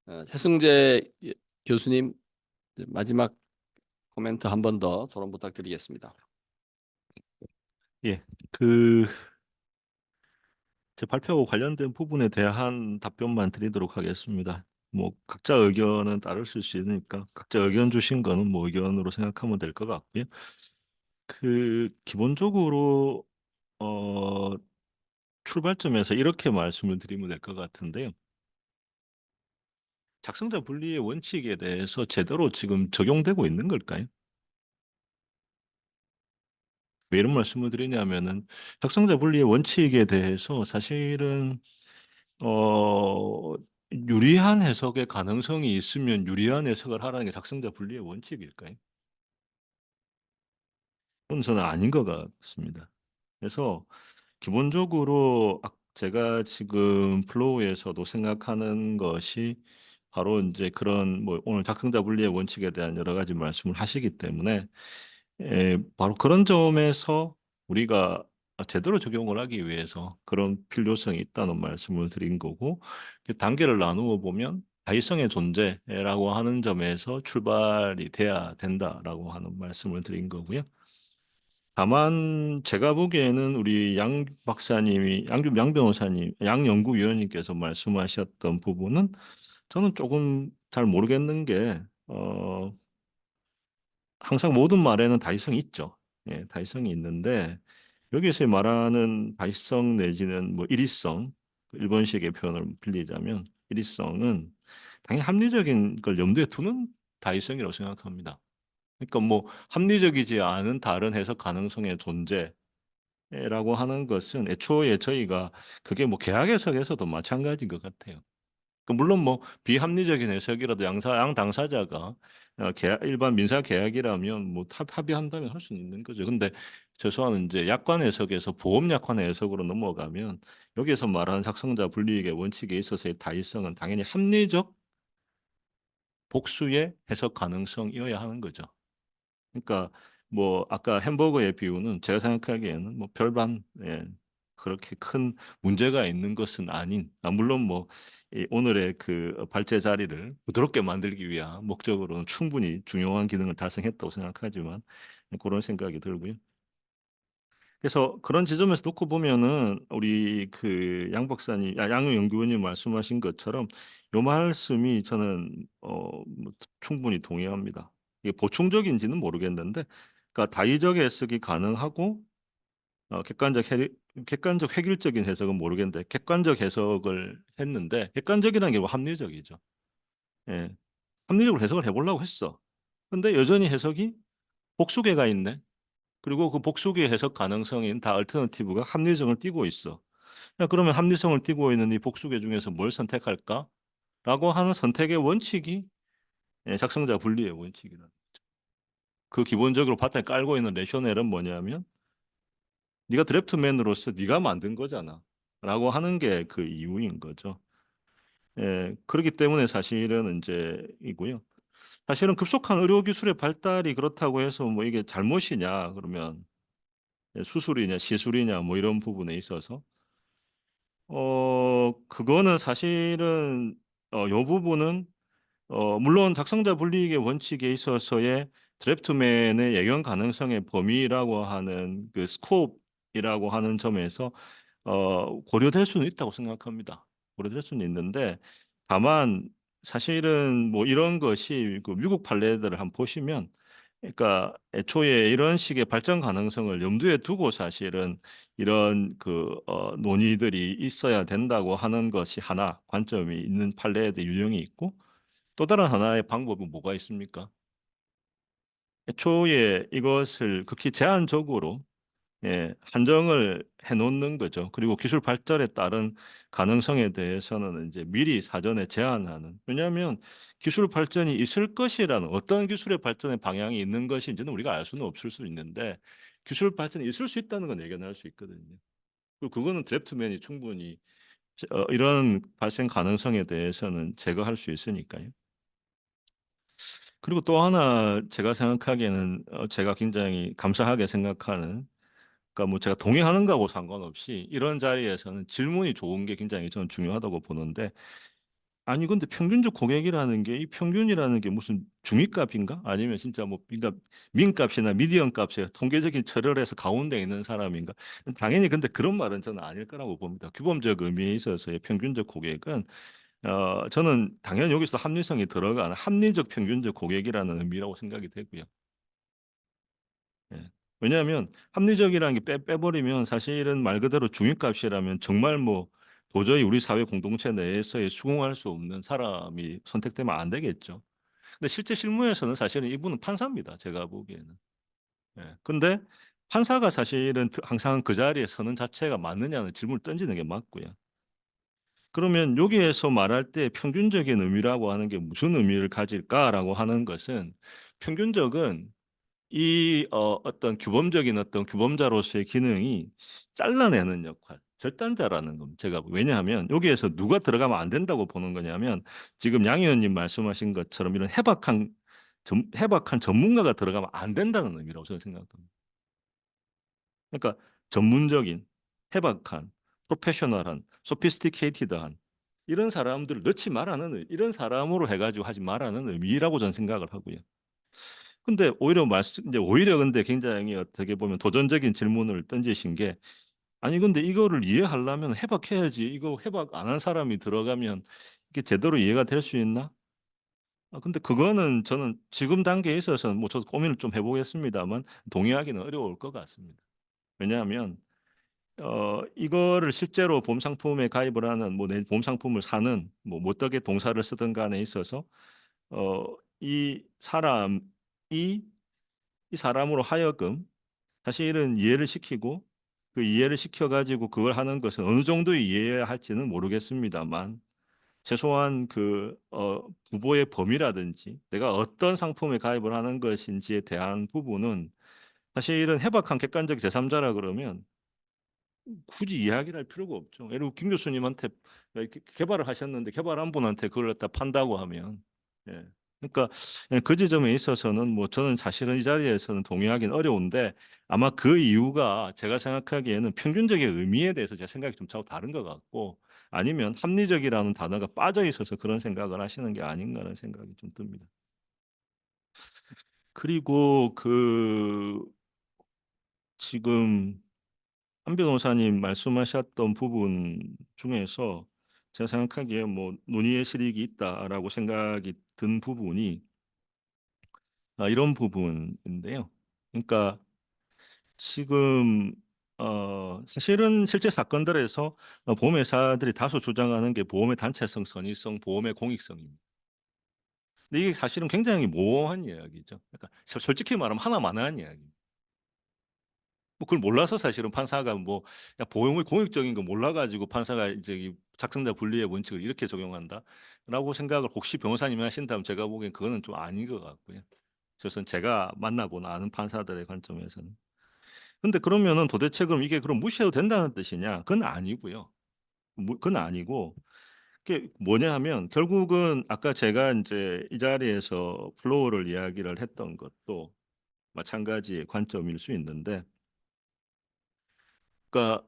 최승재 교수님 마지막 코멘트 한 번 더 토론 부탁드리겠습니다. 예, 제 발표하고 관련된 부분에 대한 답변만 드리도록 하겠습니다. 뭐 각자 의견은 다를 수 있으니까 각자 의견 주신 거는 뭐 의견으로 생각하면 될 것 같고요. 기본적으로 어, 출발점에서 이렇게 말씀을 드리면 될 것 같은데요. 작성자 분리의 원칙에 대해서 제대로 지금 적용되고 있는 걸까요? 왜 이런 말씀을 드리냐면은 작성자 분리의 원칙에 대해서 사실은 어, 유리한 해석의 가능성이 있으면 유리한 해석을 하라는 게 작성자 분리의 원칙일까요? 그건 저는 아닌 것 같습니다. 그래서 기본적으로 제가 지금 플로우에서도 생각하는 것이 바로 이제 그런 뭐 오늘 작성자 분리의 원칙에 대한 여러 가지 말씀을 하시기 때문에 바로 그런 점에서 우리가 제대로 적용을 하기 위해서 그런 필요성이 있다는 말씀을 드린 거고 그 단계를 나누어 보면 다의성의 존재라고 하는 점에서 출발이 돼야 된다라고 하는 말씀을 드린 거고요. 다만 제가 보기에는 우리 양 박사님이 양 변호사님, 양 연구위원님께서 말씀하셨던 부분은 저는 조금 잘 모르겠는 게 항상 모든 말에는 다의성이 있죠. 예, 다의성이 있는데 여기서 말하는 다의성 내지는 뭐 일의성, 일본식의 표현을 빌리자면 일의성은 당연히 합리적인 걸 염두에 두는 다의성이라고 생각합니다. 그러니까 뭐 합리적이지 않은 다른 해석 가능성의 존재라고 하는 것은 애초에 저희가 그게 뭐 계약 해석에서도 마찬가지인 것 같아요. 물론 뭐 비합리적인 해석이라도 양 당사자가 일반 민사 계약이라면 뭐 합의한다면 할 수는 있는 거죠. 근데 최소한 이제 약관 해석에서 보험 약관 해석으로 넘어가면 여기에서 말하는 작성자 불이익의 원칙에 있어서의 다의성은 당연히 합리적 복수의 해석 가능성이어야 하는 거죠. 그러니까 뭐 아까 햄버거의 비유는 제가 생각하기에는 뭐 별반 그렇게 큰 문제가 있는 것은 아닌 물론 뭐 오늘의 그 발제 자리를 부드럽게 만들기 위한 목적으로는 충분히 중요한 기능을 달성했다고 생각하지만 그런 생각이 들고요. 그래서 그런 지점에서 놓고 보면은 우리 그 양 박사님, 양 연구원님 말씀하신 것처럼 요 말씀이 저는 뭐 충분히 동의합니다. 이게 보충적인지는 모르겠는데, 그러니까 다의적 해석이 가능하고 객관적 획일적인 해석은 모르겠는데 객관적 해석을 했는데 객관적이라는 게 뭐 합리적이죠. 예, 합리적으로 해석을 해보려고 했어. 근데 여전히 해석이 복수계가 있네. 그리고 그 복수기의 해석 가능성인 다 얼터너티브가 합리성을 띠고 있어. 야, 그러면 합리성을 띠고 있는 이 복수계 중에서 뭘 선택할까? 라고 하는 선택의 원칙이 작성자 분리의 원칙이다. 그 기본적으로 바탕에 깔고 있는 레셔넬은 뭐냐면 네가 드래프트맨으로서 네가 만든 거잖아. 라고 하는 게 그 이유인 거죠. 그렇기 때문에 사실은 이제 이고요. 사실은 급속한 의료 기술의 발달이 그렇다고 해서 뭐 이게 잘못이냐 그러면 수술이냐 시술이냐 뭐 이런 부분에 있어서 그거는 사실은 요 부분은 물론 작성자 불이익의 원칙에 있어서의 드래프트맨의 예견 가능성의 범위라고 하는 그 스코프이라고 하는 점에서 고려될 수는 있다고 생각합니다. 고려될 수는 있는데 다만 사실은 뭐 이런 것이 그 미국 판례들을 한번 보시면 그러니까 애초에 이런 식의 발전 가능성을 염두에 두고 사실은 이런 그 논의들이 있어야 된다고 하는 것이 하나 관점이 있는 판례에 대해 유형이 있고 또 다른 하나의 방법은 뭐가 있습니까? 애초에 이것을 극히 제한적으로 한정을 해놓는 거죠. 그리고 기술 발전에 따른 가능성에 대해서는 이제 미리 사전에 제한하는. 왜냐하면 기술 발전이 있을 것이라는 어떤 기술의 발전의 방향이 있는 것인지는 우리가 알 수는 없을 수 있는데 기술 발전이 있을 수 있다는 건 예견할 수 있거든요. 그리고 그거는 드래프트맨이 충분히 이런 발생 가능성에 대해서는 제거할 수 있으니까요. 그리고 또 하나 제가 생각하기에는 제가 굉장히 감사하게 생각하는, 그러니까 뭐 제가 동의하는 거하고 상관없이 이런 자리에서는 질문이 좋은 게 굉장히 저는 중요하다고 보는데, 아니 근데 평균적 고객이라는 게 이 평균이라는 게 무슨 중위값인가? 아니면 진짜 뭐 그러니까 민값이나 미디언 값에 통계적인 철혈에서 가운데 있는 사람인가? 당연히 근데 그런 말은 저는 아닐 거라고 봅니다. 규범적 의미에 있어서의 평균적 고객은 저는 당연히 여기서 합리성이 들어가는 합리적 평균적 고객이라는 의미라고 생각이 되고요. 예. 왜냐하면 합리적이라는 게 빼버리면 사실은 말 그대로 중위값이라면 정말 뭐 도저히 우리 사회 공동체 내에서의 수긍할 수 없는 사람이 선택되면 안 되겠죠. 근데 실제 실무에서는 사실은 이분은 판사입니다. 제가 보기에는. 예. 근데 판사가 사실은 항상 그 자리에 서는 자체가 맞느냐는 질문을 던지는 게 맞고요. 그러면 여기에서 말할 때 평균적인 의미라고 하는 게 무슨 의미를 가질까라고 하는 것은, 평균적은 이 어떤 규범적인 어떤 규범자로서의 기능이 잘라내는 역할, 절단자라는 겁니다. 제가 왜냐하면 여기에서 누가 들어가면 안 된다고 보는 거냐면, 지금 양 의원님 말씀하신 것처럼 이런 해박한 전문가가 들어가면 안 된다는 의미라고 저는 생각합니다. 그러니까 전문적인, 해박한, 프로페셔널한, 소피스티케이티드한 이런 사람들을 넣지 말라는, 이런 사람으로 해가지고 하지 말라는 의미라고 저는 생각을 하고요. 근데 오히려 근데 굉장히 어떻게 보면 도전적인 질문을 던지신 게, 아니 근데 이거를 이해하려면 해박해야지, 이거 해박 안 한 사람이 들어가면 이게 제대로 이해가 될 수 있나? 근데 그거는 저는 지금 단계에 있어서는 뭐 저도 고민을 좀 해보겠습니다만 동의하기는 어려울 것 같습니다. 왜냐하면 이거를 실제로 보험 상품에 가입을 하는, 뭐 내 보험 상품을 사는, 뭐 어떻게 동사를 쓰든 간에 있어서 어, 이 사람이 이 사람으로 하여금 사실은 이해를 시키고, 그 이해를 시켜가지고 그걸 하는 것은 어느 정도 이해해야 할지는 모르겠습니다만, 최소한 그 부보의 범위라든지 내가 어떤 상품에 가입을 하는 것인지에 대한 부분은 사실은 해박한 객관적 제3자라 그러면 굳이 이야기를 할 필요가 없죠. 예를 들어 김 교수님한테 개발을 하셨는데 개발한 분한테 그걸 갖다 판다고 하면, 예. 그러니까 그 지점에 있어서는 뭐 저는 사실은 이 자리에서는 동의하기는 어려운데, 아마 그 이유가 제가 생각하기에는 평균적인 의미에 대해서 제 생각이 좀 차고 다른 것 같고, 아니면 합리적이라는 단어가 빠져 있어서 그런 생각을 하시는 게 아닌가라는 생각이 좀 듭니다. 그리고 지금 한 변호사님 말씀하셨던 부분 중에서 제가 생각하기에 뭐 논의의 실익이 있다라고 생각이 든 부분이 이런 부분인데요. 그러니까 지금 사실은 실제 사건들에서 보험회사들이 다수 주장하는 게 보험의 단체성, 선의성, 보험의 공익성입니다. 근데 이게 사실은 굉장히 모호한 이야기죠. 그러니까 솔직히 말하면 하나만한 이야기입니다. 뭐 그걸 몰라서 사실은 판사가 뭐 야, 보험의 공익적인 거 몰라가지고 판사가 이제 이 작성자 분리의 원칙을 이렇게 적용한다라고 생각을 혹시 변호사님이 하신다면 제가 보기엔 그거는 좀 아닌 것 같고요. 그래서 제가 만나본 아는 판사들의 관점에서는. 근데 그러면은 도대체 그럼 이게 그럼 무시해도 된다는 뜻이냐? 그건 아니고요. 그건 아니고, 그게 뭐냐 하면 결국은 아까 제가 이제 이 자리에서 플로우를 이야기를 했던 것도 마찬가지의 관점일 수 있는데, 그러니까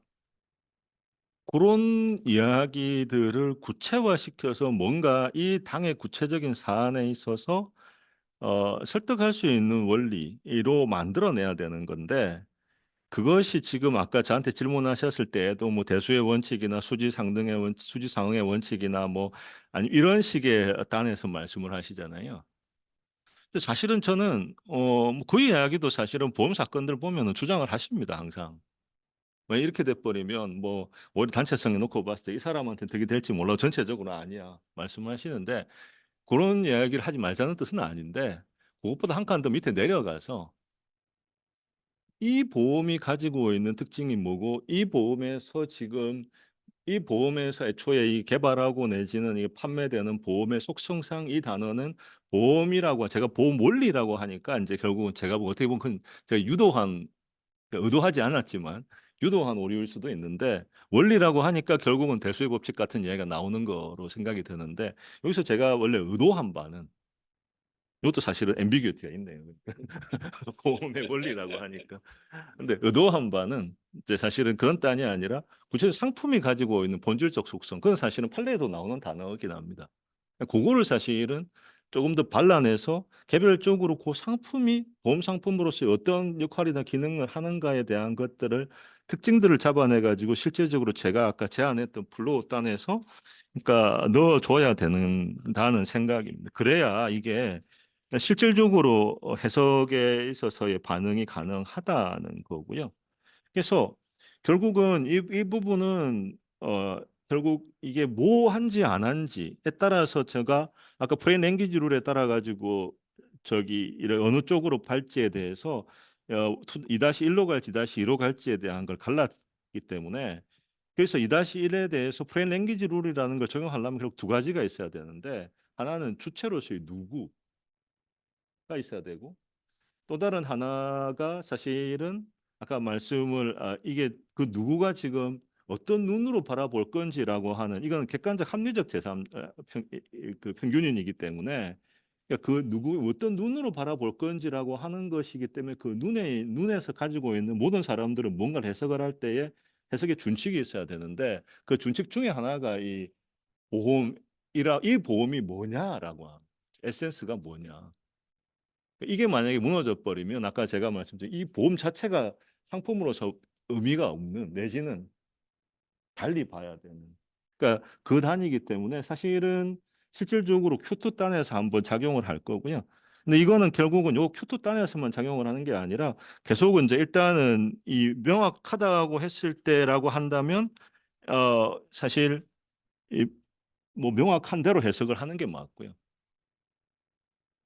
그런 이야기들을 구체화시켜서 뭔가 이 당의 구체적인 사안에 있어서 설득할 수 있는 원리로 만들어내야 되는 건데, 그것이 지금 아까 저한테 질문하셨을 때에도 뭐 대수의 원칙이나 수지상응의 원칙이나 뭐 아니 이런 식의 단에서 말씀을 하시잖아요. 근데 사실은 저는 뭐그 이야기도 사실은 보험 사건들 보면은 주장을 하십니다, 항상. 왜 이렇게 돼버리면 뭐 오히려 단체성에 놓고 봤을 때 이 사람한테 득이 될지 몰라, 전체적으로 아니야 말씀하시는데, 그런 이야기를 하지 말자는 뜻은 아닌데, 그것보다 한 칸 더 밑에 내려가서 이 보험이 가지고 있는 특징이 뭐고, 이 보험에서 애초에 이 개발하고 내지는 이 판매되는 보험의 속성상 이 단어는 보험이라고, 제가 보험 원리라고 하니까 이제 결국은 제가 뭐 어떻게 보면 제가 의도하지 않았지만 유도한 오류일 수도 있는데 원리라고 하니까 결국은 대수의 법칙 같은 이야기가 나오는 거로 생각이 드는데 여기서 제가 원래 의도한 바는 이것도 사실은 앰비규티가 있네요. 보험의 원리라고 하니까. 근데 의도한 바는 이제 사실은 그런 딴이 아니라 구체적으로 상품이 가지고 있는 본질적 속성, 그건 사실은 판례에도 나오는 단어이긴 합니다. 그거를 사실은 조금 더 발라내서 개별적으로 그 상품이 보험 상품으로서 어떤 역할이나 기능을 하는가에 대한 것들을 특징들을 잡아내 가지고 실제적으로 제가 아까 제안했던 플로우 단에서 그러니까 넣어줘야 된다는 생각입니다. 그래야 이게 실질적으로 해석에 있어서의 반응이 가능하다는 거고요. 그래서 결국은 이 부분은 결국 이게 뭐 한지 안 한지에 따라서 제가 아까 프레임 랭귀지 룰에 따라 가지고 저기 이런 어느 쪽으로 갈지에 대해서 2-1로 갈지 2-2로 갈지에 대한 걸 갈랐기 때문에 그래서 2-1에 대해서 프레임 랭귀지 룰이라는 걸 적용하려면 결국 두 가지가 있어야 되는데 하나는 주체로서의 누구가 있어야 되고 또 다른 하나가 사실은 아까 말씀을 이게 그 누구가 지금 어떤 눈으로 바라볼 건지라고 하는 이건 객관적 합리적 제3 그 평균인이기 때문에 그러니까 그 누구 어떤 눈으로 바라볼 건지라고 하는 것이기 때문에 그 눈에서 가지고 있는 모든 사람들은 뭔가를 해석을 할 때에 해석의 준칙이 있어야 되는데 그 준칙 중에 하나가 이 보험이 뭐냐라고 하는 에센스가 뭐냐. 이게 만약에 무너져 버리면 아까 제가 말씀드린 이 보험 자체가 상품으로서 의미가 없는 내지는 달리 봐야 되는 그러니까 그 단위이기 때문에 사실은 실질적으로 큐트 단에서 한번 작용을 할 거고요. 근데 이거는 결국은 요 큐트 단에서만 작용을 하는 게 아니라 계속 이제 일단은 이 명확하다고 했을 때라고 한다면 사실 이 뭐 명확한 대로 해석을 하는 게 맞고요.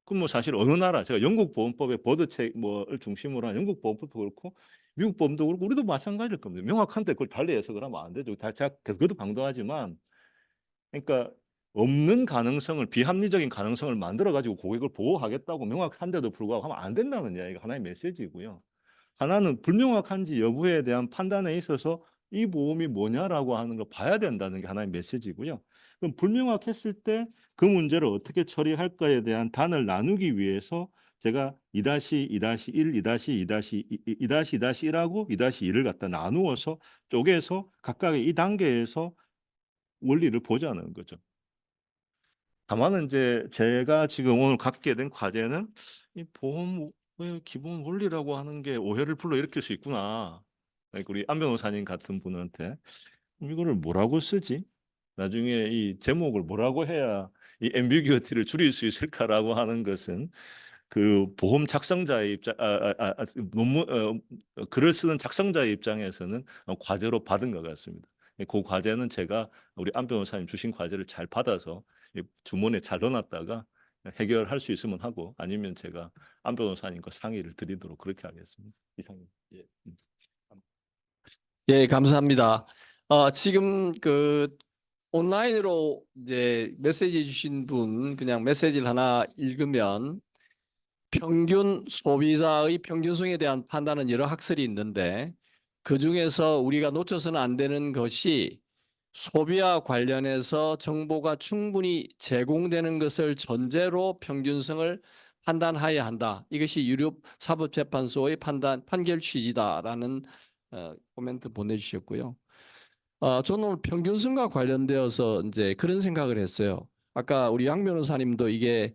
그럼 뭐 사실 어느 나라 제가 영국 보험법의 버드 책 뭐를 중심으로 한 영국 보험법도 그렇고 미국 보험도 그렇고 우리도 마찬가지일 겁니다. 명확한데 그걸 달리 해석을 하면 안 되죠. 제가 그것도 방도하지만 그러니까 없는 가능성을 비합리적인 가능성을 만들어 가지고 고객을 보호하겠다고 명확한데도 불구하고 하면 안 된다는 이야기가 하나의 메시지고요. 하나는 불명확한지 여부에 대한 판단에 있어서 이 보험이 뭐냐라고 하는 걸 봐야 된다는 게 하나의 메시지고요. 그럼 불명확했을 때 그 문제를 어떻게 처리할까에 대한 단을 나누기 위해서 제가 2-2-1, 2-2-2-1하고 2-2를 갖다 나누어서 쪼개서 각각의 이 단계에서 원리를 보자는 거죠. 다만 이제 제가 지금 오늘 갖게 된 과제는 이 보험의 기본 원리라고 하는 게 오해를 불러일으킬 수 있구나. 그러니까 우리 안 변호사님 같은 분한테 이거를 뭐라고 쓰지? 나중에 이 제목을 뭐라고 해야 이 앰비규어티를 줄일 수 있을까라고 하는 것은 그 보험 작성자의 입장, 논문 글을 쓰는 작성자의 입장에서는 과제로 받은 것 같습니다. 그 과제는 제가 우리 안 변호사님 주신 과제를 잘 받아서 주머니에 잘 넣어놨다가 해결할 수 있으면 하고 아니면 제가 안 변호사님과 상의를 드리도록 그렇게 하겠습니다. 이상입니다. 예. 예, 감사합니다. 지금 그 온라인으로 이제 메시지 주신 분 그냥 메시지를 하나 읽으면 평균 소비자의 평균성에 대한 판단은 여러 학설이 있는데 그중에서 우리가 놓쳐서는 안 되는 것이 소비와 관련해서 정보가 충분히 제공되는 것을 전제로 평균성을 판단해야 한다. 이것이 유럽 사법재판소의 판결 취지다라는 코멘트 보내주셨고요. 저는 오늘 평균성과 관련되어서 이제 그런 생각을 했어요. 아까 우리 양 변호사님도 이게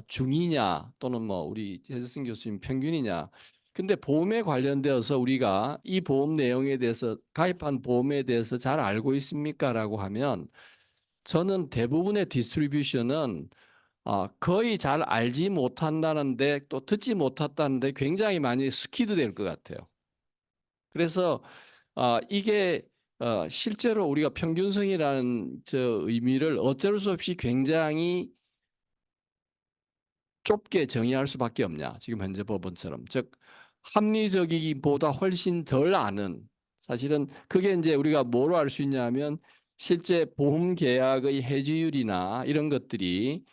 중이냐 또는 뭐 우리 재승 교수님 평균이냐. 근데 보험에 관련되어서 우리가 이 보험 내용에 대해서 가입한 보험에 대해서 잘 알고 있습니까라고 하면 저는 대부분의 디스트리뷰션은 거의 잘 알지 못한다는데 또 듣지 못했다는데 굉장히 많이 스키드 될 것 같아요. 그래서 이게 실제로 우리가 평균성이라는 저 의미를 어쩔 수 없이 굉장히 좁게 정의할 수밖에 없냐. 지금 현재 법원처럼. 즉 합리적이기보다 훨씬 덜 아는 사실은 그게 이제 우리가 뭐로 알 수 있냐면 실제 보험 계약의 해지율이나 이런 것들이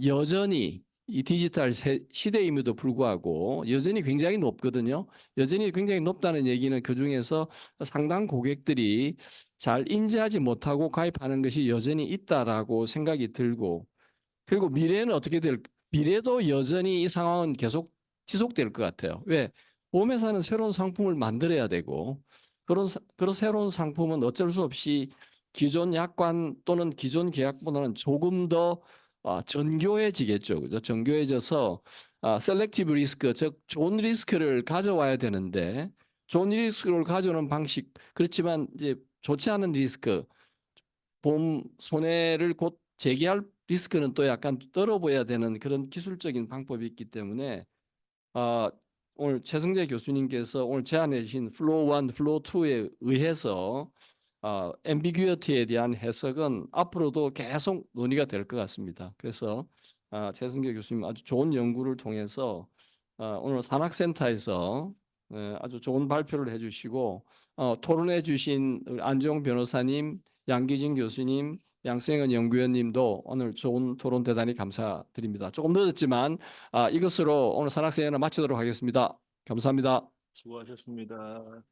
여전히 이 디지털 시대임에도 불구하고 여전히 굉장히 높거든요. 여전히 굉장히 높다는 얘기는 그중에서 상당 고객들이 잘 인지하지 못하고 가입하는 것이 여전히 있다라고 생각이 들고, 그리고 미래는 어떻게 미래도 여전히 이 상황은 계속 지속될 것 같아요. 왜? 보험회사는 새로운 상품을 만들어야 되고, 그런 새로운 상품은 어쩔 수 없이 기존 약관 또는 기존 계약보다는 조금 더 정교해지겠죠. 그죠? 정교해져서 셀렉티브 리스크, 즉 좋은 리스크를 가져와야 되는데, 좋은 리스크를 가져오는 방식, 그렇지만 이제 좋지 않은 리스크, 보험 손해를 곧 제기할 리스크는 또 약간 떨어보여야 되는 그런 기술적인 방법이 있기 때문에 오늘 최승재 교수님께서 오늘 제안해 주신 플로우 1, 플로우 2에 의해서 앰비규어티에 대한 해석은 앞으로도 계속 논의가 될 것 같습니다. 그래서 최승재 교수님 아주 좋은 연구를 통해서 오늘 산학센터에서 아주 좋은 발표를 해주시고 토론해 주신 안정 변호사님, 양기진 교수님, 양승현 연구위원님도 오늘 좋은 토론 대단히 감사드립니다. 조금 늦었지만 이것으로 오늘 산학생회는 마치도록 하겠습니다. 감사합니다. 수고하셨습니다.